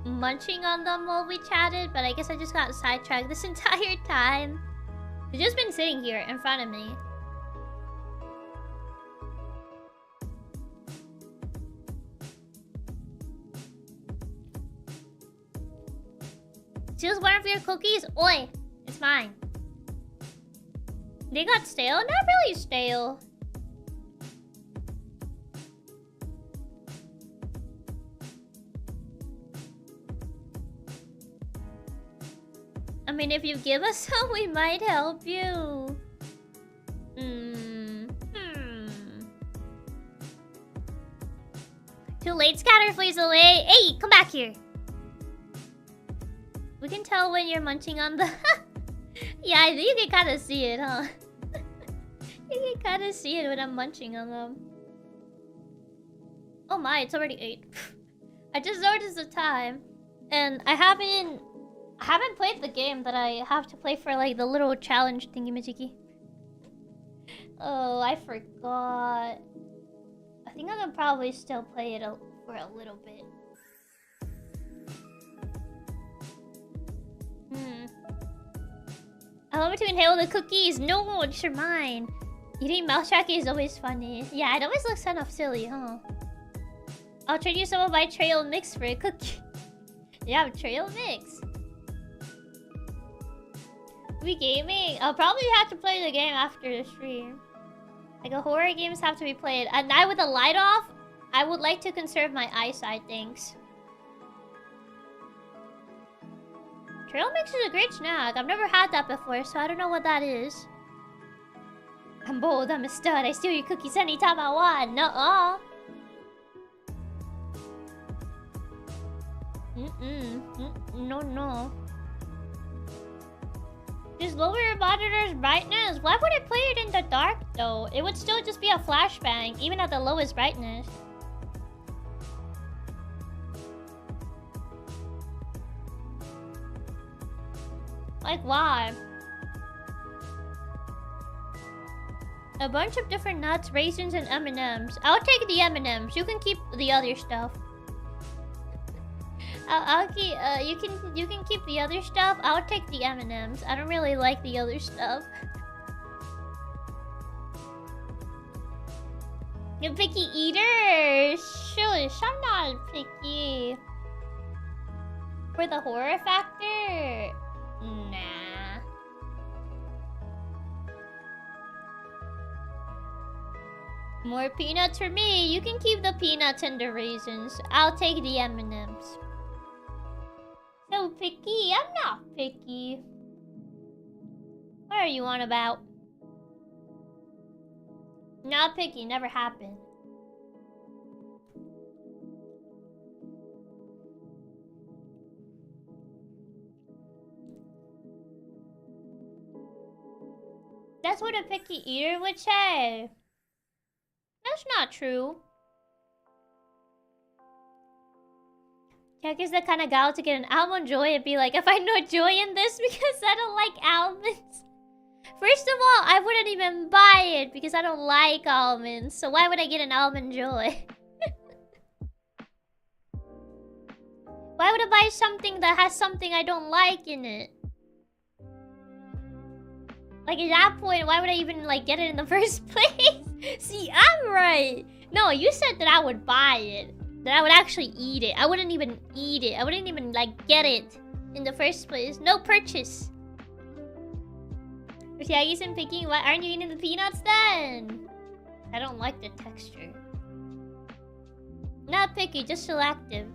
munching on them while we chatted, but I guess I just got sidetracked this entire time. They've just been sitting here in front of me. Choose one of your cookies? Oi! It's mine. They got stale? Not really stale. I mean, if you give us some, we might help you. Too late, scatter flees away. Hey, come back here. We can tell when you're munching on the... Yeah, I think you can kind of see it, huh? You can kind of see it when I'm munching on them. Oh my, it's already 8. I just noticed the time. And I haven't played the game that I have to play for like the little challenge thingy-majiggy. Oh, I forgot. I think I'm gonna probably still play it for a little bit. Allow me to inhale the cookies. No, these are mine. Eating mouse tracky is always funny. Yeah, it always looks kind of silly, huh? I'll trade you some of my trail mix for a cookie. Yeah, trail mix. We gaming? I'll probably have to play the game after the stream. Like, horror games have to be played at night with the light off. I would like to conserve my eyesight, thanks. Trail mix is a great snack. I've never had that before, so I don't know what that is. I'm bold, I'm a stud. I steal your cookies anytime I want. Nuh-uh. No, no. Just lower your monitor's brightness. Why would it play it in the dark, though? It would still just be a flashbang, even at the lowest brightness. Like, why? A bunch of different nuts, raisins, and M&Ms. I'll take the M&Ms. You can keep the other stuff. I'll keep. You can keep the other stuff. I'll take the M&Ms. I don't really like the other stuff. You picky eater. Shush, I'm not picky. For the horror factor. Nah. More peanuts for me. You can keep the peanuts and the raisins. I'll take the M&Ms. So picky? I'm not picky. What are you on about? Not picky. Never happened. That's what a picky eater would say. That's not true. Chiaki's the kind of gal to get an almond joy and be like, I find no joy in this because I don't like almonds. First of all, I wouldn't even buy it because I don't like almonds. So why would I get an almond joy? Why would I buy something that has something I don't like in it? Like, at that point, why would I even, like, get it in the first place? See, I'm right. No, you said that I would buy it. That I would actually eat it. I wouldn't even eat it. I wouldn't even, like, get it in the first place. No purchase. If Chiaki's and picking, why aren't you eating the peanuts then? I don't like the texture. Not picky, just selective.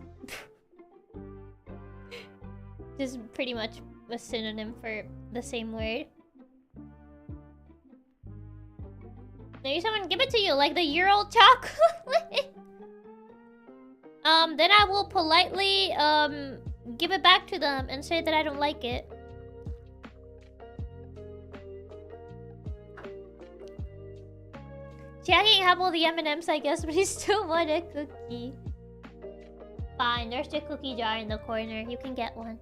Just pretty much a synonym for the same word. Maybe someone give it to you, like the year-old chocolate. Then I will politely, give it back to them and say that I don't like it. Chiaki can have all the M&Ms, I guess, but he still want a cookie. Fine, there's the cookie jar in the corner. You can get one.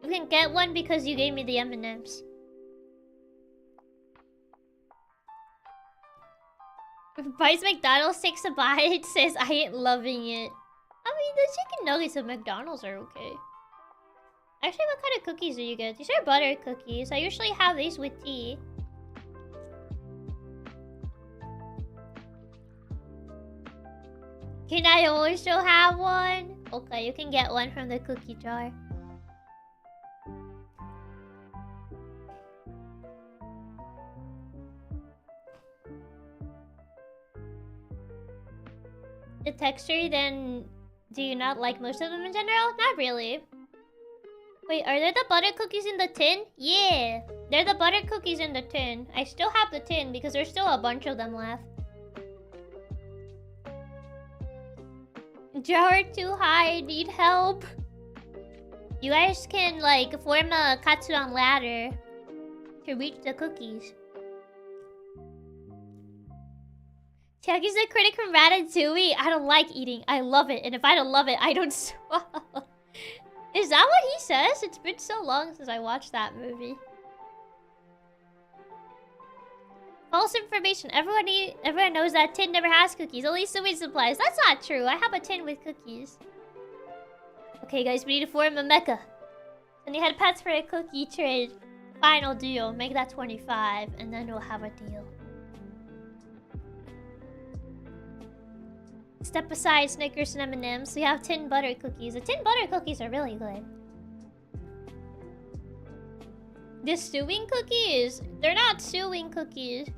You can get one because you gave me the M&Ms. If buys McDonald's, takes a bite, says I ain't loving it. I mean, the chicken nuggets at McDonald's are okay. Actually, what kind of cookies do you get? These are butter cookies. I usually have these with tea. Can I also have one? Okay, you can get one from the cookie jar. The texture, then do you not like most of them in general? Not really. Wait, are there the butter cookies in the tin? Yeah, they're the butter cookies in the tin. I still have the tin because there's still a bunch of them left. Jar too high, need help. You guys can like form a Katsuran ladder to reach the cookies. Chiaki's a critic from Ratatouille. I don't like eating. I love it. And if I don't love it, I don't swallow. Is that what he says? It's been so long since I watched that movie. False information. Everyone knows that tin never has cookies. Only sewage supplies. That's not true. I have a tin with cookies. Okay, guys. We need to form a mecha. And you had pets for a cookie trade. Final deal. Make that 25. And then we'll have a deal. Step aside, Snickers and M&Ms. We have tin butter cookies. The tin butter cookies are really good. The stewing cookies? They're not stewing cookies.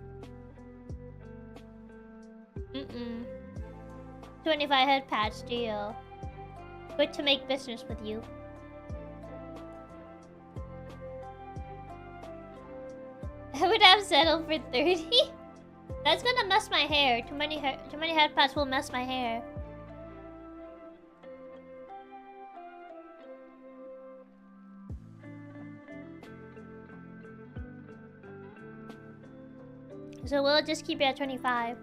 25 head patch deal. Good to make business with you. I would have settled for 30. That's gonna mess my hair. Too many head patches will mess my hair. So we'll just keep it at 25.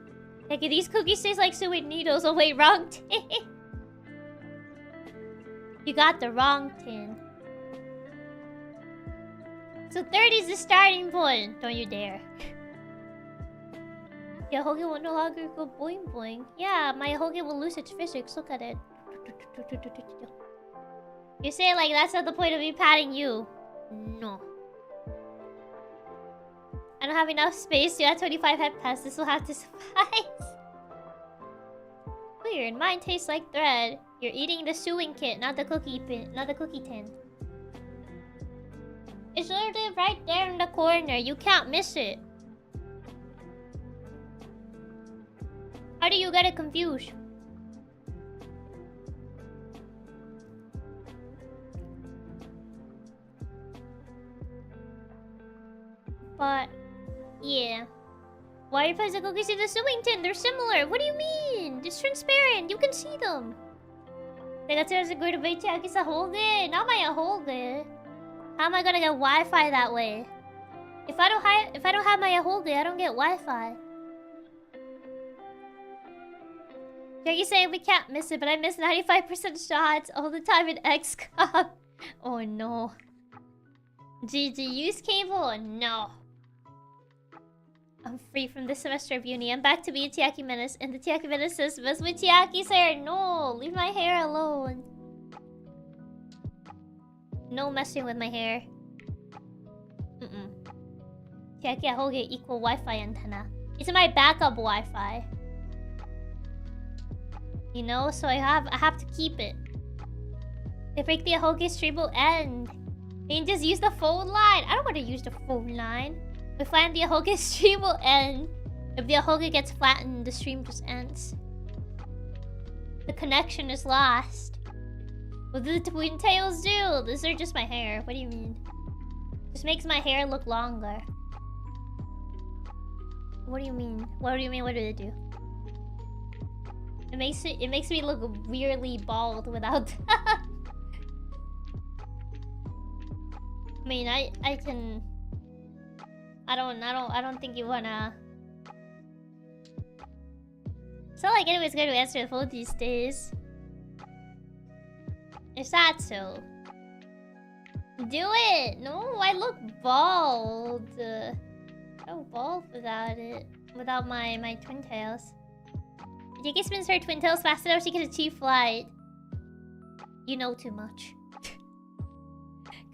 Okay, these cookies taste like sweet needles. Oh wait, wrong tin. You got the wrong tin. So 30 is the starting point. Don't you dare. Your Hoge will no longer go boing boing. Yeah, my Hoge will lose its physics. Look at it. You say like that's not the point of me patting you. No. I don't have enough space to add 25 head pass. This will have to suffice. Weird. Mine tastes like thread. You're eating the sewing kit, not the cookie tin. It's literally right there in the corner. You can't miss it. How do you get it confused? But yeah. Why are the cookies in the sewing tin? They're similar. What do you mean? It's transparent. You can see them. That's a good way to access a Hoge. Not my Hoge. How am I gonna get Wi-Fi that way? If I don't have my Hoge, I don't get Wi-Fi. Chiaki's saying we can't miss it, but I miss 95% shots all the time in XCOM. Oh no. GG, use cable? No. I'm free from this semester of uni. I'm back to be a Chiaki Menace, and the Chiaki Menace says, mess with Chiaki's hair. No, leave my hair alone. No messing with my hair. Chiaki Hoge equal Wi-Fi antenna. It's my backup Wi-Fi. You know, so I have to keep it. If break the Hoge stream will end. You can just use the phone line. I don't want to use the phone line. If flatten the Ahoge, stream will end. If the Ahoge gets flattened, the stream just ends. The connection is lost. What do the twin tails do? These are just my hair. What do you mean? Just makes my hair look longer. What do you mean? What do you mean? What do they do? It makes me look weirdly bald without. I mean, I can. I don't think you wanna. It's not like anyone's gonna answer the phone these days. Is that so? Do it! No, I look bald. So bald without it. Without my twin tails. If Chiaki spins her twin tails fast enough, she can achieve flight. You know too much.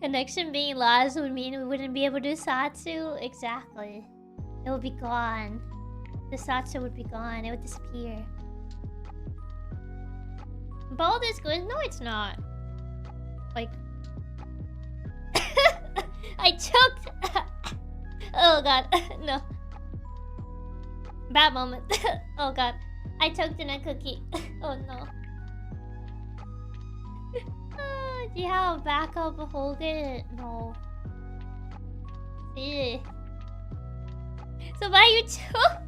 Connection being lost would mean we wouldn't be able to do Satsu. Exactly. It would be gone. The Satsu would be gone. It would disappear. Bald is good. No, it's not. Like... I choked! Oh god. No. Bad moment. Oh god. I choked in a cookie. Oh no. Do you have a backup hold it? No. See. So why you choke?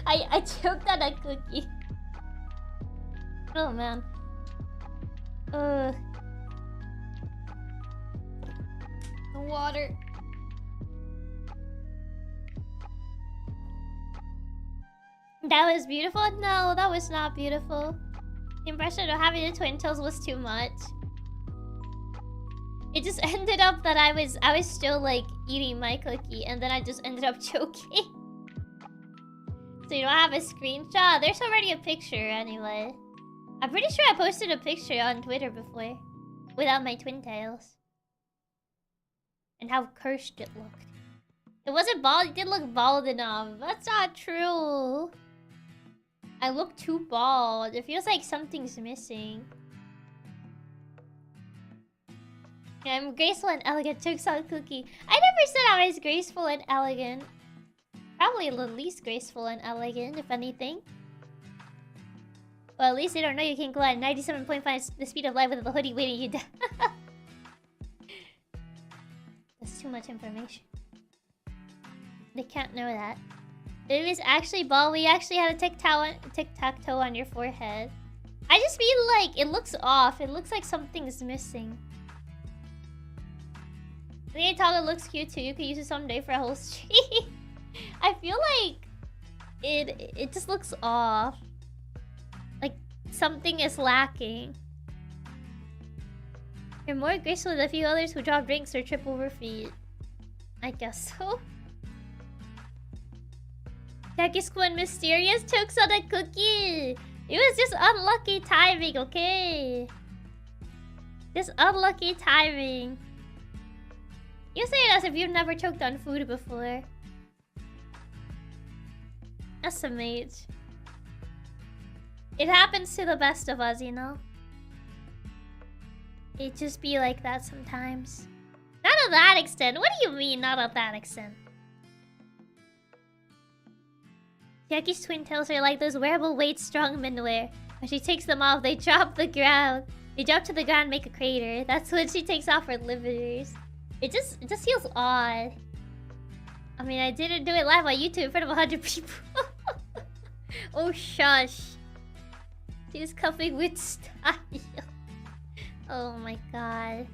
I choked on a cookie. Oh man. The water. That was beautiful? No, that was not beautiful. The impression of having the twin tails was too much. It just ended up that I was still like eating my cookie, and then I just ended up choking. So you don't have a screenshot? There's already a picture anyway. I'm pretty sure I posted a picture on Twitter before. Without my twin tails. And how cursed it looked. It wasn't bald, it did look bald enough. That's not true. I look too bald. It feels like something's missing. Yeah, I'm graceful and elegant. Chokes on cookie. I never said I was graceful and elegant. Probably the least graceful and elegant, if anything. Well, at least they don't know you can't go at 97.5 the speed of light with the hoodie waiting you down. That's too much information. They can't know that. It was actually bald. We actually had a tic-tac-toe on your forehead. I just feel like it looks off. It looks like something's missing. I think Taga looks cute too. You could use it someday for a whole stream. I feel like it just looks off. Like something is lacking. You're more graceful than a few others who drop drinks or trip over feet. I guess so. Jackie Squid Mysterious chokes on a cookie. It was just unlucky timing, okay? Just unlucky timing. You say it as if you've never choked on food before. SMH. It happens to the best of us, you know? It just be like that sometimes. Not to that extent. What do you mean, not to that extent? Jackie's twin tails are like those wearable weight strongmen wear. When she takes them off, they drop the ground. They drop to the ground and make a crater. That's when she takes off her livers. It just feels odd. I mean, I didn't do it live on YouTube in front of 100 people. Oh, shush. She was cuffing with style. Oh my god.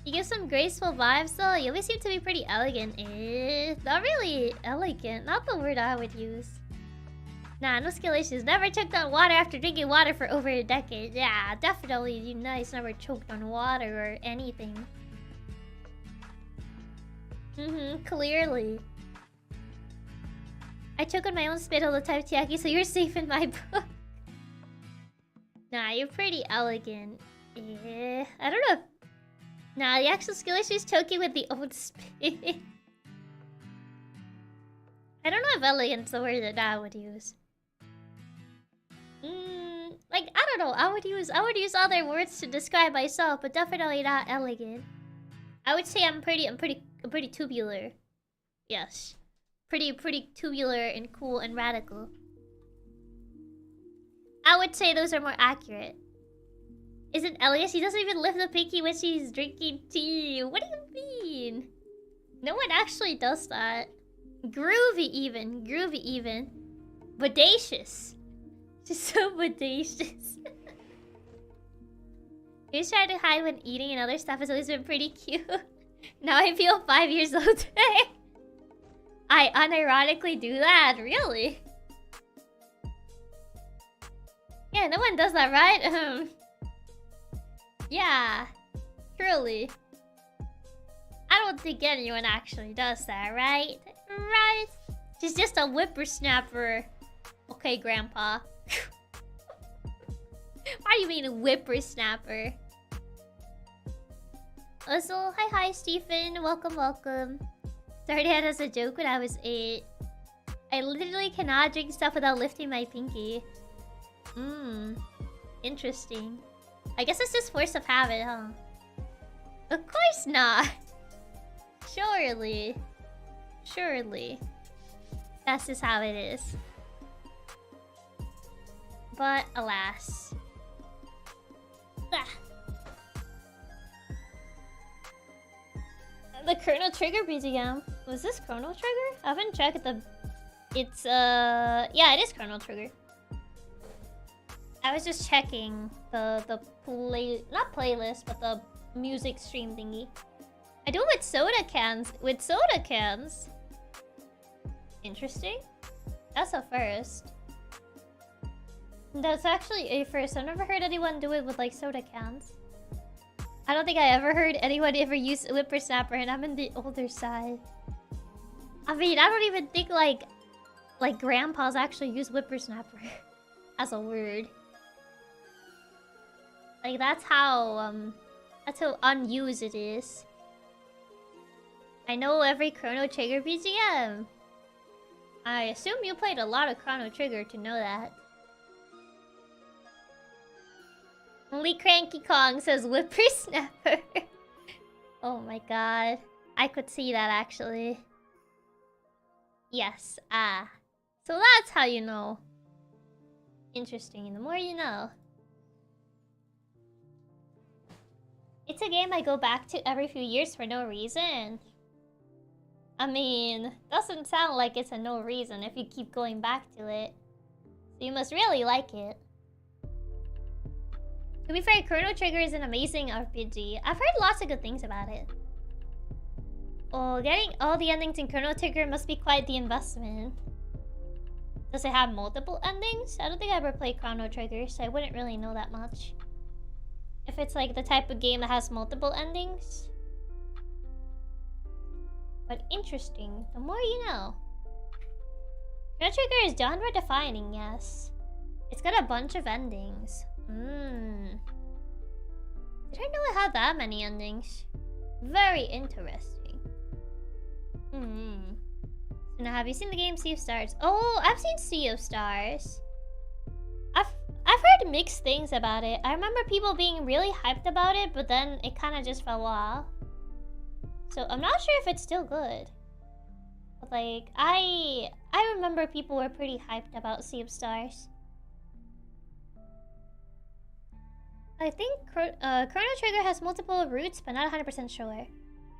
You give some graceful vibes though. You always seem to be pretty elegant. Not really elegant. Not the word I would use. Nah, no skill issues. Never choked on water after drinking water for over a decade. Yeah, definitely you nice. Never choked on water or anything. Clearly. I choke on my own spit all the time, Chiaki, so you're safe in my book. Nah, you're pretty elegant. I don't know. Nah, the actual skill issue is choking with the own spit. I don't know if elegant's the word that I would use. Like, I don't know. I would use other words to describe myself, but definitely not elegant. I would say I'm pretty tubular. Yes. Pretty tubular and cool and radical. I would say those are more accurate. Isn't Elias? She doesn't even lift the pinky when she's drinking tea. What do you mean? No one actually does that. Groovy even. Bodacious. She's so bodacious. You try to hide when eating and other stuff has always been pretty cute. Now I feel 5 years old. I unironically do that, really? Yeah, no one does that, right? Yeah, truly. I don't think anyone actually does that, right? Right? She's just a whippersnapper. Okay, Grandpa. Why do you mean a whippersnapper? Also, hi, Stephen. Welcome. Started out as a joke when I was 8. I literally cannot drink stuff without lifting my pinky. Interesting. I guess it's just force of habit, huh? Of course not. Surely. That's just how it is. But alas. Ah. The Chrono Trigger BGM. Was this Chrono Trigger? I haven't checked the... It's, yeah, it is Chrono Trigger. I was just checking the not playlist, but the music stream thingy. I do it with soda cans. Interesting. That's a first. That's actually a first. I've never heard anyone do it with like soda cans. I don't think I ever heard anyone ever use whippersnapper, and I'm in the older side. I mean, I don't even think like grandpas actually use whippersnapper as a word. Like that's how unused it is. I know every Chrono Trigger BGM. I assume you played a lot of Chrono Trigger to know that. Only Cranky Kong says whippersnapper. Oh my god. I could see that actually. Yes, so that's how you know. Interesting. The more you know. It's a game I go back to every few years for no reason. I mean, doesn't sound like it's a no reason if you keep going back to it. So you must really like it. To be fair, Chrono Trigger is an amazing RPG. I've heard lots of good things about it. Oh, getting all the endings in Chrono Trigger must be quite the investment. Does it have multiple endings? I don't think I ever played Chrono Trigger, so I wouldn't really know that much. If it's like the type of game that has multiple endings. But interesting, the more you know. Chrono Trigger is genre defining, yes. It's got a bunch of endings. Did I know it had that many endings? Very interesting. So now, have you seen the game Sea of Stars? Oh, I've seen Sea of Stars. I've heard mixed things about it. I remember people being really hyped about it, but then it kind of just fell off. So I'm not sure if it's still good. But like, I remember people were pretty hyped about Sea of Stars. I think Chrono Trigger has multiple routes, but not 100% sure.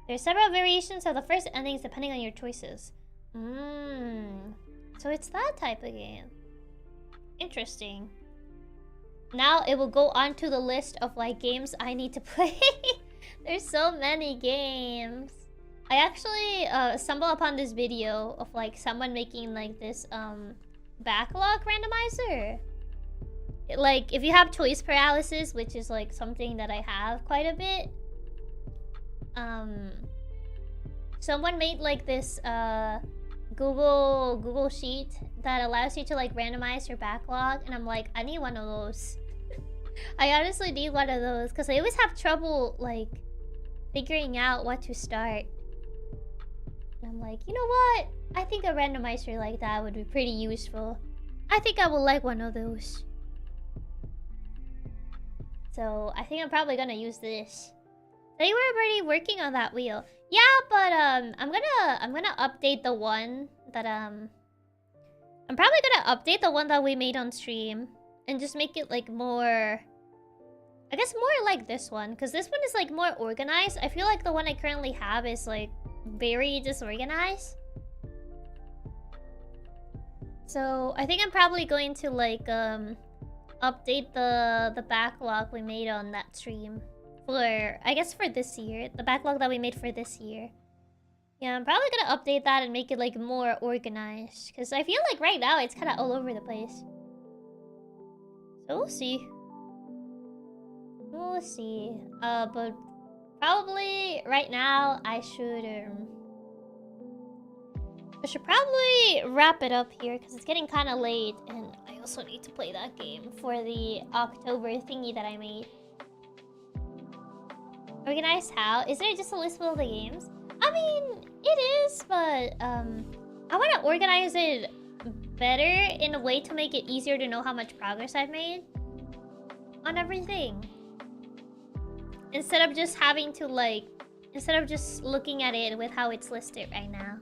There's several variations of the first endings depending on your choices. So it's that type of game. Interesting. Now it will go on to the list of like games I need to play. There's so many games. I actually stumbled upon this video of like someone making like this backlog randomizer. Like if you have choice paralysis, which is like something that I have quite a bit. Someone made like this Google sheet that allows you to like randomize your backlog, and I'm like, I need one of those. I honestly need one of those because I always have trouble like figuring out what to start. And I'm like, you know what? I think a randomizer like that would be pretty useful. I think I will like one of those. So I think I'm probably gonna use this. They were already working on that wheel. Yeah, but I'm gonna update the one that I'm probably gonna update the one that we made on stream and just make it like more, I guess more like this one, because this one is like more organized. I feel like the one I currently have is like very disorganized. So I think I'm probably going to like update the backlog we made on that stream for, I guess, for this year. The backlog that we made for this year. Yeah, I'm probably gonna update that and make it like more organized, because I feel like right now it's kind of all over the place. So we'll see. We'll see. But probably right now I should probably wrap it up here because it's getting kind of late, and I also need to play that game for the October thingy that I made. Organized how? Is there just a list with all the games? I mean, it is, but I want to organize it better in a way to make it easier to know how much progress I've made on everything. Instead of just having to like, instead of just looking at it with how it's listed right now.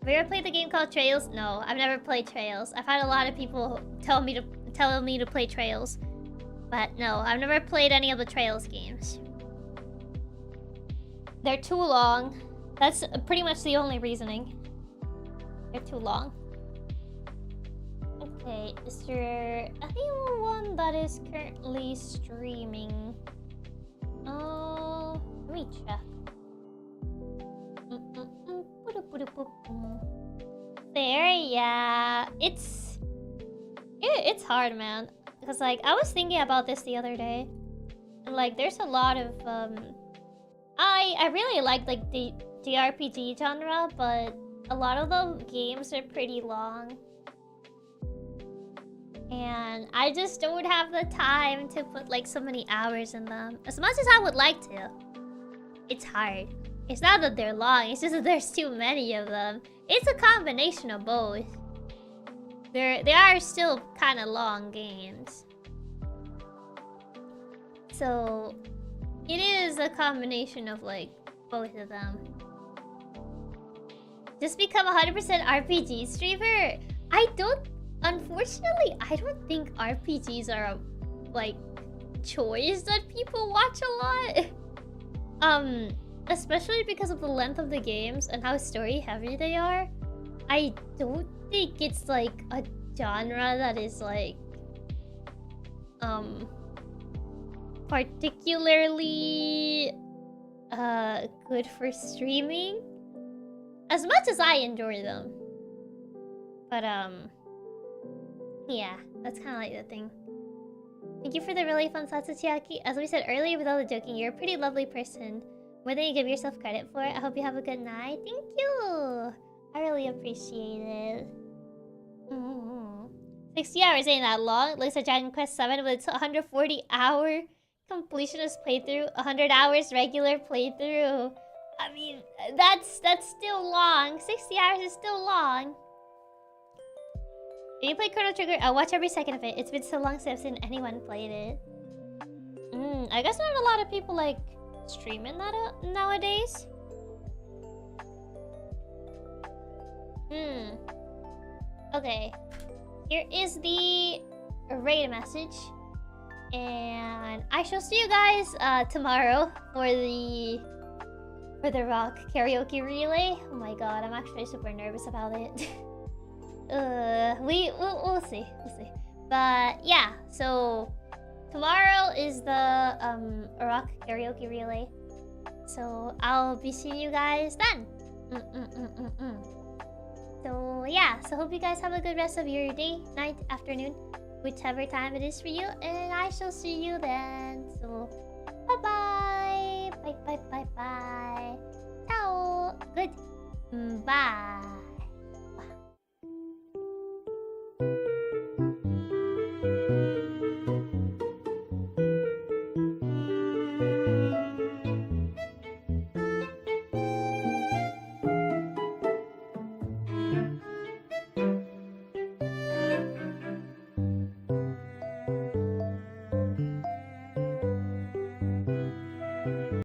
Have you ever played the game called Trails? No, I've never played Trails. I've had a lot of people tell me to play Trails. But no, I've never played any of the Trails games. They're too long. That's pretty much the only reasoning. They're too long. Okay, is there anyone that is currently streaming? Let me check. There, yeah. It's hard, man. Because like I was thinking about this the other day, and like there's a lot of I really like the RPG genre, but a lot of the games are pretty long, and I just don't have the time to put like so many hours in them. As much as I would like to, it's hard. It's not that they're long, it's just that there's too many of them. It's a combination of both. They are still kind of long games. So it is a combination of like both of them. Just become 100% RPG streamer? I don't. Unfortunately, I don't think RPGs are a like choice that people watch a lot. Especially because of the length of the games and how story heavy they are. I don't think it's like a genre that is like particularly good for streaming. As much as I enjoy them. But yeah, that's kind of like the thing. Thank you for the really fun thoughts, Chiaki. As we said earlier, with all the joking, you're a pretty lovely person. More than you give yourself credit for. I hope you have a good night. Thank you. I really appreciate it. 60 hours ain't that long. It looks like Dragon Quest 7 with its 140-hour completionist playthrough, 100 hours regular playthrough. I mean, that's still long. 60 hours is still long. When you play Chrono Trigger, I'll watch every second of it. It's been so long since I've seen anyone played it. I guess not a lot of people like streaming that nowadays. Okay. Here is the raid message. And I shall see you guys tomorrow for the rock karaoke relay. Oh my god, I'm actually super nervous about it. We'll see. But yeah, so tomorrow is the rock karaoke relay. So I'll be seeing you guys then. So yeah, so hope you guys have a good rest of your day, night, afternoon, whichever time it is for you, and I shall see you then. So bye. Ciao. Good. Bye.